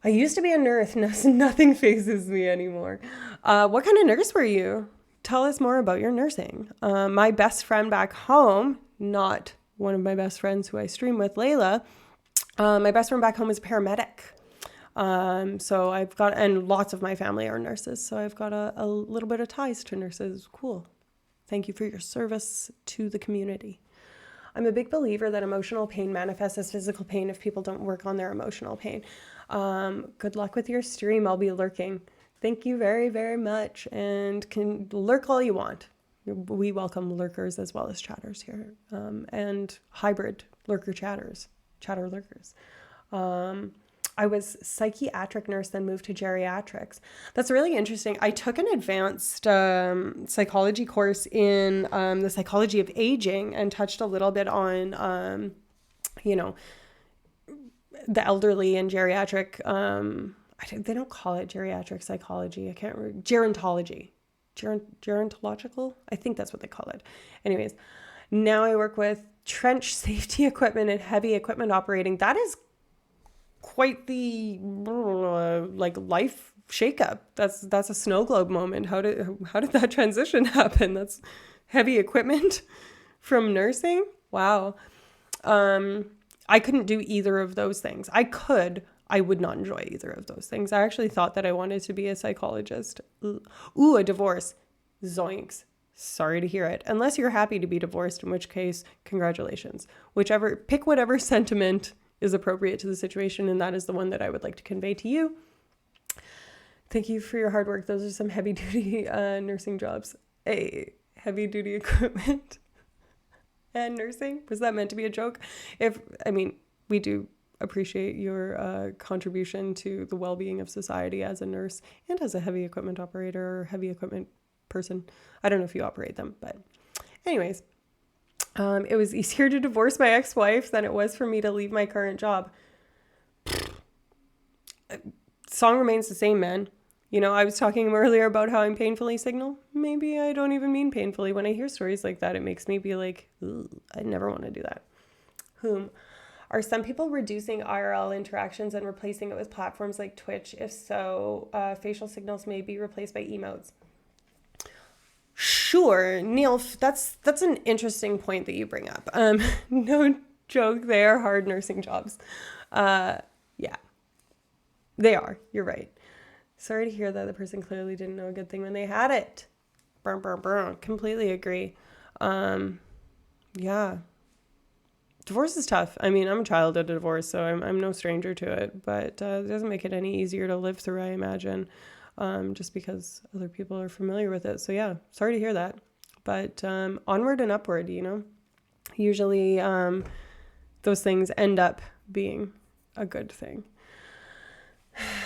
I used to be a nurse. Nothing phases me anymore. What kind of nurse were you? Tell us more about your nursing. My best friend back home, not one of my best friends who I stream with, Layla, my best friend back home is a paramedic. So I've got, and lots of my family are nurses, so I've got a little bit of ties to nurses. Cool. Thank you for your service to the community. I'm a big believer that emotional pain manifests as physical pain if people don't work on their emotional pain. Good luck with your stream. I'll be lurking. Thank you very, very much. And can lurk all you want. We welcome lurkers as well as chatters here. And hybrid chatter lurkers. I was psychiatric nurse, then moved to geriatrics. That's really interesting. I took an advanced psychology course in the psychology of aging and touched a little bit on, the elderly and geriatric. They don't call it geriatric psychology. I can't remember. Gerontology. Gerontological? I think that's what they call it. Anyways, now I work with trench safety equipment and heavy equipment operating. That is quite the life shakeup. That's a snow globe moment. How did that transition happen? That's heavy equipment from nursing. Wow. I couldn't do either of those things. I would not enjoy either of those things. I actually thought that I wanted to be a psychologist. Ooh, a divorce. Zoinks. Sorry to hear it. Unless you're happy to be divorced, in which case, congratulations. Pick whatever sentiment is appropriate to the situation, and that is the one that I would like to convey to you. Thank you for your hard work. Those are some heavy-duty nursing jobs. Heavy-duty equipment and nursing. Was that meant to be a joke? We do appreciate your contribution to the well-being of society as a nurse and as a heavy equipment operator or heavy equipment person. I don't know if you operate them, but anyways. It was easier to divorce my ex-wife than it was for me to leave my current job. Song remains the same, man. I was talking earlier about how I'm painfully signal. Maybe I don't even mean painfully. When I hear stories like that, it makes me be like, I never want to do that. Are some people reducing IRL interactions and replacing it with platforms like Twitch? If so, facial signals may be replaced by emotes. sure, Neil, that's an interesting point that you bring up. No joke, they are hard nursing jobs. Yeah, they are. You're right. Sorry to hear that the person clearly didn't know a good thing when they had it. Burr, burr, burr. Completely agree. Yeah. Divorce is tough. I mean, I'm a child of a divorce, so I'm no stranger to it, but it doesn't make it any easier to live through, I imagine, just because other people are familiar with it. So yeah, sorry to hear that. But onward and upward, you know. Usually those things end up being a good thing.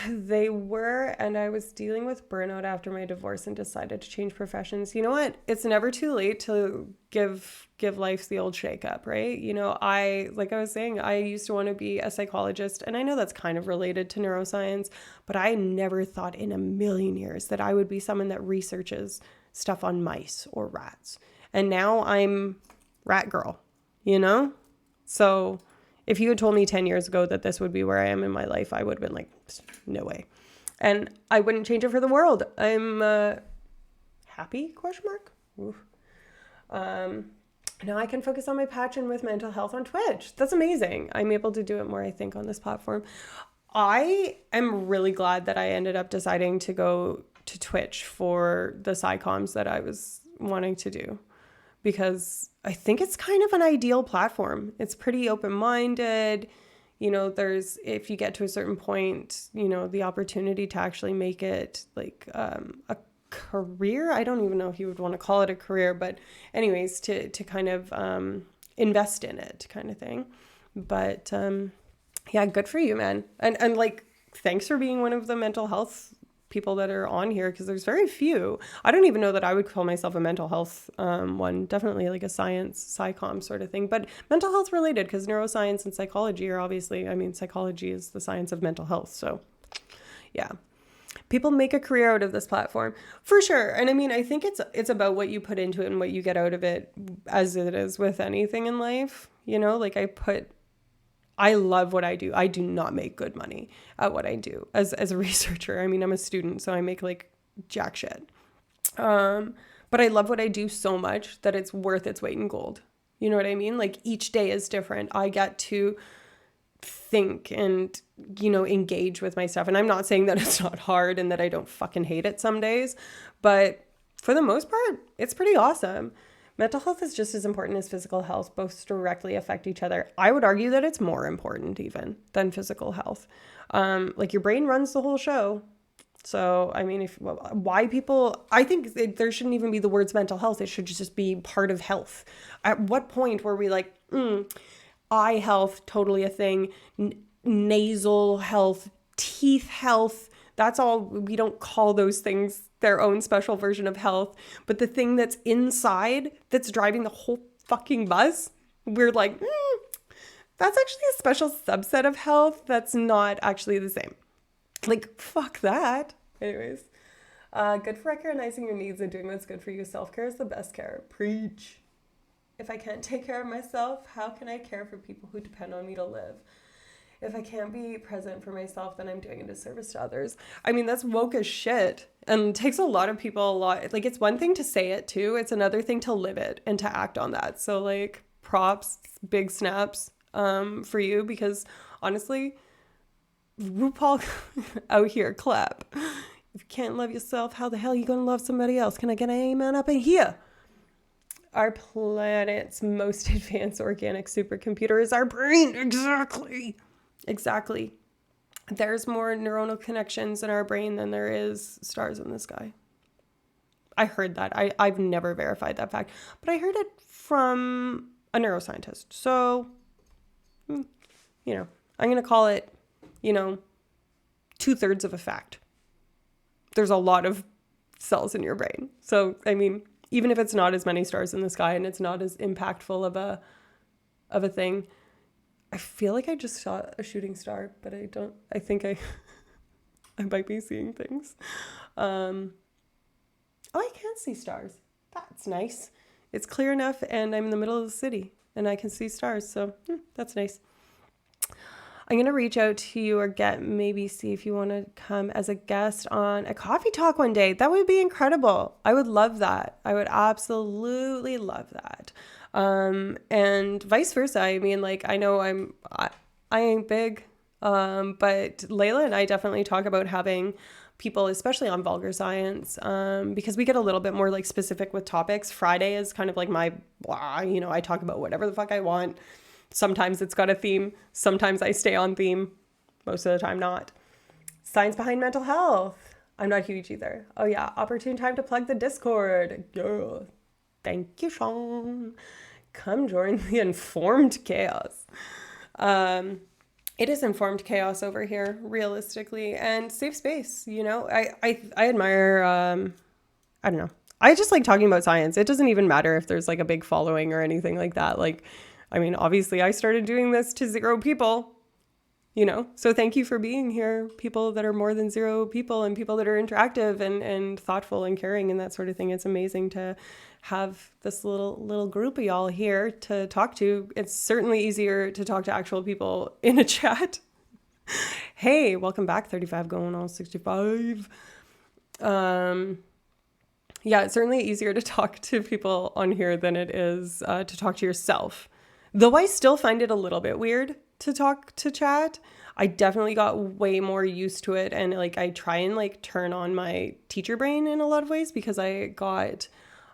They were, and I was dealing with burnout after my divorce and decided to change professions. You know what? It's never too late to give life the old shake up, right? You know, like I was saying, I used to want to be a psychologist, and I know that's kind of related to neuroscience, but I never thought in a million years that I would be someone that researches stuff on mice or rats. And now I'm rat girl, you know? So if you had told me 10 years ago that this would be where I am in my life, I would have been like, no way. And I wouldn't change it for the world. I'm happy, question mark. Now I can focus on my passion with mental health on Twitch. That's amazing. I'm able to do it more, I think, on this platform. I am really glad that I ended up deciding to go to Twitch for the SciComms that I was wanting to do, because I think it's kind of an ideal platform. It's pretty open-minded. You know, if you get to a certain point, you know, the opportunity to actually make it like a career. I don't even know if you would want to call it a career, but anyways, to kind of invest in it kind of thing. But yeah, good for you, man. And like, thanks for being one of the mental health people that are on here, because there's very few. I don't even know that I would call myself a mental health one. Definitely like a science, psychom sort of thing, but mental health related, because neuroscience and psychology are obviously, I mean, psychology is the science of mental health. So yeah, people make a career out of this platform for sure. And I mean, I think it's about what you put into it and what you get out of it, as it is with anything in life. You know, like I love what I do. I do not make good money at what I do as a researcher. I mean, I'm a student, so I make like jack shit. But I love what I do so much that it's worth its weight in gold. You know what I mean? Like, each day is different. I get to think and, you know, engage with my stuff. And I'm not saying that it's not hard and that I don't fucking hate it some days, but for the most part, it's pretty awesome. Mental health is just as important as physical health. Both directly affect each other. I would argue that it's more important even than physical health. Like, your brain runs the whole show. So, I mean, why people, I think there shouldn't even be the words mental health. It should just be part of health. At what point were we like, eye health, totally a thing, nasal health, teeth health, that's all. We don't call those things their own special version of health, but the thing that's inside that's driving the whole fucking bus, we're like, that's actually a special subset of health that's not actually the same. Like, fuck that. Anyways, good for recognizing your needs and doing what's good for you. Self-care is the best care. Preach. If I can't take care of myself, how can I care for people who depend on me to live? If I can't be present for myself, then I'm doing a disservice to others. I mean, that's woke as shit, and takes a lot of people a lot. Like, it's one thing to say it too. It's another thing to live it and to act on that. So, like, props, big snaps for you, because honestly, RuPaul out here, clap. If you can't love yourself, how the hell are you going to love somebody else? Can I get an amen up in here? Our planet's most advanced organic supercomputer is our brain. Exactly. There's more neuronal connections in our brain than there is stars in the sky. I heard that. I've never verified that fact, but I heard it from a neuroscientist. So, you know, I'm going to call it, 2/3 of a fact. There's a lot of cells in your brain. So, I mean, even if it's not as many stars in the sky and it's not as impactful of a thing, I feel like I just saw a shooting star, but I don't. I think I might be seeing things. Oh, I can see stars. That's nice. It's clear enough, and I'm in the middle of the city, and I can see stars, so that's nice. I'm going to reach out to you or maybe see if you want to come as a guest on a coffee talk one day. That would be incredible. I would love that. I would absolutely love that. And vice versa. I mean, like, I know I ain't big, but Layla and I definitely talk about having people, especially on vulgar science, because we get a little bit more like specific with topics. Friday is kind of like my blah, I talk about whatever the fuck I want. Sometimes it's got a theme. Sometimes I stay on theme. Most of the time not. Science behind mental health. I'm not huge either. Oh yeah, opportune time to plug the Discord. Yeah. Thank you, Sean. Come join the informed chaos. It is informed chaos over here, realistically, and safe space. I admire. I don't know. I just like talking about science. It doesn't even matter if there's like a big following or anything like that. Like, I mean, obviously, I started doing this to 0 people. So thank you for being here, people that are more than 0 people and people that are interactive and thoughtful and caring and that sort of thing. It's amazing to have this little group of y'all here to talk to. It's certainly easier to talk to actual people in a chat. Hey, welcome back, 35 going on 65. Yeah, it's certainly easier to talk to people on here than it is to talk to yourself. Though I still find it a little bit weird to talk to chat. I definitely got way more used to it. And like, I try and like turn on my teacher brain in a lot of ways because I got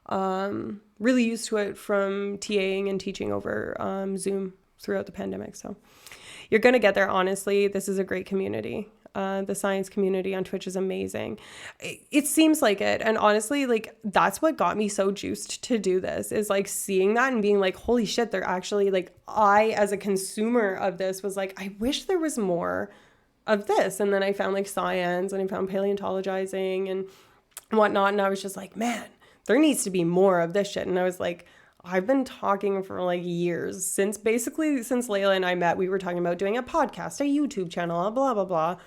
really used to it from TAing and teaching over Zoom throughout the pandemic. So you're going to get there. Honestly, this is a great community. The science community on Twitch is amazing. It seems like it. And honestly, like, that's what got me so juiced to do this, is like seeing that and being like, holy shit, they're actually like, I, as a consumer of this, was like, I wish there was more of this. And then I found like science and I found paleontologizing and whatnot. And I was just like, man, there needs to be more of this shit. And I was like, I've been talking for like years since Layla and I met. We were talking about doing a podcast, a YouTube channel, blah, blah, blah.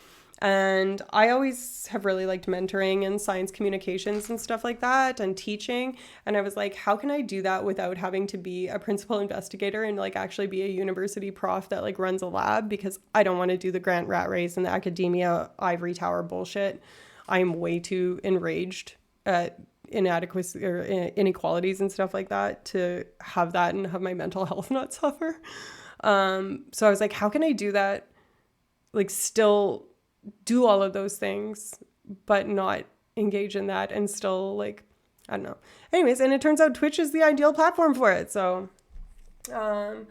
And I always have really liked mentoring and science communications and stuff like that and teaching. And I was like, how can I do that without having to be a principal investigator and like actually be a university prof that like runs a lab? Because I don't want to do the grant rat race and the academia ivory tower bullshit. I'm way too enraged at inadequacy or inequalities and stuff like that to have that and have my mental health not suffer. So I was like, how can I do that? Like, still do all of those things, but not engage in that and still like, I don't know. Anyways, and it turns out Twitch is the ideal platform for it. So, I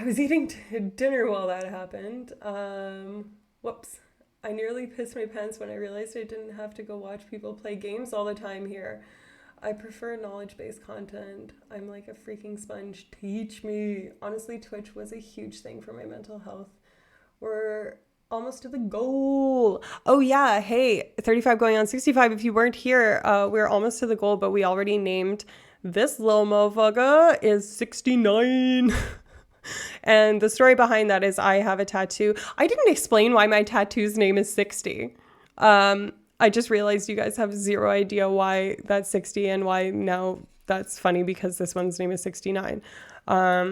was eating dinner while that happened. Whoops. I nearly pissed my pants when I realized I didn't have to go watch people play games all the time here. I prefer knowledge-based content. I'm like a freaking sponge. Teach me. Honestly, Twitch was a huge thing for my mental health. We're almost to the goal. Oh yeah, hey, 35 going on 65. If you weren't here, we're almost to the goal, but we already named this little motherfucker is 69. And the story behind that is I have a tattoo. I didn't explain why my tattoo's name is 60. I just realized you guys have 0 idea why that's 60 and why now that's funny because this one's name is 69. Yeah.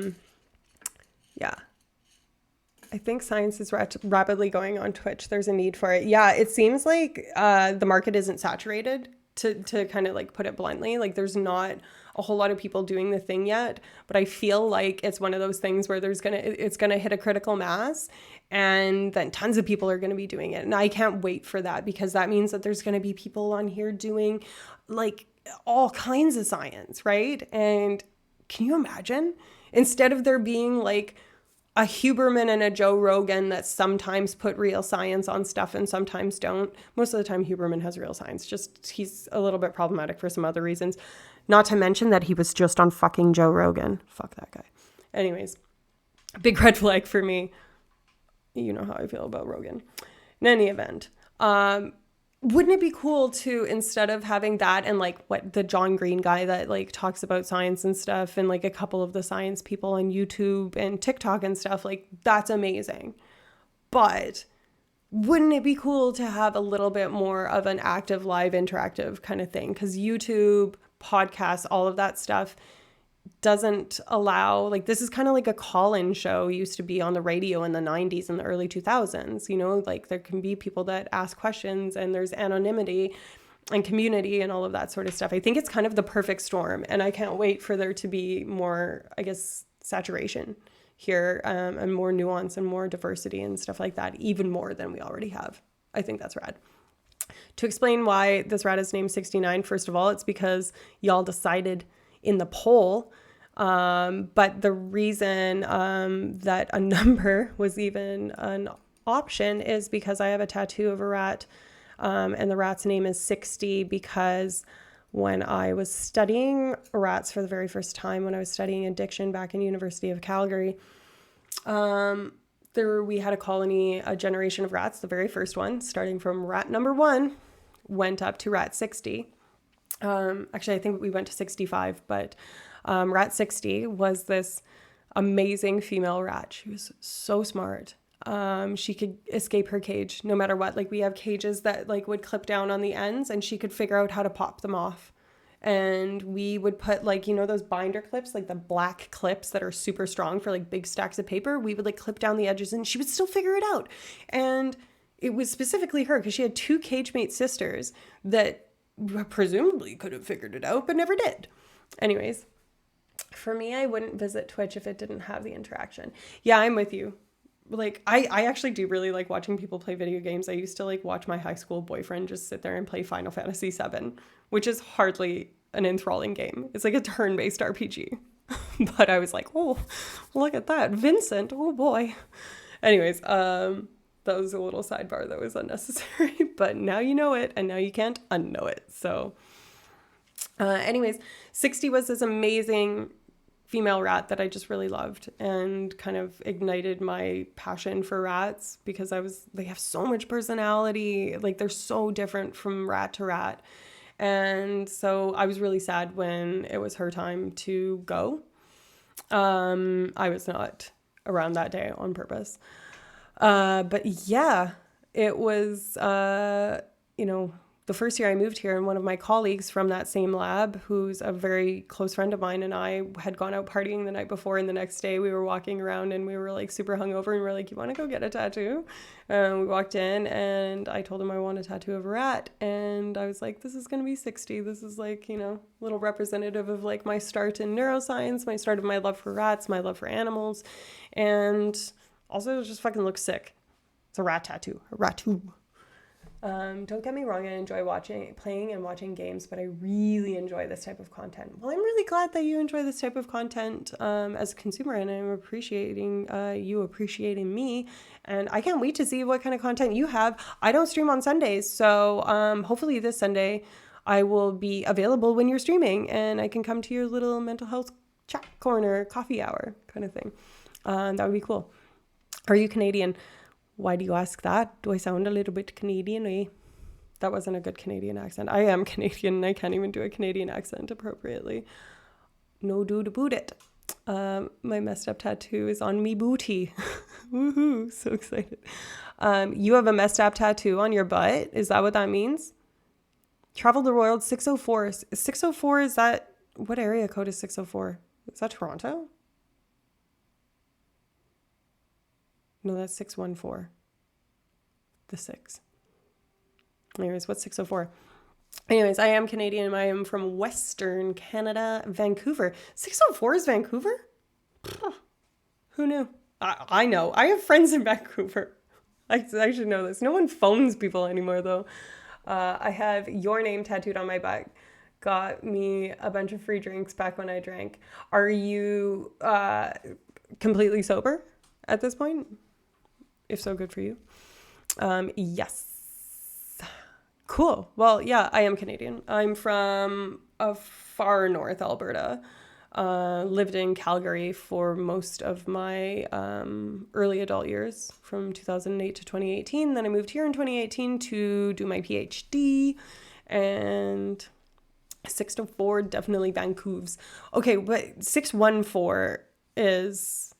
I think science is rapidly going on Twitch. There's a need for it. Yeah, it seems like the market isn't saturated, to kind of like put it bluntly. Like, there's not a whole lot of people doing the thing yet, but I feel like it's one of those things where it's gonna hit a critical mass and then tons of people are gonna be doing it. And I can't wait for that because that means that there's gonna be people on here doing like all kinds of science, right? And can you imagine? Instead of there being like a Huberman and a Joe Rogan that sometimes put real science on stuff and sometimes don't. Most of the time Huberman has real science, just he's a little bit problematic for some other reasons. Not to mention that he was just on fucking Joe Rogan. Fuck that guy. Anyways, big red flag for me. You know how I feel about Rogan. In any event, wouldn't it be cool to, instead of having that and like what the John Green guy that like talks about science and stuff and like a couple of the science people on YouTube and TikTok and stuff, like that's amazing. But wouldn't it be cool to have a little bit more of an active, live, interactive kind of thing? Because YouTube, podcasts, all of that stuff, doesn't allow, like, this is kind of like a call-in show used to be on the radio in the 90s and the early 2000s, you know, like there can be people that ask questions and there's anonymity and community and all of that sort of stuff. I think it's kind of the perfect storm, and I can't wait for there to be more, I guess, saturation here, and more nuance and more diversity and stuff like that, even more than we already have. I think that's rad. To explain why this rat is named 69, first of all, it's because y'all decided in the poll. But the reason that a number was even an option is because I have a tattoo of a rat, and the rat's name is 60 because when I was studying rats for the very first time, when I was studying addiction back in University of Calgary, we had a colony, a generation of rats, the very first one, starting from rat number 1, went up to rat 60. Actually, I think we went to 65, but rat 60 was this amazing female rat. She was so smart. She could escape her cage no matter what. Like, we have cages that like would clip down on the ends, and she could figure out how to pop them off. And we would put, like, you know, those binder clips, like the black clips that are super strong for like big stacks of paper. We would like clip down the edges and she would still figure it out. And it was specifically her because she had 2 cage mate sisters that presumably could have figured it out, but never did. Anyways, for me, I wouldn't visit Twitch if it didn't have the interaction. Yeah, I'm with you. Like, I actually do really like watching people play video games. I used to like watch my high school boyfriend just sit there and play Final Fantasy VII, which is hardly an enthralling game. It's like a turn-based RPG. But I was like, oh, look at that. Vincent, oh boy. Anyways, that was a little sidebar that was unnecessary, but now you know it, and now you can't unknow it. So anyways, 60 was this amazing female rat that I just really loved and kind of ignited my passion for rats because they have so much personality. Like, they're so different from rat to rat. And so I was really sad when it was her time to go. I was not around that day on purpose. But yeah, it was, you know, the first year I moved here, and one of my colleagues from that same lab, who's a very close friend of mine, and I had gone out partying the night before, and the next day we were walking around and we were like super hungover, and we were like, you want to go get a tattoo? And we walked in and I told him I want a tattoo of a rat, and I was like, this is going to be 60. This is like, you know, a little representative of like my start in neuroscience, my start of my love for rats, my love for animals, and also it just fucking looks sick. It's a rat tattoo, a ratu. Don't get me wrong, I enjoy playing and watching games, but I really enjoy this type of content. Well, I'm really glad that you enjoy this type of content as a consumer, and I'm appreciating you appreciating me, and I can't wait to see what kind of content you have. I don't stream on Sundays, so hopefully this Sunday I will be available when you're streaming, and I can come to your little mental health chat corner, coffee hour kind of thing. That would be cool. Are you Canadian? Why do you ask that? Do I sound a little bit Canadian-y? That wasn't a good Canadian accent. I am Canadian and I can't even do a Canadian accent appropriately. No dude about it. My messed up tattoo is on me booty. Woohoo, so excited. You have a messed up tattoo on your butt? Is that what that means? Travel the world 604. 604, is that, what area code is 604? Is that Toronto? No, that's 614. The 6. Anyways, what's 604? Anyways, I am Canadian. I am from Western Canada, Vancouver. 604 is Vancouver? Who knew? I know. I have friends in Vancouver. I should know this. No one phones people anymore, though. I have your name tattooed on my back. Got me a bunch of free drinks back when I drank. Are you completely sober at this point? If so, good for you. Yes. Cool. Well, yeah, I am Canadian. I'm from a far north Alberta. Lived in Calgary for most of my early adult years, from 2008 to 2018. Then I moved here in 2018 to do my PhD. And 604, definitely Vancouver's. Okay, but 614 is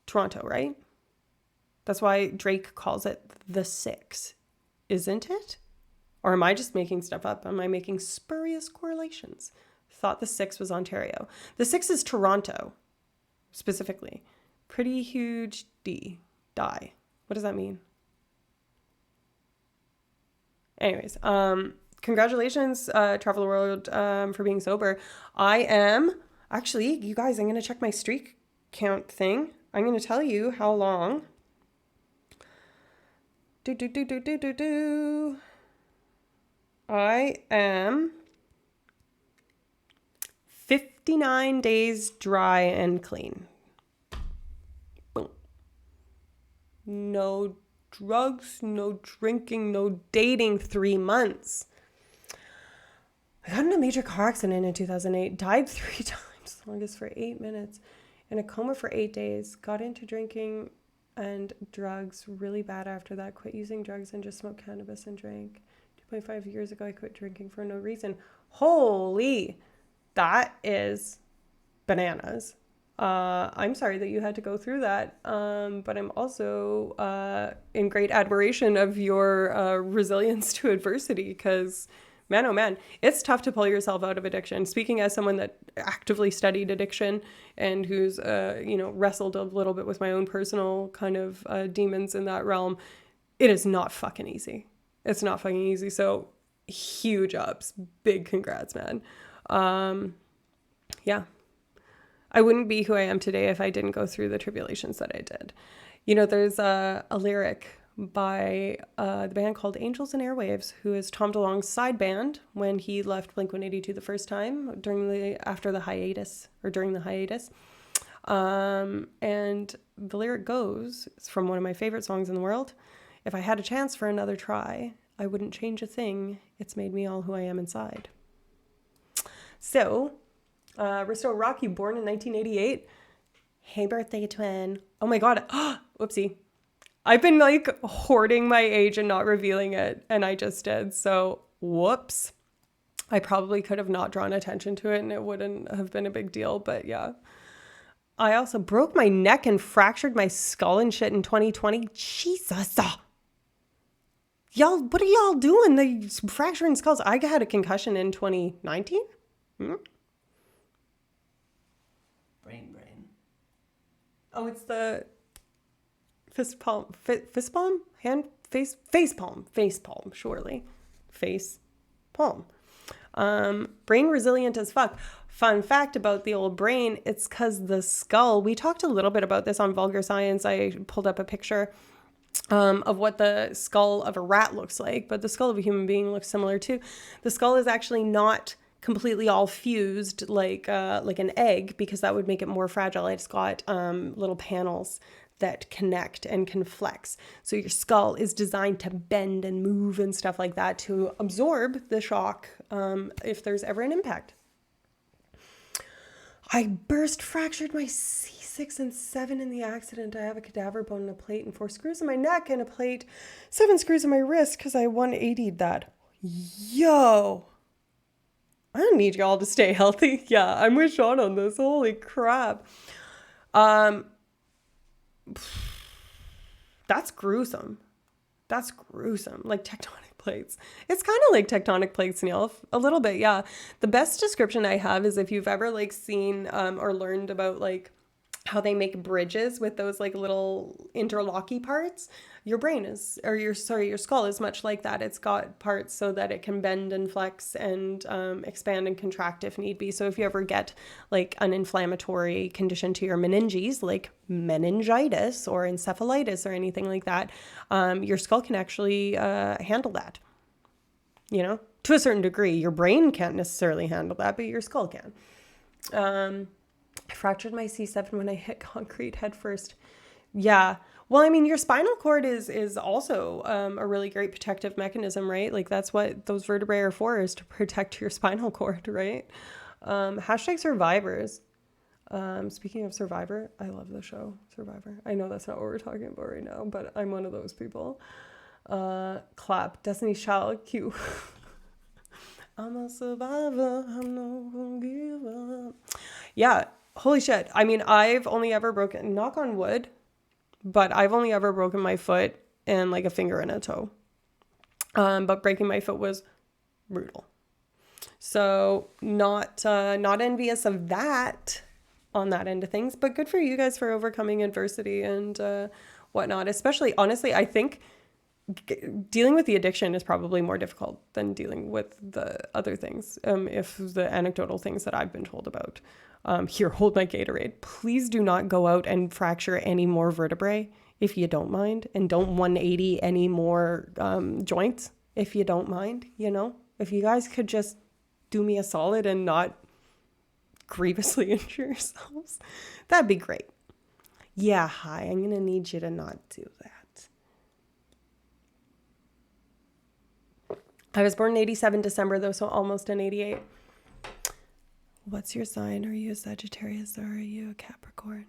Toronto, right? That's why Drake calls it the 6, isn't it? Or am I just making stuff up? Am I making spurious correlations? thought the 6 was Ontario. The 6 is Toronto, specifically. Pretty huge D. Die. What does that mean? Anyways, congratulations, Travel the World, for being sober. I am, actually, you guys, I'm going to check my streak count thing. I'm going to tell you how long. I am 59 days dry and clean. Boom. No drugs, no drinking, no dating, 3 months. I got in a major car accident in 2008, died 3 times, longest for 8 minutes, in a coma for 8 days, got into drinking and drugs really bad after that, quit using drugs and just smoked cannabis and drank. 2.5 years ago, I quit drinking for no reason. Holy, that is bananas. I'm sorry that you had to go through that, but I'm also in great admiration of your resilience to adversity, because man, oh man, it's tough to pull yourself out of addiction. Speaking as someone that actively studied addiction and who's, wrestled a little bit with my own personal kind of demons in that realm, it is not fucking easy. It's not fucking easy. So huge ups, big congrats, man. Yeah. I wouldn't be who I am today if I didn't go through the tribulations that I did. You know, there's a lyric by the band called Angels and Airwaves, who is Tom DeLonge's side band when he left Blink-182 the first time during the hiatus. And the lyric goes, it's from one of my favorite songs in the world: if I had a chance for another try, I wouldn't change a thing. It's made me all who I am inside. So, Risto Rocky, born in 1988. Hey, birthday twin. Oh my God. Whoopsie. I've been like hoarding my age and not revealing it, and I just did. So, whoops. I probably could have not drawn attention to it and it wouldn't have been a big deal, but yeah. I also broke my neck and fractured my skull and shit in 2020. Jesus. Y'all, what are y'all doing? The fracturing skulls. I had a concussion in 2019. Brain. Oh, it's the fist palm, hand, face palm, surely. Face palm. Brain resilient as fuck. Fun fact about the old brain, it's because the skull, we talked a little bit about this on Vulgar Science. I pulled up a picture of what the skull of a rat looks like, but the skull of a human being looks similar too. The skull is actually not completely all fused like an egg, because that would make it more fragile. It's got little panels that connect and can flex. So your skull is designed to bend and move and stuff like that to absorb the shock if there's ever an impact. I fractured my C6 and 7 in the accident. I have a cadaver bone and a plate and 4 screws in my neck and a plate, 7 screws in my wrist because I 180'd that. Yo! I need y'all to stay healthy. Yeah, I'm with Sean on this. Holy crap. That's gruesome. Like tectonic plates. It's kind of like tectonic plates, Neil. A little bit, yeah. The best description I have is if you've ever like seen or learned about like how they make bridges with those like little interlocky parts. Your skull is much like that. It's got parts so that it can bend and flex and expand and contract if need be. So if you ever get like an inflammatory condition to your meninges, like meningitis or encephalitis or anything like that, your skull can actually handle that, you know, to a certain degree. Your brain can't necessarily handle that, but your skull can. I fractured my C7 when I hit concrete head first. Yeah. Well, I mean, your spinal cord is also a really great protective mechanism, right? Like that's what those vertebrae are for, is to protect your spinal cord, right? Hashtag survivors. Speaking of Survivor, I love the show Survivor. I know that's not what we're talking about right now, but I'm one of those people. Clap. Destiny's Child. Cue. I'm a survivor. I'm not gonna give up. Yeah. Holy shit. I mean, I've only ever broken, knock on wood, but I've only ever broken my foot and like a finger and a toe. But breaking my foot was brutal. So not envious of that on that end of things, but good for you guys for overcoming adversity and whatnot. Especially, honestly, I think dealing with the addiction is probably more difficult than dealing with the other things. If the anecdotal things that I've been told about. Here, hold my Gatorade. Please do not go out and fracture any more vertebrae if you don't mind, and don't 180 any more joints if you don't mind. If you guys could just do me a solid and not grievously injure yourselves, that'd be great. Yeah, hi, I'm gonna need you to not do that. I was born in 87 December though, so almost in 88. What's your sign? Are you a Sagittarius or are you a Capricorn?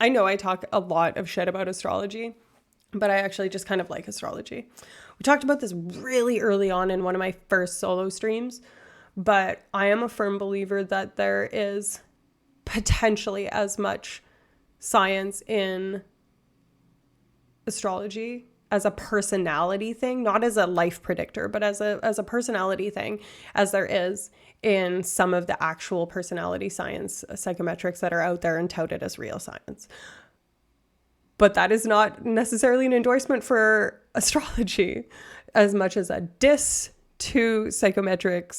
I know I talk a lot of shit about astrology, but I actually just kind of like astrology. We talked about this really early on in one of my first solo streams, but I am a firm believer that there is potentially as much science in astrology as a personality thing, not as a life predictor, but as a personality thing, as there is in some of the actual personality science psychometrics that are out there and touted as real science. But that is not necessarily an endorsement for astrology as much as a diss to psychometric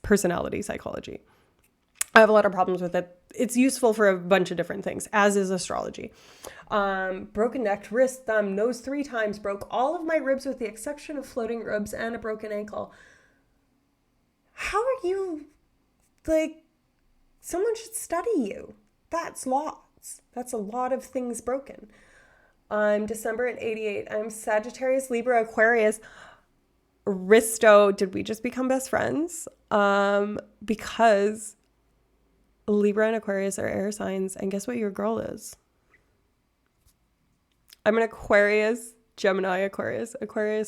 personality psychology. I have a lot of problems with it. It's useful for a bunch of different things, as is astrology. Broken neck, wrist, thumb, nose 3 times, broke all of my ribs with the exception of floating ribs and a broken ankle. How are you, someone should study you. That's lots. That's a lot of things broken. I'm December in 88. I'm Sagittarius, Libra, Aquarius. Risto, did we just become best friends? Because Libra and Aquarius are air signs, and guess what your girl is? I'm an Aquarius, Gemini, Aquarius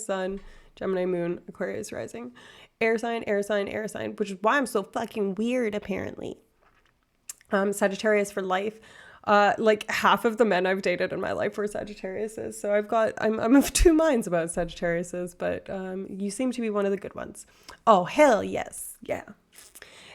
Sun, Gemini Moon, Aquarius rising. Air sign, which is why I'm so fucking weird, apparently. Sagittarius for life. Half of the men I've dated in my life were Sagittariuses, so I'm of two minds about Sagittariuses, but you seem to be one of the good ones. Oh, hell yes. Yeah.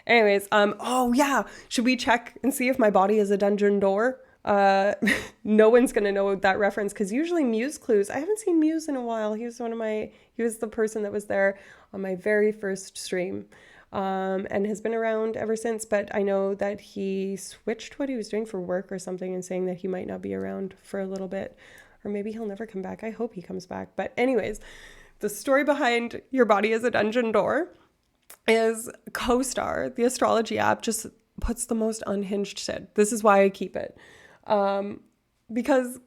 Anyways, oh yeah, should we check and see if my body is a dungeon door? No one's gonna know that reference because usually Muse clues. I haven't seen Muse in a while. He was the person that was there on my very first stream, and has been around ever since. But I know that he switched what he was doing for work or something, and saying that he might not be around for a little bit, or maybe he'll never come back. I hope he comes back. But anyways, the story behind Your Body is a Dungeon Door is CoStar, the astrology app, just puts the most unhinged shit. This is why I keep it. Because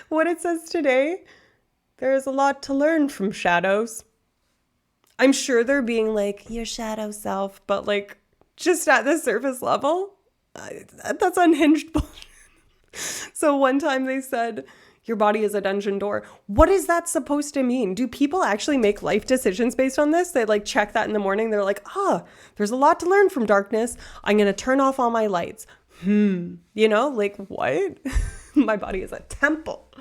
what it says today, there's a lot to learn from shadows. I'm sure they're being like, your shadow self, but just at the surface level, that's unhinged bullshit. So one time they said, your body is a dungeon door. What is that supposed to mean? Do people actually make life decisions based on this? They check that in the morning. They're like, there's a lot to learn from darkness. I'm going to turn off all my lights. What? My body is a temple.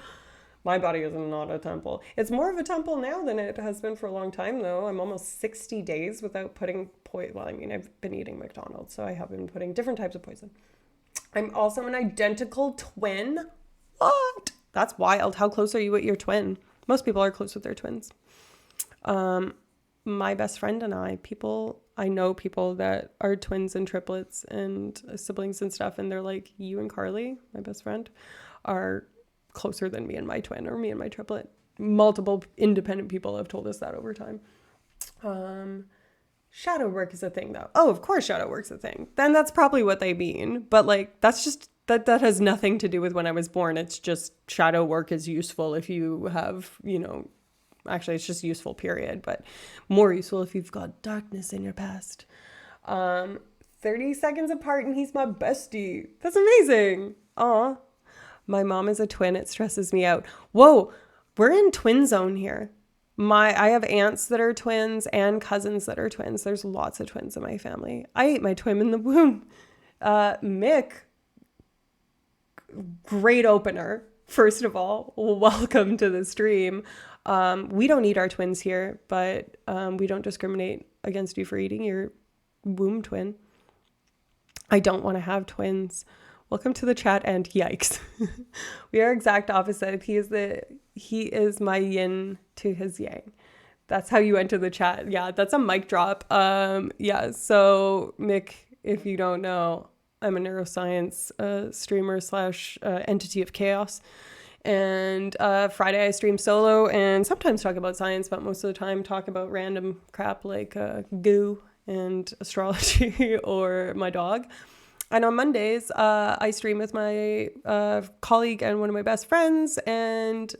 My body is not a temple. It's more of a temple now than it has been for a long time, though. I'm almost 60 days without putting I've been eating McDonald's, so I have been putting different types of poison. I'm also an identical twin. What? That's wild. How close are you with your twin? Most people are close with their twins. My best friend and I know people that are twins and triplets and siblings and stuff. And they're like, you and Carly, my best friend, are closer than me and my twin or me and my triplet. Multiple independent people have told us that over time. Shadow work is a thing though. Oh, of course shadow work's a thing. Then that's probably what they mean. But that's just, that has nothing to do with when I was born. It's just shadow work is useful if you have, actually it's just useful period, but more useful if you've got darkness in your past. 30 seconds apart and he's my bestie. That's amazing. Aw. My mom is a twin. It stresses me out. Whoa, we're in twin zone here. I have aunts that are twins and cousins that are twins. There's lots of twins in my family. I ate my twin in the womb. Mick, great opener. first of all, welcome to the stream. We don't eat our twins here, but we don't discriminate against you for eating your womb twin. I don't want to have twins. Welcome to the chat, and yikes. We are exact opposite. He is my yin to his yang. That's how you enter the chat. Yeah, that's a mic drop. Yeah, so Mick, if you don't know, I'm a neuroscience streamer slash entity of chaos. And Friday I stream solo and sometimes talk about science, but most of the time talk about random crap like goo and astrology or my dog. And on Mondays, I stream with my colleague and one of my best friends, and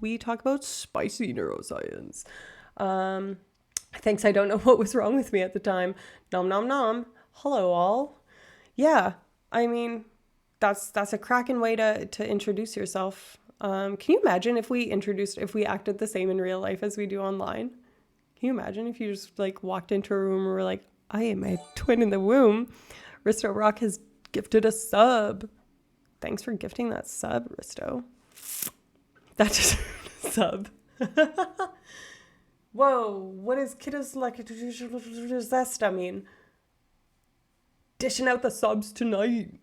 we talk about spicy neuroscience. Thanks, I don't know what was wrong with me at the time. Nom nom nom. Hello, all. Yeah, I mean, that's a cracking way to introduce yourself. Can you imagine if we acted the same in real life as we do online? Can you imagine if you just like walked into a room and were like, I am a twin in the womb? Risto Rock has gifted a sub. Thanks for gifting that sub, Risto. That deserved a sub. Whoa, what is kiddos like zest? I mean, dishing out the subs tonight.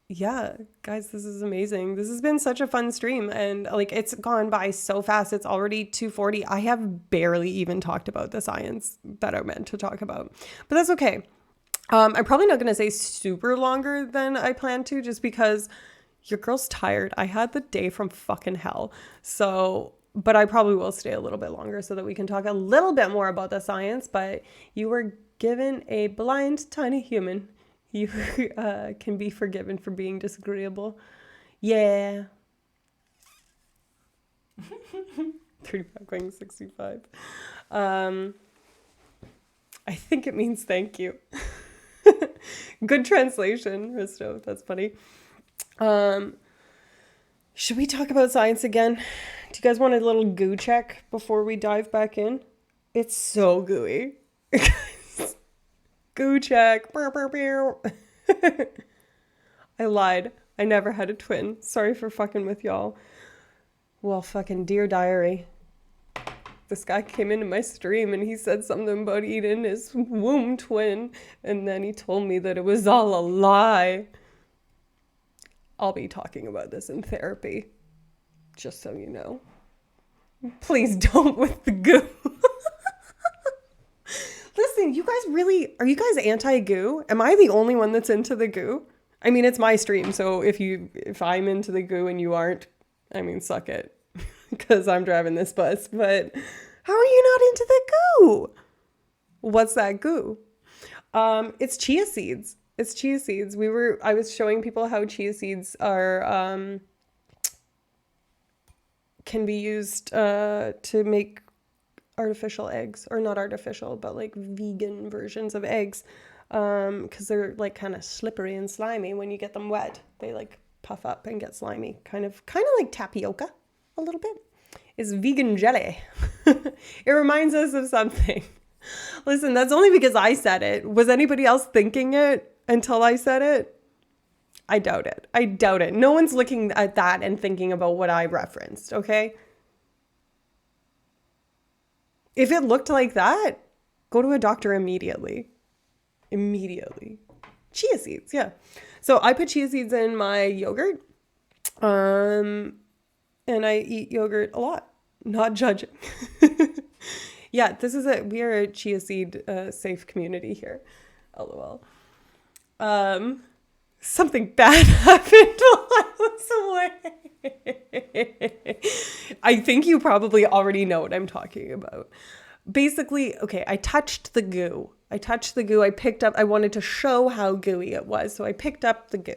Yeah, guys, this is amazing. This has been such a fun stream, and like it's gone by so fast. It's already 2:40. I have barely even talked about the science that I meant to talk about, but that's okay. I'm probably not going to say super longer than I planned to, just because your girl's tired. I had the day from fucking hell. So, but I probably will stay a little bit longer so that we can talk a little bit more about the science. But you were given a blind, tiny human. You can be forgiven for being disagreeable. Yeah. 35 going 65. I think it means thank you. Good translation, Risto. That's funny. Should we talk about science again? Do you guys want a little goo check before we dive back in? It's so gooey. Goo check. I lied. I never had a twin. Sorry for fucking with y'all. Well, fucking dear diary. This guy came into my stream and he said something about eating his womb twin, and then he told me that it was all a lie. I'll be talking about this in therapy, just so you know. Please don't with the goo. Listen, you guys are you guys anti-goo? Am I the only one that's into the goo? I mean, it's my stream, so if I'm into the goo and you aren't, I mean, suck it. Because I'm driving this bus, but how are you not into the goo? What's that goo? It's chia seeds. It's chia seeds. I was showing people how chia seeds are, can be used to make artificial eggs, or not artificial, but like vegan versions of eggs. Because they're like kind of slippery and slimy when you get them wet. They like puff up and get slimy, kind of like tapioca. A little bit. It's vegan jelly. It reminds us of something. Listen, that's only because I said it. Was anybody else thinking it until I said it? I doubt it. I doubt it. No one's looking at that and thinking about what I referenced, okay? If it looked like that, go to a doctor immediately. Immediately. Chia seeds, yeah. So I put chia seeds in my yogurt. And I eat yogurt a lot. Not judging. Yeah, we are a chia seed safe community here. LOL. Something bad happened while I was away. I think you probably already know what I'm talking about. Basically, okay, I touched the goo. I wanted to show how gooey it was. So I picked up the goo.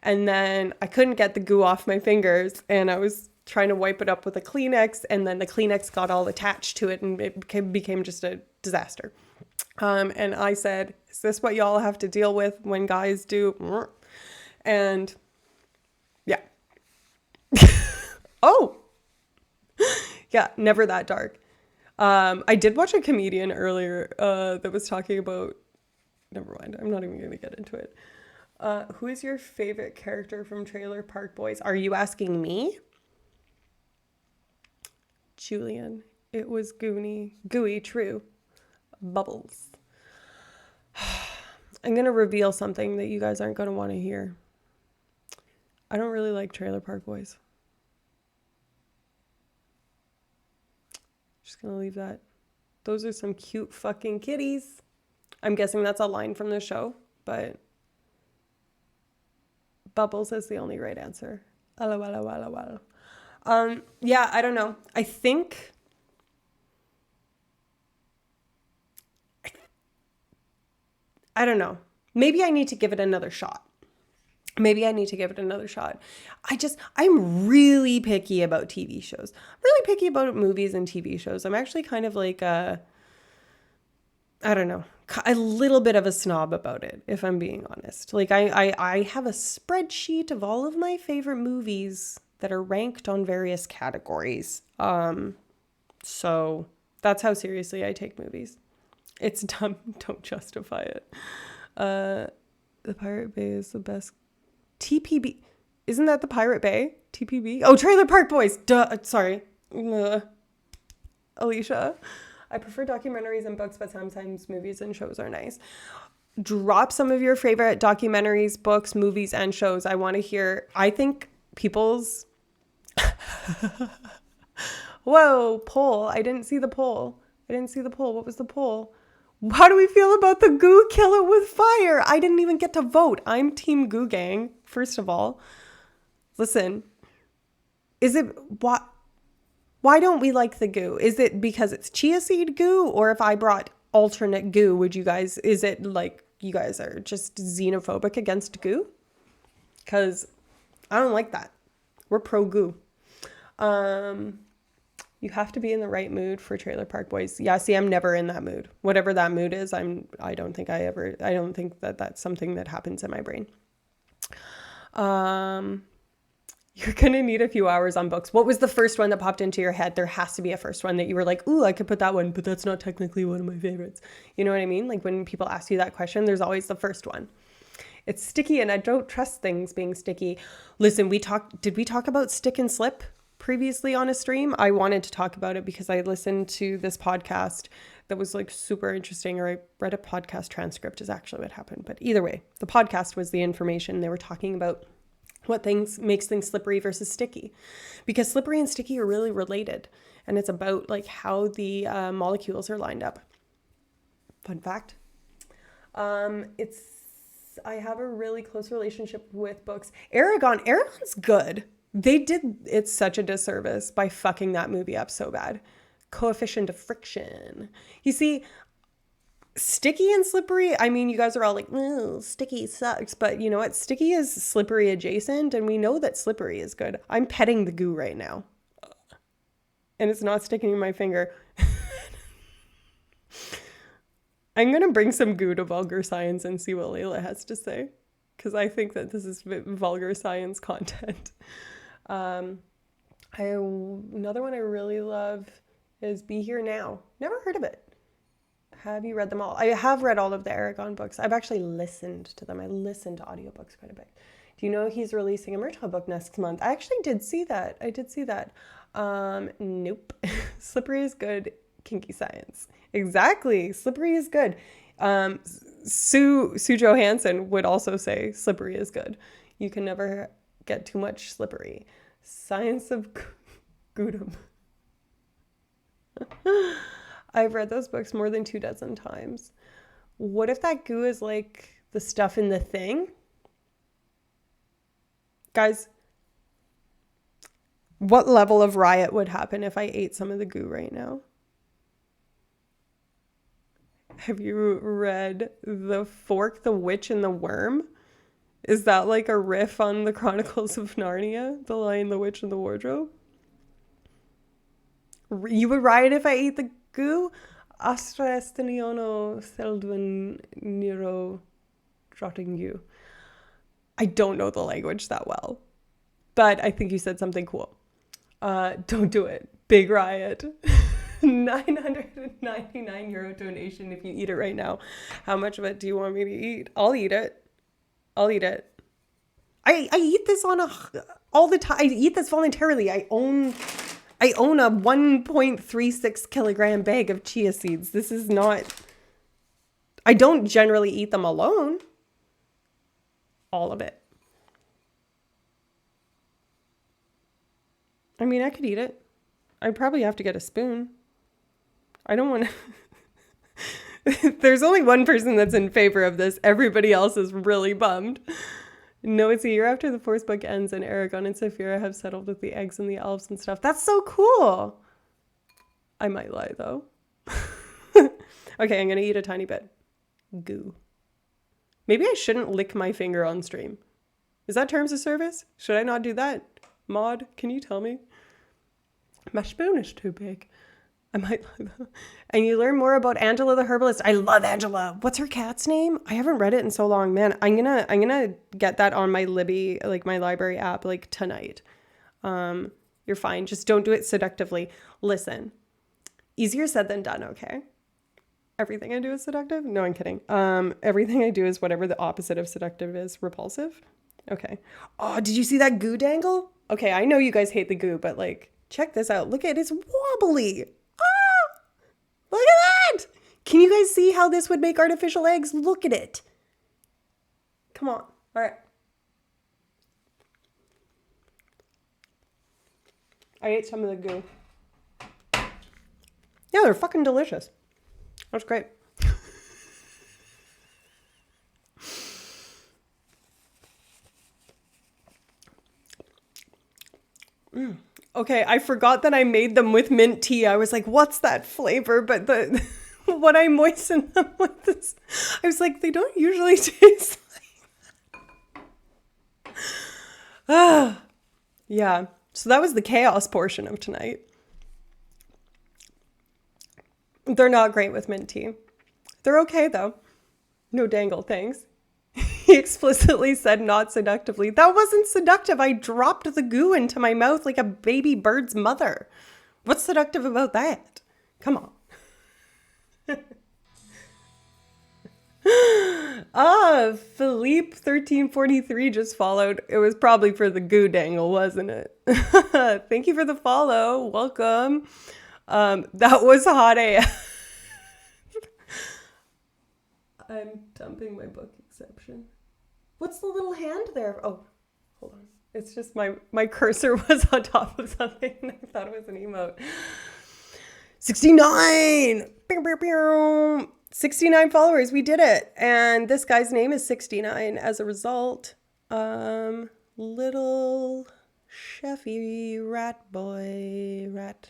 And then I couldn't get the goo off my fingers, and I was trying to wipe it up with a Kleenex, and then the Kleenex got all attached to it, and it became just a disaster. And I said, is this what y'all have to deal with when guys do? And yeah. Oh, yeah, never that dark. I did watch a comedian earlier that was talking about, never mind, I'm not even going to get into it. Who is your favorite character from Trailer Park Boys? Are you asking me? Julian. It was Gooey, true. Bubbles. I'm going to reveal something that you guys aren't going to want to hear. I don't really like Trailer Park Boys. Just going to leave that. Those are some cute fucking kitties. I'm guessing that's a line from the show, but Bubbles is the only right answer. LOL. Yeah, I don't know. I don't know. Maybe I need to give it another shot. I'm really picky about TV shows. I'm really picky about movies and TV shows. I'm actually kind of like I don't know, a little bit of a snob about it, if I'm being honest. Like I have a spreadsheet of all of my favorite movies that are ranked on various categories. So that's how seriously I take movies. It's dumb. Don't justify it. The Pirate Bay is the best. TPB. Isn't that the Pirate Bay? TPB? Oh, Trailer Park Boys. Duh. Sorry. Alicia. I prefer documentaries and books, but sometimes movies and shows are nice. Drop some of your favorite documentaries, books, movies, and shows. I want to hear. I think people's... Whoa, poll. I didn't see the poll. What was the poll? How do we feel about the goo kill it with fire? I didn't even get to vote. I'm team goo gang, first of all. Listen, is it... Why don't we like the goo? Is it because it's chia seed goo? Or if I brought alternate goo, would you guys... Is it like you guys are just xenophobic against goo? Because I don't like that. We're pro goo. You have to be in the right mood for Trailer Park Boys. Yeah, see, I'm never in that mood. Whatever that mood is, I don't think that that's something that happens in my brain. You're going to need a few hours on books. What was the first one that popped into your head? There has to be a first one that you were like, ooh, I could put that one, but that's not technically one of my favorites. You know what I mean? Like when people ask you that question, there's always the first one. It's sticky and I don't trust things being sticky. Listen, did we talk about stick and slip previously on a stream? I wanted to talk about it because I listened to this podcast that was like super interesting, or I read a podcast transcript is actually what happened. But either way, the podcast was the information. They were talking about what makes things slippery versus sticky, because slippery and sticky are really related, and it's about like how the molecules are lined up. Fun fact. I have a really close relationship with books. Aragon's good. They did it such a disservice by fucking that movie up so bad. Coefficient of friction. You see, sticky and slippery, I mean, you guys are all like, oh, sticky sucks. But you know what? Sticky is slippery adjacent, and we know that slippery is good. I'm petting the goo right now. And it's not sticking in my finger. I'm going to bring some goo to Vulgar Science and see what Layla has to say, because I think that this is vulgar science content. Another one I really love is Be Here Now. Never heard of it. Have you read them all? I have read all of the Aragon books. I've actually listened to them. I listen to audiobooks quite a bit. Do you know he's releasing a Myrtle book next month? I actually did see that. Nope. Slippery is good. Kinky science. Exactly. Slippery is good. Sue Johansson would also say slippery is good. You can never get too much slippery. Science of Goodum. I've read those books more than 24 times. What if that goo is like the stuff in The Thing? Guys, what level of riot would happen if I ate some of the goo right now? Have you read The Fork, the Witch, and the Worm? Is that like a riff on the Chronicles of Narnia? The Lion, the Witch, and the Wardrobe? You would riot if I ate the goo? Astra Estiniono Seldwin Nero Trottingu. I don't know the language that well, but I think you said something cool. Don't do it. Big riot. 999 euro donation if you eat it right now. How much of it do you want me to eat? I'll eat it. I'll eat it. I eat this all the time. I eat this voluntarily. I own a 1.36 kilogram bag of chia seeds. This is not, I don't generally eat them alone. All of it. I mean, I could eat it. I'd probably have to get a spoon. I don't want to. There's only one person that's in favor of this. Everybody else is really bummed. No, it's a year after the fourth book ends and Aragon and Saphira have settled with the eggs and the elves and stuff. That's so cool. I might lie, though. Okay, I'm going to eat a tiny bit. Goo. Maybe I shouldn't lick my finger on stream. Is that terms of service? Should I not do that? Maud, can you tell me? My spoon is too big. I might lie, though. And you learn more about Angela the herbalist. I love Angela. What's her cat's name? I haven't read it in so long, man. I'm gonna get that on my Libby, like my library app, like tonight. You're fine. Just don't do it seductively. Listen, easier said than done. Okay. Everything I do is seductive. No, I'm kidding. Everything I do is whatever the opposite of seductive is. Repulsive. Okay. Oh, did you see that goo dangle? Okay, I know you guys hate the goo, but like, check this out. Look at it. It's wobbly. Look at that! Can you guys see how this would make artificial eggs? Look at it. Come on. All right. I ate some of the goo. Yeah, they're fucking delicious. That's great. Okay, I forgot that I made them with mint tea. I was like, what's that flavor? But the when I moistened them with this, I was like, they don't usually taste like that. Yeah. So that was the chaos portion of tonight. They're not great with mint tea. They're okay, though. No dangle, thanks. He explicitly said not seductively. That wasn't seductive. I dropped the goo into my mouth like a baby bird's mother. What's seductive about that? Come on. Philippe 1343 just followed. It was probably for the goo dangle, wasn't it? Thank you for the follow. Welcome. That was hot AF. I'm dumping my book exception. What's the little hand there? Oh, hold on. It's just my cursor was on top of something and I thought it was an emote. 69! 69 followers. We did it. And this guy's name is 69 as a result. Little chefy rat boy. Rat.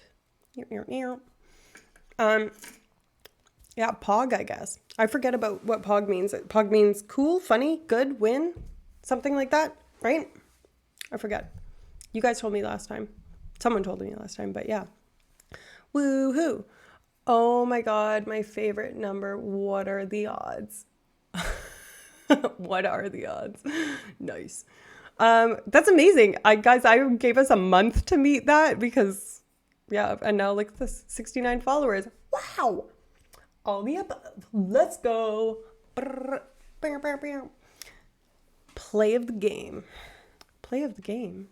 Yeah, Pog, I guess. I forget about what Pog means. Pog means cool, funny, good, win, something like that, right? I forget. You guys told me last time. Someone told me last time, but yeah. Woohoo. Oh my God, my favorite number. What are the odds? What are the odds? Nice. That's amazing. I gave us a month to meet that because, yeah, and now look at this, 69 followers. Wow. All the above. Let's go. Play of the game. Play of the game?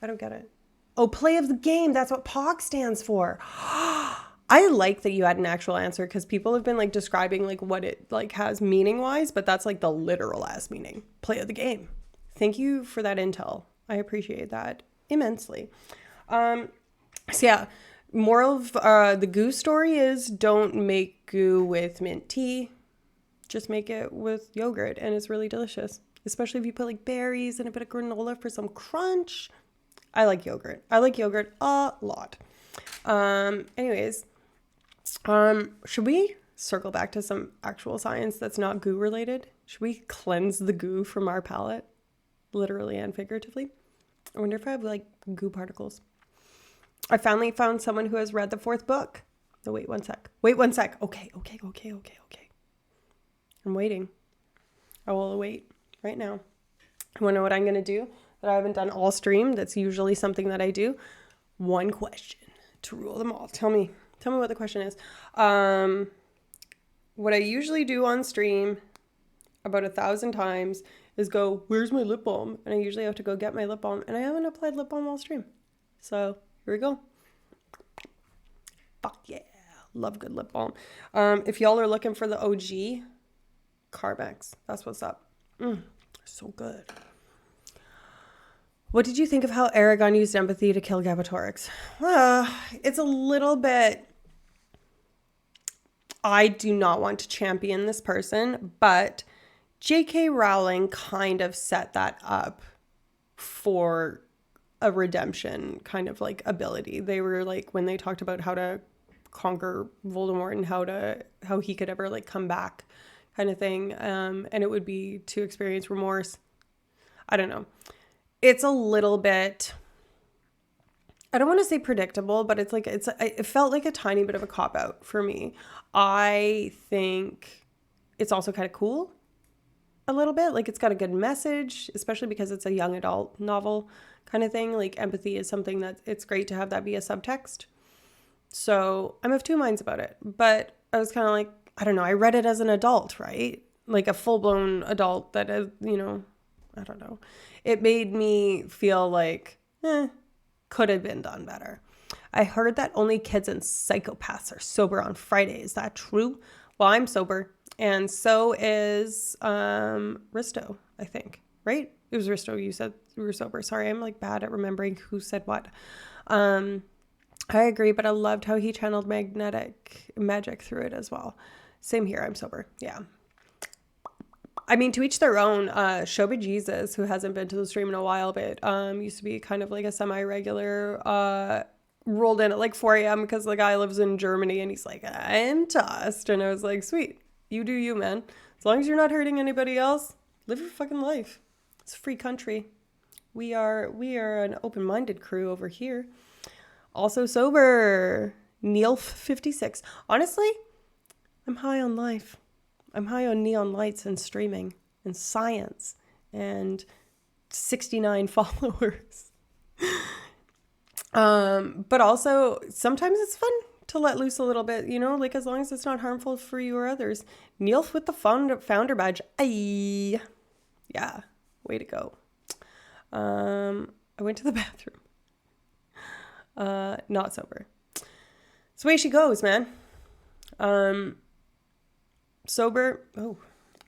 I don't get it. Oh, play of the game. That's what POG stands for. I like that you had an actual answer because people have been like describing like what it like has meaning wise, but that's like the literal ass meaning. Play of the game. Thank you for that intel. I appreciate that immensely. So yeah. Moral of the goo story is don't make goo with mint tea. Just make it with yogurt and it's really delicious. Especially if you put like berries and a bit of granola for some crunch. I like yogurt. I like yogurt a lot. Anyways, should we circle back to some actual science that's not goo related? Should we cleanse the goo from our palate? Literally and figuratively. I wonder if I have like goo particles. I finally found someone who has read the fourth book. No, wait one sec. Okay. I'm waiting. I will wait right now. You want to know what I'm going to do that I haven't done all stream? That's usually something that I do. One question to rule them all. Tell me what the question is. What I usually do on stream about 1,000 times is go, where's my lip balm? And I usually have to go get my lip balm, and I haven't applied lip balm all stream. So here we go. Fuck yeah. Love good lip balm. If y'all are looking for the OG, Carmex. That's what's up. So good. What did you think of how Aragon used empathy to kill Gabatorix? It's a little bit... I do not want to champion this person, but J.K. Rowling kind of set that up for a redemption kind of like ability. They were like, when they talked about how to conquer Voldemort and how he could ever like come back kind of thing, and it would be to experience remorse. I don't know. It's a little bit, I don't want to say predictable, but it's like, it felt like a tiny bit of a cop-out for me. I think it's also kind of cool a little bit. Like, it's got a good message, especially because it's a young adult novel kind of thing. Like, empathy is something that it's great to have that be a subtext. So I'm of two minds about it. But I was kind of like, I don't know. I read it as an adult, right? Like a full-blown adult that, you know, I don't know. It made me feel like, could have been done better. I heard that only kids and psychopaths are sober on Friday. Is that true? Well, I'm sober. And so is Risto, I think. Right? It was Risto. You said you were sober. Sorry, I'm like bad at remembering who said what. I agree, but I loved how he channeled magic through it as well. Same here. I'm sober. Yeah. I mean, to each their own. Shoba Jesus, who hasn't been to the stream in a while, but used to be kind of like a semi-regular, rolled in at like 4 a.m. because the guy lives in Germany, and he's like, I'm tossed. And I was like, sweet, you do you, man. As long as you're not hurting anybody else, live your fucking life. It's a free country. We are an open-minded crew over here. Also sober, Neilf56. Honestly, I'm high on life. I'm high on neon lights and streaming and science and 69 followers. But also sometimes it's fun to let loose a little bit, you know, like as long as it's not harmful for you or others. Neilf with the founder badge. Aye. Yeah, way to go. I went to the bathroom. Not sober. It's the way she goes, man. Sober. Oh,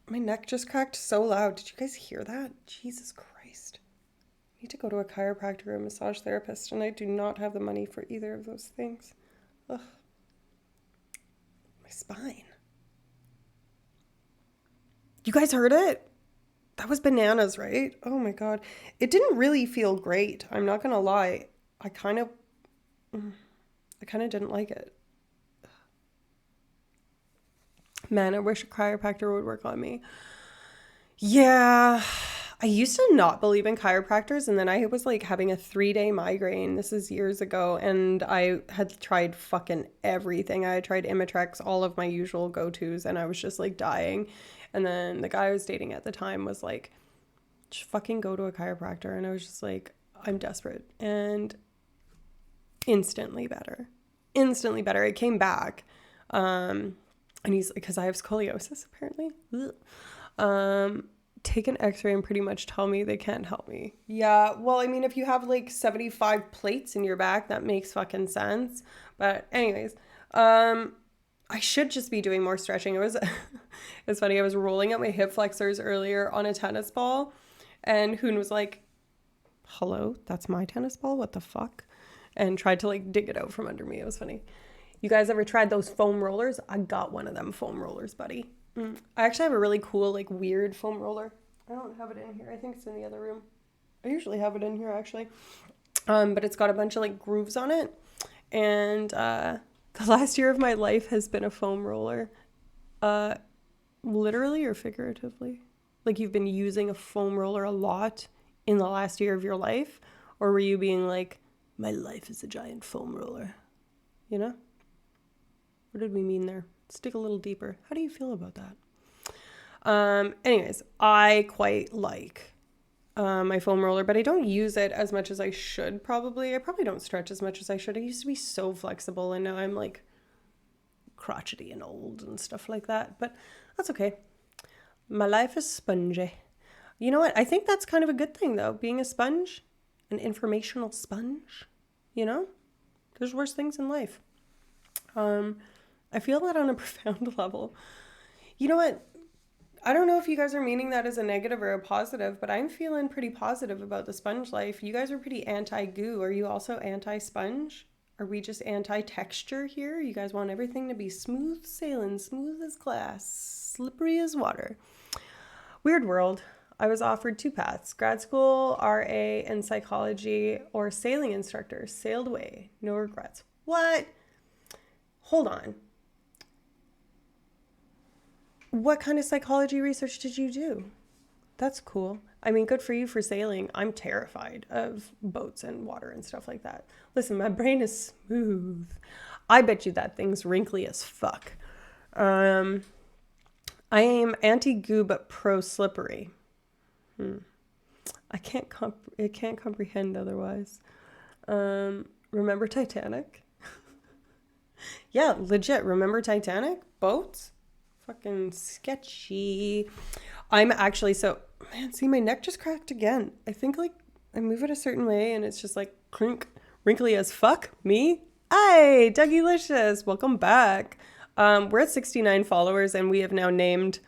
my neck just cracked so loud. Did you guys hear that? Jesus Christ. I need to go to a chiropractor or a massage therapist, and I do not have the money for either of those things. Ugh. My spine. You guys heard it? That was bananas, right? Oh my God. It didn't really feel great. I'm not going to lie. I kind of didn't like it. Man, I wish a chiropractor would work on me. Yeah, I used to not believe in chiropractors, and then I was like having a 3-day migraine. This is years ago, and I had tried fucking everything. I had tried Imitrex, all of my usual go-tos, and I was just like dying. And then the guy I was dating at the time was like, just fucking go to a chiropractor. And I was just like, I'm desperate. And instantly better. It came back. And he's, because I have scoliosis, apparently. Take an x-ray and pretty much tell me they can't help me. Yeah, well, I mean, if you have like 75 plates in your back, that makes fucking sense. But anyways, I should just be doing more stretching. It's funny, I was rolling out my hip flexors earlier on a tennis ball, and Hoon was like, hello, that's my tennis ball? What the fuck? And tried to like dig it out from under me. It was funny. You guys ever tried those foam rollers? I got one of them foam rollers, buddy. I actually have a really cool, like, weird foam roller. I don't have it in here. I think it's in the other room. I usually have it in here, actually. But it's got a bunch of, like, grooves on it. And the last year of my life has been a foam roller. Literally or figuratively? Like, you've been using a foam roller a lot in the last year of your life? Or were you being like, my life is a giant foam roller? You know? What did we mean there? Let's dig a little deeper. How do you feel about that? Anyways, I quite like my foam roller, but I don't use it as much as I should probably. I probably don't stretch as much as I should. I used to be so flexible, and now I'm like crotchety and old and stuff like that. But that's okay. My life is spongy. You know what? I think that's kind of a good thing, though. Being a sponge, an informational sponge, you know? There's worse things in life. I feel that on a profound level. You know what? I don't know if you guys are meaning that as a negative or a positive, but I'm feeling pretty positive about the sponge life. You guys are pretty anti-goo. Are you also anti-sponge? Are we just anti-texture here? You guys want everything to be smooth sailing, smooth as glass, slippery as water. Weird world. I was offered 2 paths, grad school, RA, and psychology, or sailing instructor. Sailed away. No regrets. What? Hold on. What kind of psychology research did you do? That's cool. I mean, good for you for sailing. I'm terrified of boats and water and stuff like that. Listen, my brain is smooth. I bet you that thing's wrinkly as fuck. I am anti-goo but pro-slippery. I can't comprehend otherwise. Remember Titanic? Yeah, legit. Remember Titanic? Boats? Fucking sketchy. I'm actually man, see, my neck just cracked again. I think like I move it a certain way and it's just like clink, wrinkly as fuck. Me? Hi, Dougie-licious. Welcome back. We're at 69 followers and we have now named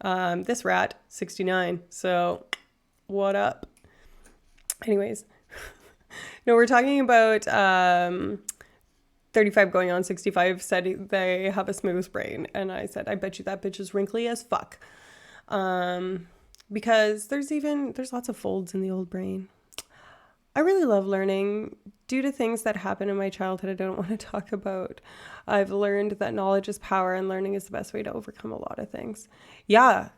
this rat 69. So what up? Anyways, no, we're talking about 35 going on 65 said they have a smooth brain. And I said, I bet you that bitch is wrinkly as fuck. Because there's lots of folds in the old brain. I really love learning. Due to things that happened in my childhood I don't want to talk about, I've learned that knowledge is power and learning is the best way to overcome a lot of things. Yeah.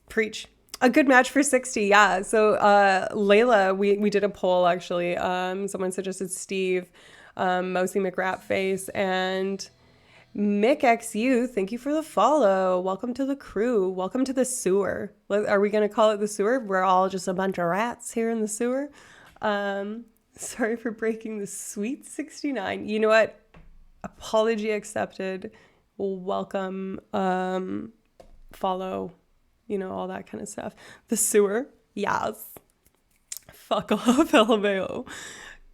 Preach. A good match for 60. Yeah. So, Layla, we did a poll actually. Someone suggested Steve, Mousy McRatface, and Mick XU, thank you for the follow. Welcome to the crew. Welcome to the sewer. Are we going to call it the sewer? We're all just a bunch of rats here in the sewer. Sorry for breaking the sweet 69. You know what? Apology accepted. Welcome. Follow. You know, all that kind of stuff. The sewer. Yes. Fuck off, LMAO.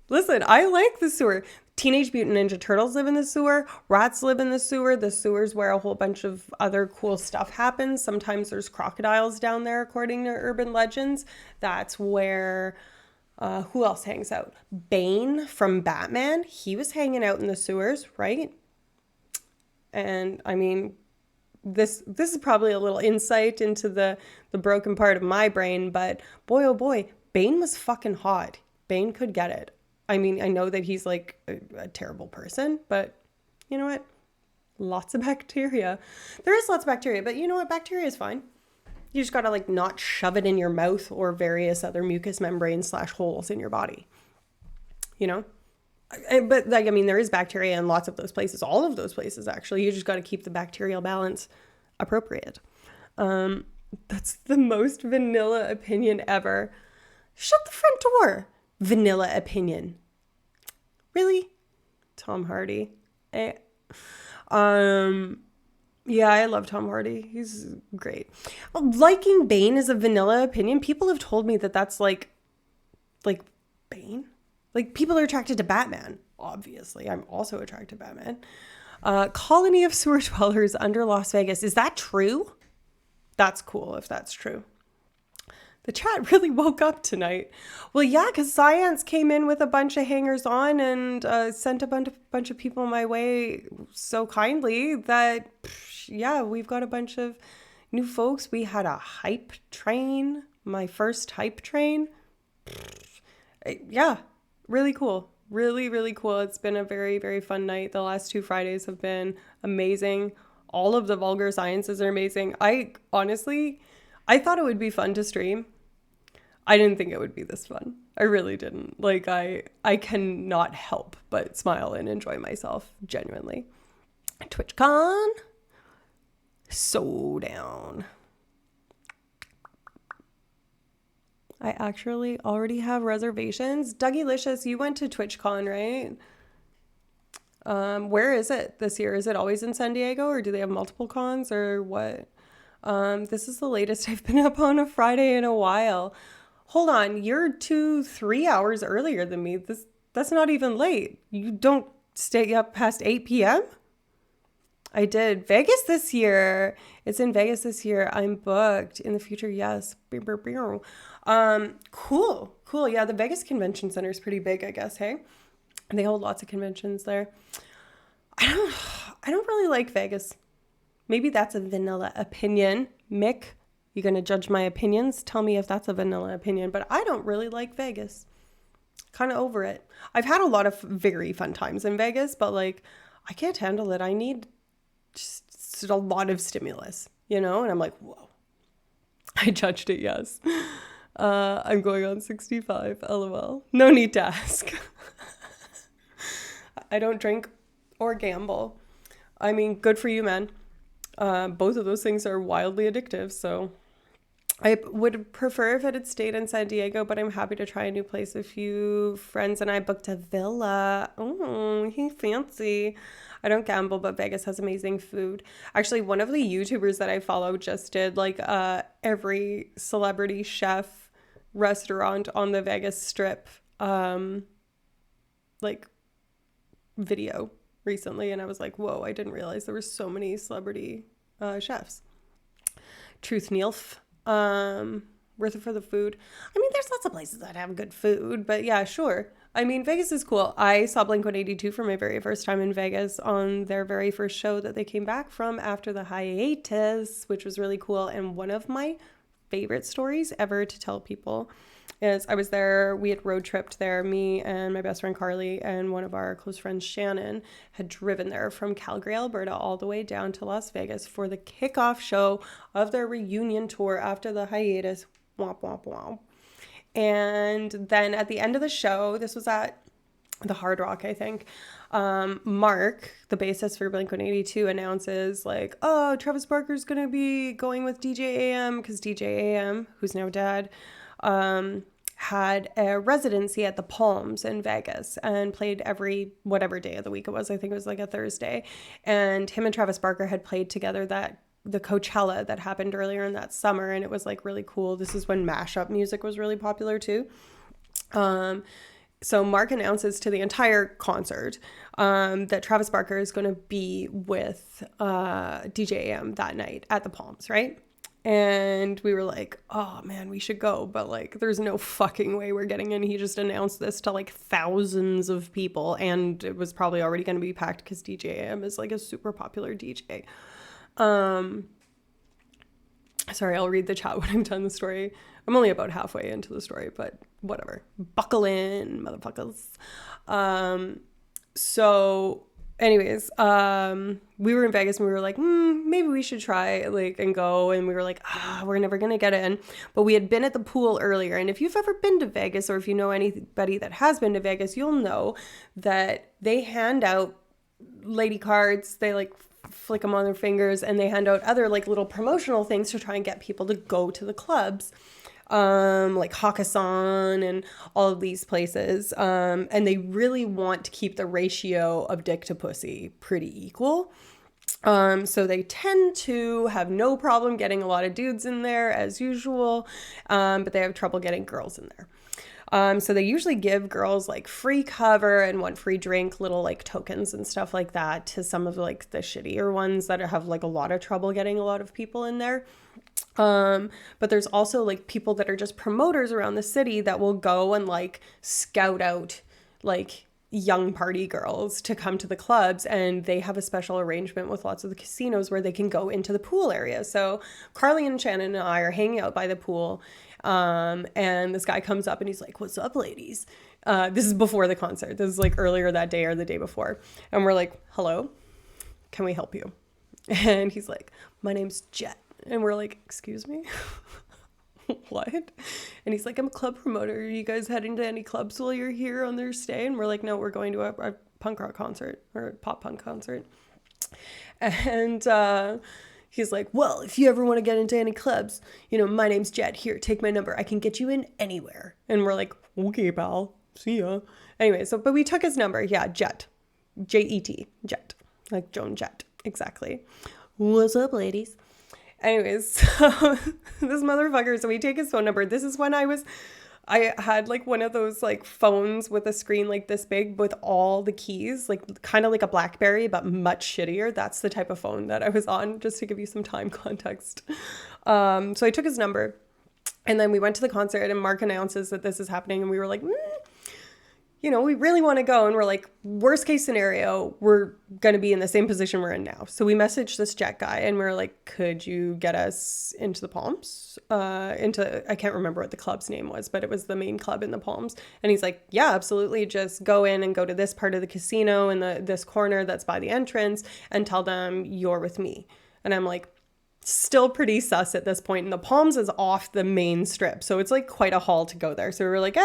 Listen, I like the sewer. Teenage Mutant Ninja Turtles live in the sewer. Rats live in the sewer. The sewer's where a whole bunch of other cool stuff happens. Sometimes there's crocodiles down there, according to urban legends. That's where, who else hangs out? Bane from Batman. He was hanging out in the sewers, right? And I mean, this is probably a little insight into the broken part of my brain, but boy, oh boy, Bane was fucking hot. Bane could get it. I mean, I know that he's like a terrible person, but you know what? Lots of bacteria. There is lots of bacteria, but you know what? Bacteria is fine. You just gotta like not shove it in your mouth or various other mucous membranes / holes in your body. You know? But like, I mean, there is bacteria in lots of those places, all of those places actually. You just gotta keep the bacterial balance appropriate. That's the most vanilla opinion ever. Shut the front door. Vanilla opinion. Really? Tom Hardy. Yeah, I love Tom Hardy. He's great. Liking Bane is a vanilla opinion. People have told me that that's like Bane. Like people are attracted to Batman. Obviously, I'm also attracted to Batman. Colony of sewer dwellers under Las Vegas. Is that true? That's cool if that's true. The chat really woke up tonight. Well, yeah, because Science came in with a bunch of hangers on and sent a bunch of people my way so kindly that, yeah, we've got a bunch of new folks. We had a hype train, my first hype train. Yeah, really cool. Really, really cool. It's been a very, very fun night. The last 2 Fridays have been amazing. All of the vulgar sciences are amazing. I thought it would be fun to stream. I didn't think it would be this fun. I really didn't. Like, I cannot help but smile and enjoy myself, genuinely. TwitchCon, so down. I actually already have reservations. Dougie-licious, you went to TwitchCon, right? Where is it this year? Is it always in San Diego, or do they have multiple cons, or what? This is the latest I've been up on a Friday in a while. Hold on, you're 3 hours earlier than me. That's not even late. You don't stay up past 8 p.m.? I did. Vegas this year. It's in Vegas this year. I'm booked. In the future, yes. Cool. Cool. Yeah, the Vegas Convention Center is pretty big, I guess, hey? They hold lots of conventions there. I don't really like Vegas. Maybe that's a vanilla opinion. Mick, you gonna judge my opinions? Tell me if that's a vanilla opinion, but I don't really like Vegas. Kind of over it. I've had a lot of very fun times in Vegas, but like, I can't handle it. I need just a lot of stimulus, you know? And I'm like, whoa. I judged it, yes. I'm going on 65, lol. No need to ask. I don't drink or gamble. I mean, good for you, man. Both of those things are wildly addictive, so I would prefer if it had stayed in San Diego, but I'm happy to try a new place. A few friends and I booked a villa. Oh, he fancy. I don't gamble, but Vegas has amazing food. Actually, one of the YouTubers that I follow just did like every celebrity chef restaurant on the Vegas Strip like video recently, and I was like, whoa, I didn't realize there were so many celebrity chefs. Truth Neilf. Worth it for the food. I mean, there's lots of places that have good food, but yeah, sure. I mean, Vegas is cool. I saw Blink-182 for my very first time in Vegas on their very first show that they came back from after the hiatus, which was really cool. And one of my favorite stories ever to tell people is I was there, we had road tripped there, me and my best friend Carly and one of our close friends Shannon had driven there from Calgary, Alberta, all the way down to Las Vegas for the kickoff show of their reunion tour after the hiatus. Womp, womp, womp. And then at the end of the show, this was at the Hard Rock, I think, Mark, the bassist for Blink-182, announces like, oh, Travis Barker's going to be going with DJ AM, because DJ AM, who's now dead, had a residency at the Palms in Vegas and played every whatever day of the week it was. I think it was like a Thursday. And him and Travis Barker had played together the Coachella that happened earlier in that summer, and it was like really cool. This is when mashup music was really popular too. So Mark announces to the entire concert that Travis Barker is going to be with DJ AM that night at the Palms, right? And we were like, oh man, we should go. But like, there's no fucking way we're getting in. He just announced this to like thousands of people. And it was probably already going to be packed because DJ AM is like a super popular DJ. Sorry, I'll read the chat when I'm done the story. I'm only about halfway into the story, but whatever. Buckle in, motherfuckers. So anyways, we were in Vegas and we were like, maybe we should try like and go. And we were like, we're never going to get in. But we had been at the pool earlier. And if you've ever been to Vegas, or if you know anybody that has been to Vegas, you'll know that they hand out lady cards. They like flick them on their fingers, and they hand out other like little promotional things to try and get people to go to the clubs. Like Hakkasan and all of these places. And they really want to keep the ratio of dick to pussy pretty equal. So they tend to have no problem getting a lot of dudes in there as usual. But they have trouble getting girls in there. So they usually give girls like free cover and one free drink, little like tokens and stuff like that to some of like the shittier ones that have like a lot of trouble getting a lot of people in there. But there's also like people that are just promoters around the city that will go and like scout out like young party girls to come to the clubs, and they have a special arrangement with lots of the casinos where they can go into the pool area. So Carly and Shannon and I are hanging out by the pool. And this guy comes up and he's like, what's up, ladies? This is before the concert. This is like earlier that day or the day before. And we're like, hello, can we help you? And he's like, my name's Jet. And we're like, excuse me? What? And he's like, I'm a club promoter. Are you guys heading to any clubs while you're here on their stay? And we're like, no, we're going to a punk rock concert or a pop punk concert. And, he's like, well, if you ever want to get into any clubs, you know, my name's Jet. Here, take my number. I can get you in anywhere. And we're like, okay, pal. See ya. Anyway, but we took his number. Yeah, Jet. Jet. Jet. Like Joan Jett. Exactly. What's up, ladies? Anyways, so this motherfucker, so we take his phone number. This is when I had like one of those like phones with a screen like this big with all the keys, like kind of like a BlackBerry, but much shittier. That's the type of phone that I was on, just to give you some time context. So I took his number, and then we went to the concert, and Mark announces that this is happening, and we were like, we really want to go. And we're like, worst case scenario, we're going to be in the same position we're in now. So we messaged this jet guy, and we are like, could you get us into the Palms? I can't remember what the club's name was, but it was the main club in the Palms. And he's like, yeah, absolutely. Just go in and go to this part of the casino in this corner that's by the entrance and tell them you're with me. And I'm like, still pretty sus at this point, and the Palms is off the main strip, so it's like quite a haul to go there. So we were like,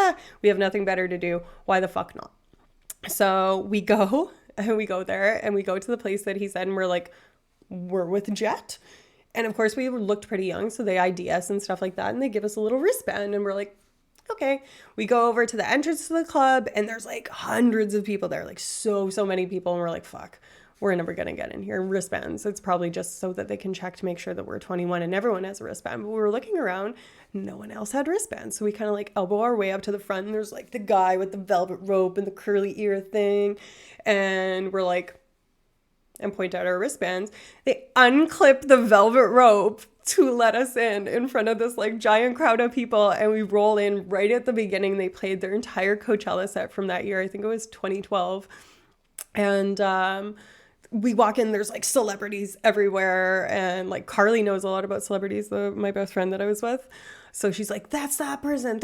we have nothing better to do, why the fuck not? So we go and we go there, and we go to the place that he said, and we're like, we're with Jet. And of course we looked pretty young, so they ID us and stuff like that, and they give us a little wristband, and we're like, okay. We go over to the entrance to the club, and there's like hundreds of people there, like so many people, and we're like, fuck, we're never going to get in here. Wristbands, it's probably just so that they can check to make sure that we're 21 and everyone has a wristband. But we were looking around, no one else had wristbands. So we kind of like elbow our way up to the front, and there's like the guy with the velvet rope and the curly ear thing. And we're like, and point out our wristbands. They unclip the velvet rope to let us in front of this like giant crowd of people. And we roll in right at the beginning. They played their entire Coachella set from that year. I think it was 2012. And, we walk in, there's like celebrities everywhere, and like Carly knows a lot about celebrities, my best friend that I was with. So she's like, that's that person.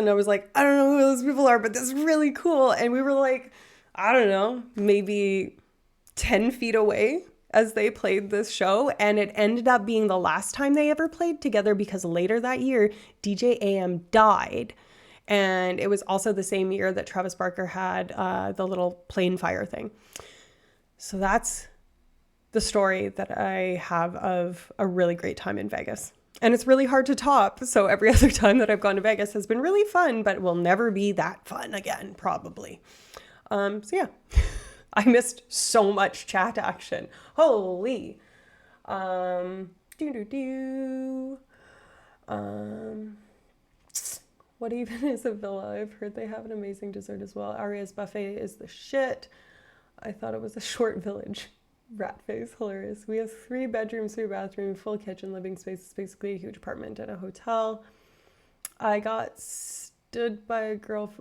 I was like, I don't know who those people are, but this is really cool. And we were like, I don't know, maybe 10 feet away as they played this show. And it ended up being the last time they ever played together, because later that year, DJ AM died. And it was also the same year that Travis Barker had the little plane fire thing. So that's the story that I have of a really great time in Vegas. And it's really hard to top. So every other time that I've gone to Vegas has been really fun, but will never be that fun again, probably. So yeah, I missed so much chat action. Holy. What even is a villa? I've heard they have an amazing dessert as well. Aria's buffet is the shit. I thought it was a short village. Rat face, hilarious. We have 3 bedrooms, 3 bathrooms, full kitchen, living space. It's basically a huge apartment and a hotel. I got stood by a girl,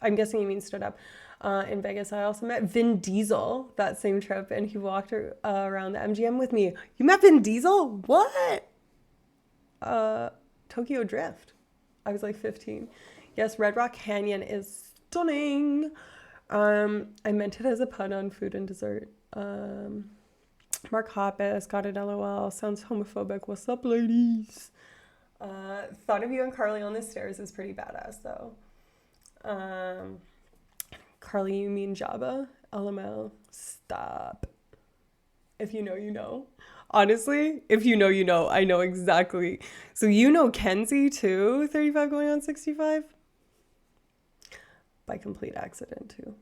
I'm guessing you mean stood up, in Vegas. I also met Vin Diesel that same trip, and he walked around the MGM with me. You met Vin Diesel? What? Tokyo Drift. I was like 15. Yes, Red Rock Canyon is stunning. I meant it as a pun on food and dessert. Mark Hoppus, got it LOL. Sounds homophobic. What's up, ladies? Thought of you and Carly on the stairs is pretty badass, though. Carly, you mean Jabba? LML. Stop. If you know, you know. Honestly, if you know, you know. I know exactly. So you know Kenzie, too? 35 going on 65? By complete accident too.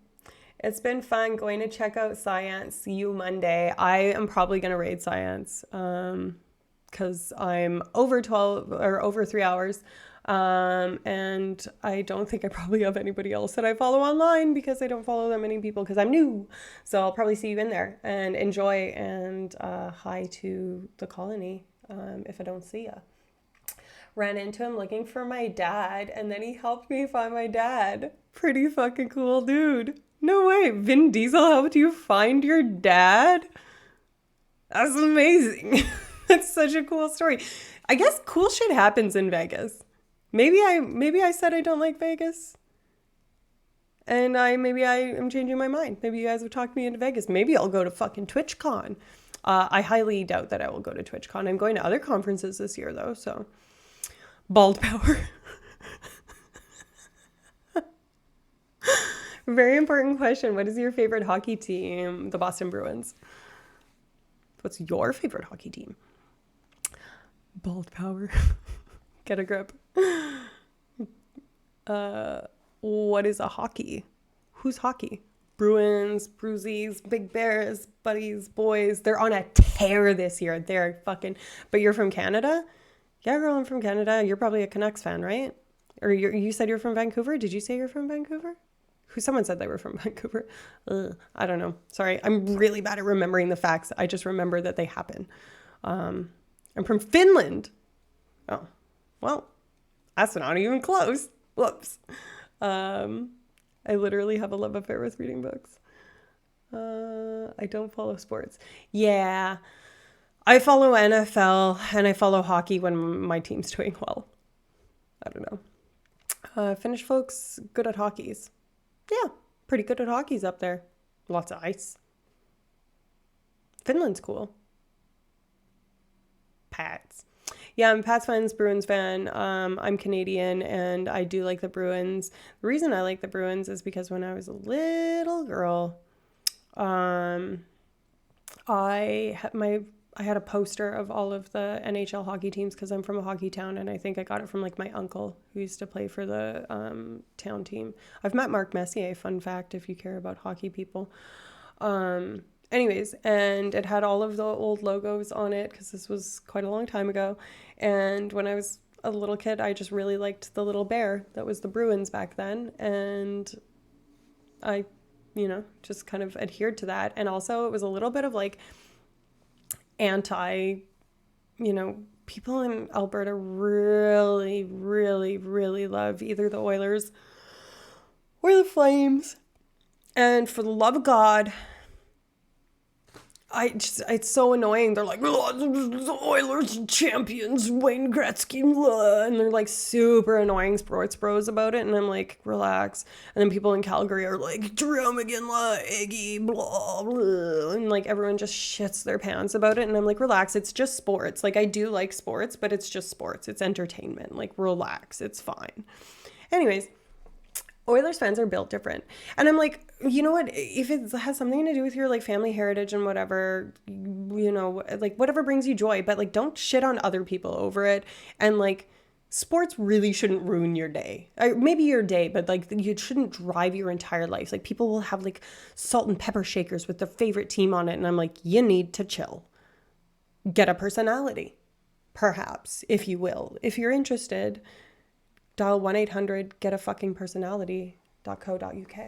It's been fun going to check out Science. See you Monday. I am probably going to raid Science because I'm over 12 or over 3 hours. And I don't think I probably have anybody else that I follow online, because I don't follow that many people because I'm new. So I'll probably see you in there, and enjoy, and hi to the colony if I don't see ya. Ran into him looking for my dad, and then he helped me find my dad. Pretty fucking cool dude. No way. Vin Diesel helped you find your dad? That's amazing. That's such a cool story. I guess cool shit happens in Vegas. Maybe I said I don't like Vegas. And maybe I am changing my mind. Maybe you guys have talked me into Vegas. Maybe I'll go to fucking TwitchCon. I highly doubt that I will go to TwitchCon. I'm going to other conferences this year though, so... Bald power. Very important question. What is your favorite hockey team? The Boston Bruins. What's your favorite hockey team? Bald power. Get a grip. What is a hockey? Who's hockey? Bruins, Bruisies, Big Bears, Buddies, Boys. They're on a tear this year. They're fucking... But you're from Canada? Yeah, girl, I'm from Canada. You're probably a Canucks fan, right? Or you said you're from Vancouver? Did you say you're from Vancouver? Someone said they were from Vancouver. I don't know. Sorry. I'm really bad at remembering the facts. I just remember that they happen. I'm from Finland. Oh, well, that's not even close. Whoops. I literally have a love affair with reading books. I don't follow sports. Yeah. I follow NFL and I follow hockey when my team's doing well. I don't know. Finnish folks good at hockeys. Yeah, pretty good at hockeys up there. Lots of ice. Finland's cool. Pats. Yeah, I'm a Pats fan, Bruins fan. I'm Canadian and I do like the Bruins. The reason I like the Bruins is because when I was a little girl, I had a poster of all of the NHL hockey teams because I'm from a hockey town, and I think I got it from like my uncle who used to play for the town team. I've met Mark Messier, fun fact if you care about hockey people. Anyways, and it had all of the old logos on it because this was quite a long time ago. And when I was a little kid, I just really liked the little bear that was the Bruins back then. And I, just kind of adhered to that. And also it was a little bit of like people in Alberta really, really, really love either the Oilers or the Flames. And for the love of God, it's so annoying. They're like, oh, the Oilers champions, Wayne Gretzky, blah. And they're like super annoying sports bros about it. And I'm like, relax. And then people in Calgary are like, Jerome McGinley, Iggy, blah, blah. And like everyone just shits their pants about it. And I'm like, relax. It's just sports. Like I do like sports, but it's just sports. It's entertainment. Like relax. It's fine. Anyways. Oilers fans are built different. And I'm like, you know what? If it has something to do with your like family heritage and whatever, like whatever brings you joy, but like don't shit on other people over it. And like sports really shouldn't ruin your day. Maybe your day, but like you shouldn't drive your entire life. Like people will have like salt and pepper shakers with their favorite team on it. And I'm like, you need to chill. Get a personality, perhaps, if you will. If you're interested, dial 1-800-GET-A-FUCKING-personality.co.uk.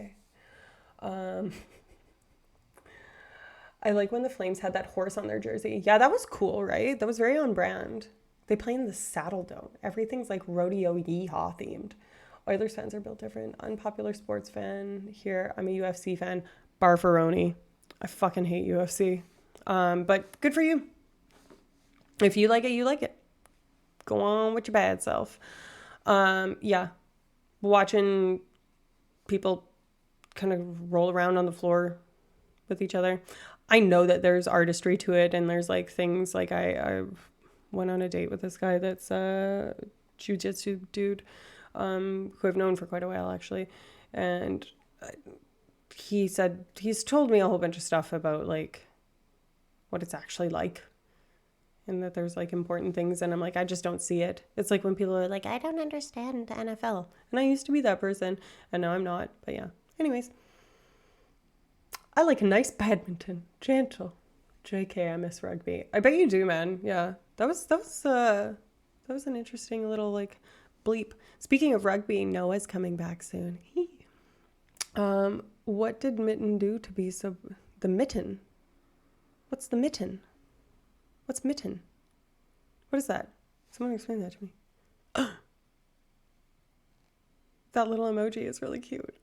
I like when the Flames had that horse on their jersey. Yeah, that was cool, right? That was very on brand. They play in the Saddle Dome. Everything's like rodeo yeehaw themed. Oilers fans are built different. Unpopular sports fan here. I'm a UFC fan. Barfaroni. I fucking hate UFC. But good for you. If you like it, you like it. Go on with your bad self. Yeah, watching people kind of roll around on the floor with each other. I know that there's artistry to it, and there's like things like I went on a date with this guy that's a jiu-jitsu dude, who I've known for quite a while actually, and he's told me a whole bunch of stuff about like what it's actually like. And that there's like important things, and I'm like, I just don't see it. It's like when people are like, I don't understand the NFL. And I used to be that person, and now I'm not. But yeah. Anyways. I like a nice badminton. Gentle. JK, I miss rugby. I bet you do, man. Yeah. That was an interesting little like bleep. Speaking of rugby, Noah's coming back soon. What did Mitten do to be so... The mitten? What's the mitten? What's mitten? What is that? Someone explain that to me. That little emoji is really cute.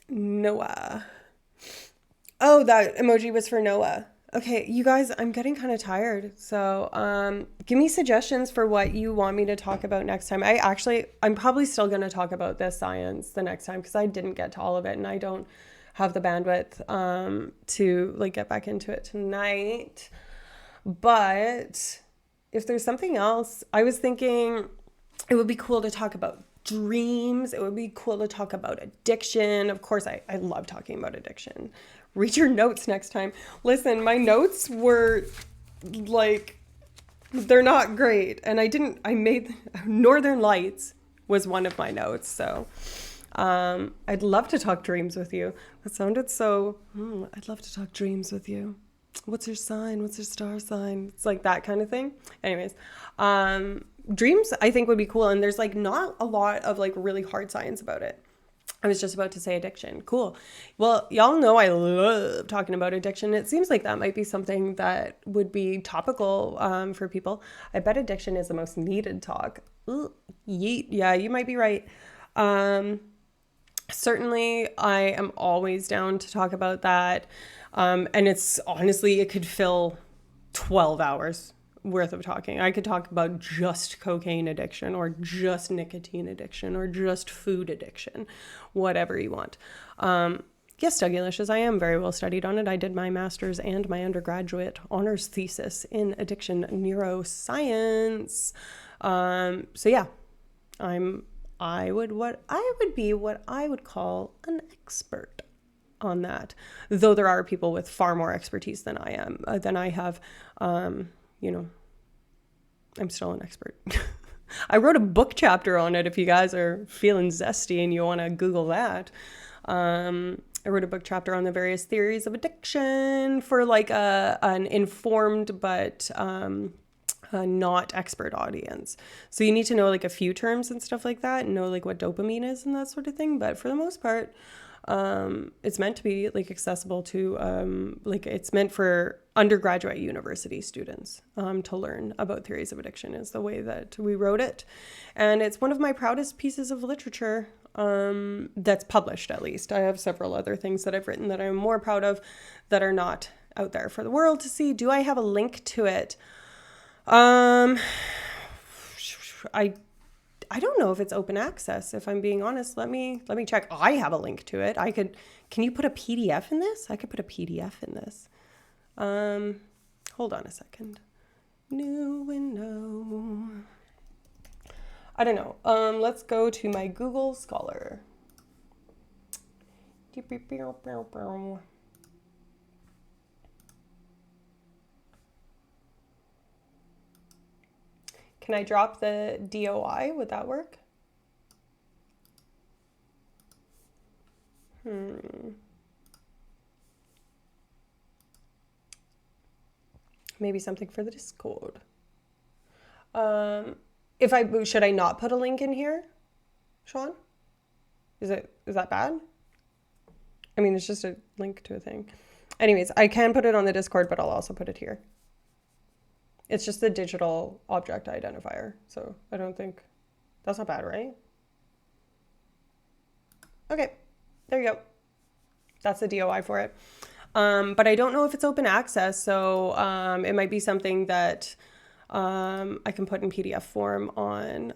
Noah. Oh, that emoji was for Noah. Okay, you guys, I'm getting kind of tired. So give me suggestions for what you want me to talk about next time. I'm probably still going to talk about this science the next time because I didn't get to all of it and I don't have the bandwidth to like get back into it tonight. But if there's something else, I was thinking it would be cool to talk about dreams. It would be cool to talk about addiction. Of course, I love talking about addiction. Read your notes next time. Listen, my notes were like, they're not great. And I made Northern Lights was one of my notes. So I'd love to talk dreams with you. That sounded so, I'd love to talk dreams with you. What's your sign? What's your star sign? It's like that kind of thing. Anyways, dreams I think would be cool. And there's like not a lot of like really hard science about it. I was just about to say addiction. Cool. Well, y'all know I love talking about addiction. It seems like that might be something that would be topical for people. I bet addiction is the most needed talk. Ooh, yeet. Yeah, you might be right. Certainly, I am always down to talk about that. And it's honestly, it could fill 12 hours worth of talking. I could talk about just cocaine addiction or just nicotine addiction or just food addiction, whatever you want. Yes, Dougulicious, I am very well studied on it. I did my master's and my undergraduate honors thesis in addiction neuroscience. So yeah, I would be what I would call an expert on that. Though there are people with far more expertise than I have. You know, I'm still an expert. I wrote a book chapter on it if you guys are feeling zesty and you want to Google that. I wrote a book chapter on the various theories of addiction for like an informed but not expert audience. So you need to know like a few terms and stuff like that and know like what dopamine is and that sort of thing. But for the most part, it's meant to be like accessible to like it's meant for undergraduate university students to learn about theories of addiction is the way that we wrote it. And it's one of my proudest pieces of literature that's published, at least. I have several other things that I've written that I'm more proud of that are not out there for the world to see. Do I have a link to it? I don't know if it's open access, if I'm being honest. Let me check. I have a link to it. Can you put a PDF in this? I could put a PDF in this. Hold on a second. New window. I don't know. Let's go to my Google Scholar. Can I drop the DOI? Would that work? Maybe something for the Discord. Should I not put a link in here, Sean? Is that bad? I mean, it's just a link to a thing. Anyways, I can put it on the Discord, but I'll also put it here. It's just the digital object identifier. So I don't think that's not bad, right? Okay, there you go. That's the DOI for it. But I don't know if it's open access. So it might be something that I can put in PDF form on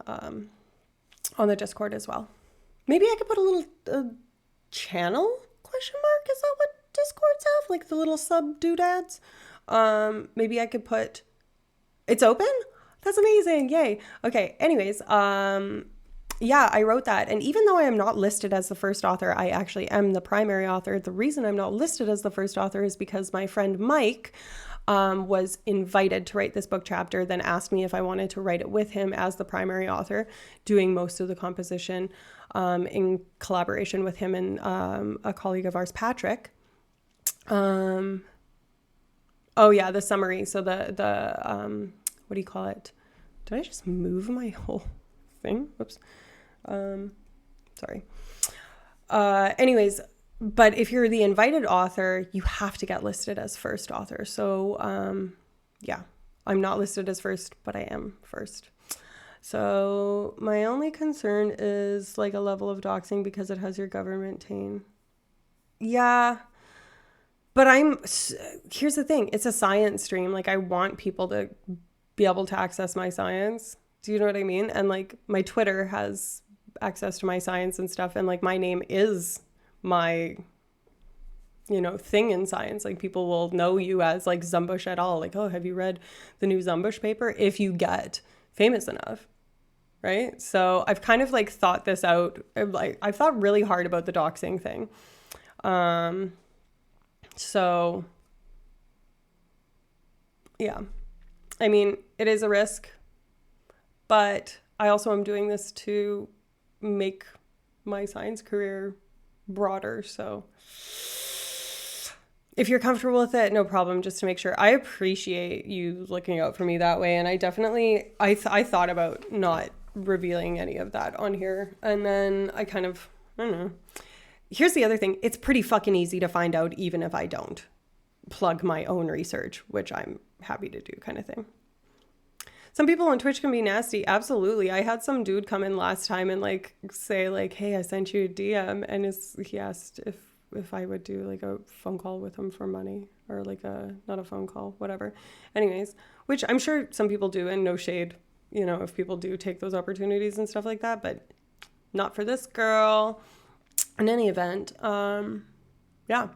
the Discord as well. Maybe I could put a little channel question mark. Is that what Discords have? Like the little sub doodads? Maybe I could put... It's open? That's amazing. Yay. Okay. Anyways, yeah, I wrote that. And even though I am not listed as the first author, I actually am the primary author. The reason I'm not listed as the first author is because my friend Mike was invited to write this book chapter, then asked me if I wanted to write it with him as the primary author, doing most of the composition in collaboration with him and a colleague of ours, Patrick. Oh yeah, the summary. So the what do you call it? Did I just move my whole thing? Whoops. Sorry. Anyways, but if you're the invited author, you have to get listed as first author. So yeah, I'm not listed as first, but I am first. So my only concern is like a level of doxing because it has your government tain. Yeah. But here's the thing. It's a science stream. Like I want people to be able to access my science. Do you know what I mean? And like my Twitter has access to my science and stuff. And like my name is my, thing in science. Like people will know you as like Zumbush et al. Like, oh, have you read the new Zumbush paper? If you get famous enough. Right. So I've kind of like thought this out. I've thought really hard about the doxing thing. So, yeah, I mean, it is a risk, but I also am doing this to make my science career broader. So if you're comfortable with it, no problem, just to make sure. I appreciate you looking out for me that way. And I definitely, I thought about not revealing any of that on here. And then I kind of, I don't know. Here's the other thing. It's pretty fucking easy to find out even if I don't plug my own research, which I'm happy to do, kind of thing. Some people on Twitch can be nasty. Absolutely. I had some dude come in last time and like say like, hey, I sent you a DM, and he asked if I would do like a phone call with him for money, or like not a phone call, whatever. Anyways, which I'm sure some people do, and no shade, you know, if people do take those opportunities and stuff like that, but not for this girl. In any event, yeah,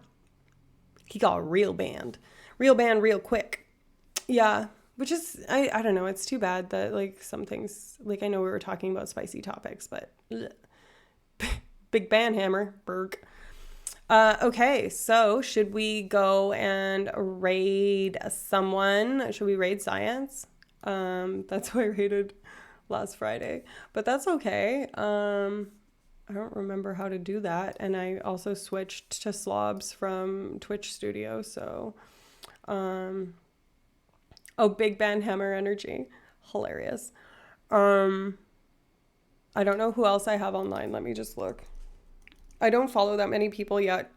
he got real banned real quick. Yeah. Which is, I don't know, it's too bad that, like, some things, like, I know we were talking about spicy topics, but ugh. Big ban hammer, Berg. Okay, so should we go and raid someone? Should we raid science? That's who I raided last Friday, but that's okay. I don't remember how to do that, and I also switched to slobs from Twitch Studio, so, oh, big band hammer energy. Hilarious. I don't know who else I have online. Let me just look. I don't follow that many people yet,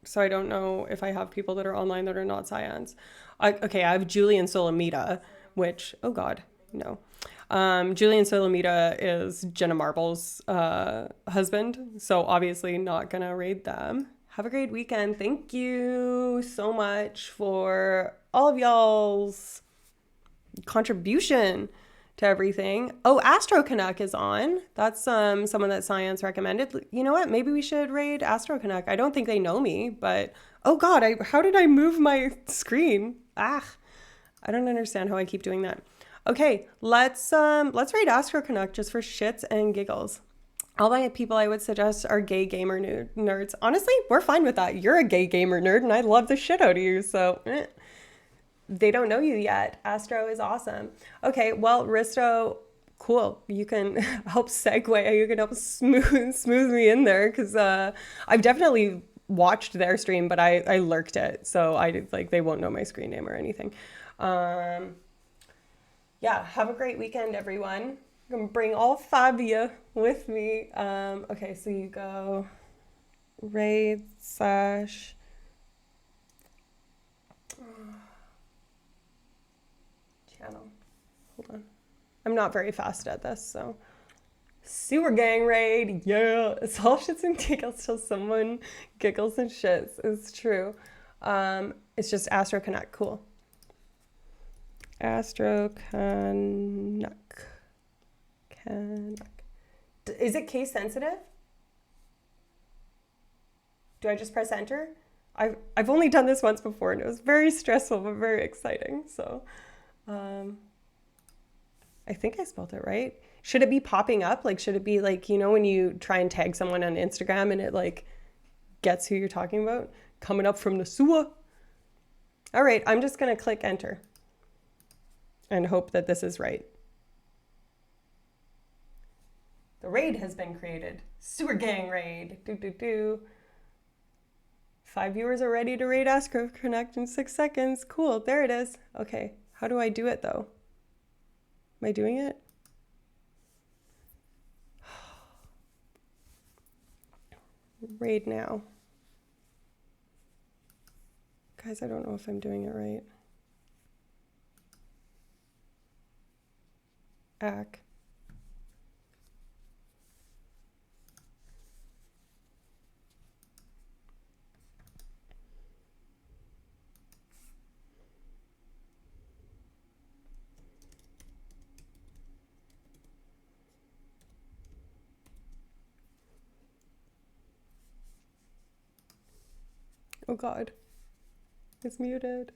so I don't know if I have people that are online that are not Science. Okay, I have Julian Solomita, which, oh God, no. Julian Solomita is Jenna Marbles' husband, so obviously not gonna raid them. Have a great weekend. Thank you so much for all of y'all's contribution to everything. Oh, Astro Canuck is on. That's someone that Science recommended. You know what? Maybe we should raid Astro Canuck. I don't think they know me, but oh God, how did I move my screen? I don't understand how I keep doing that. Okay, let's raid Astro Canuck just for shits and giggles. All my people I would suggest are gay gamer nerds. Honestly, we're fine with that. You're a gay gamer nerd, and I love the shit out of you. So. They don't know you yet. Astro is awesome. Okay, well, Risto, cool. You can help segue. You can help smooth me in there, because I've definitely watched their stream, but I lurked it, so they won't know my screen name or anything. Yeah, have a great weekend, everyone. I'm gonna bring all 5 of you with me. Okay, so you go raid / channel. Hold on. I'm not very fast at this, so. Sewer gang raid, yeah. It's all shits and giggles till someone giggles and shits. It's true. It's just Astro Canuck. Cool. Astro Canuck. Is it case sensitive? Do I just press enter? I've only done this once before, and it was very stressful but very exciting. So. I think I spelled it right. Should it be popping up? Like, should it be like, you know, when you try and tag someone on Instagram and it like gets who you're talking about? Coming up from the sewer. All right, I'm just going to click enter and hope that this is right. The raid has been created. Sewer gang raid. 5 viewers are ready to raid Astro Connect in 6 seconds. Cool, there it is. Okay. How do I do it, though? Am I doing it? Raid now. Guys, I don't know if I'm doing it right. Ack. Oh God, it's muted.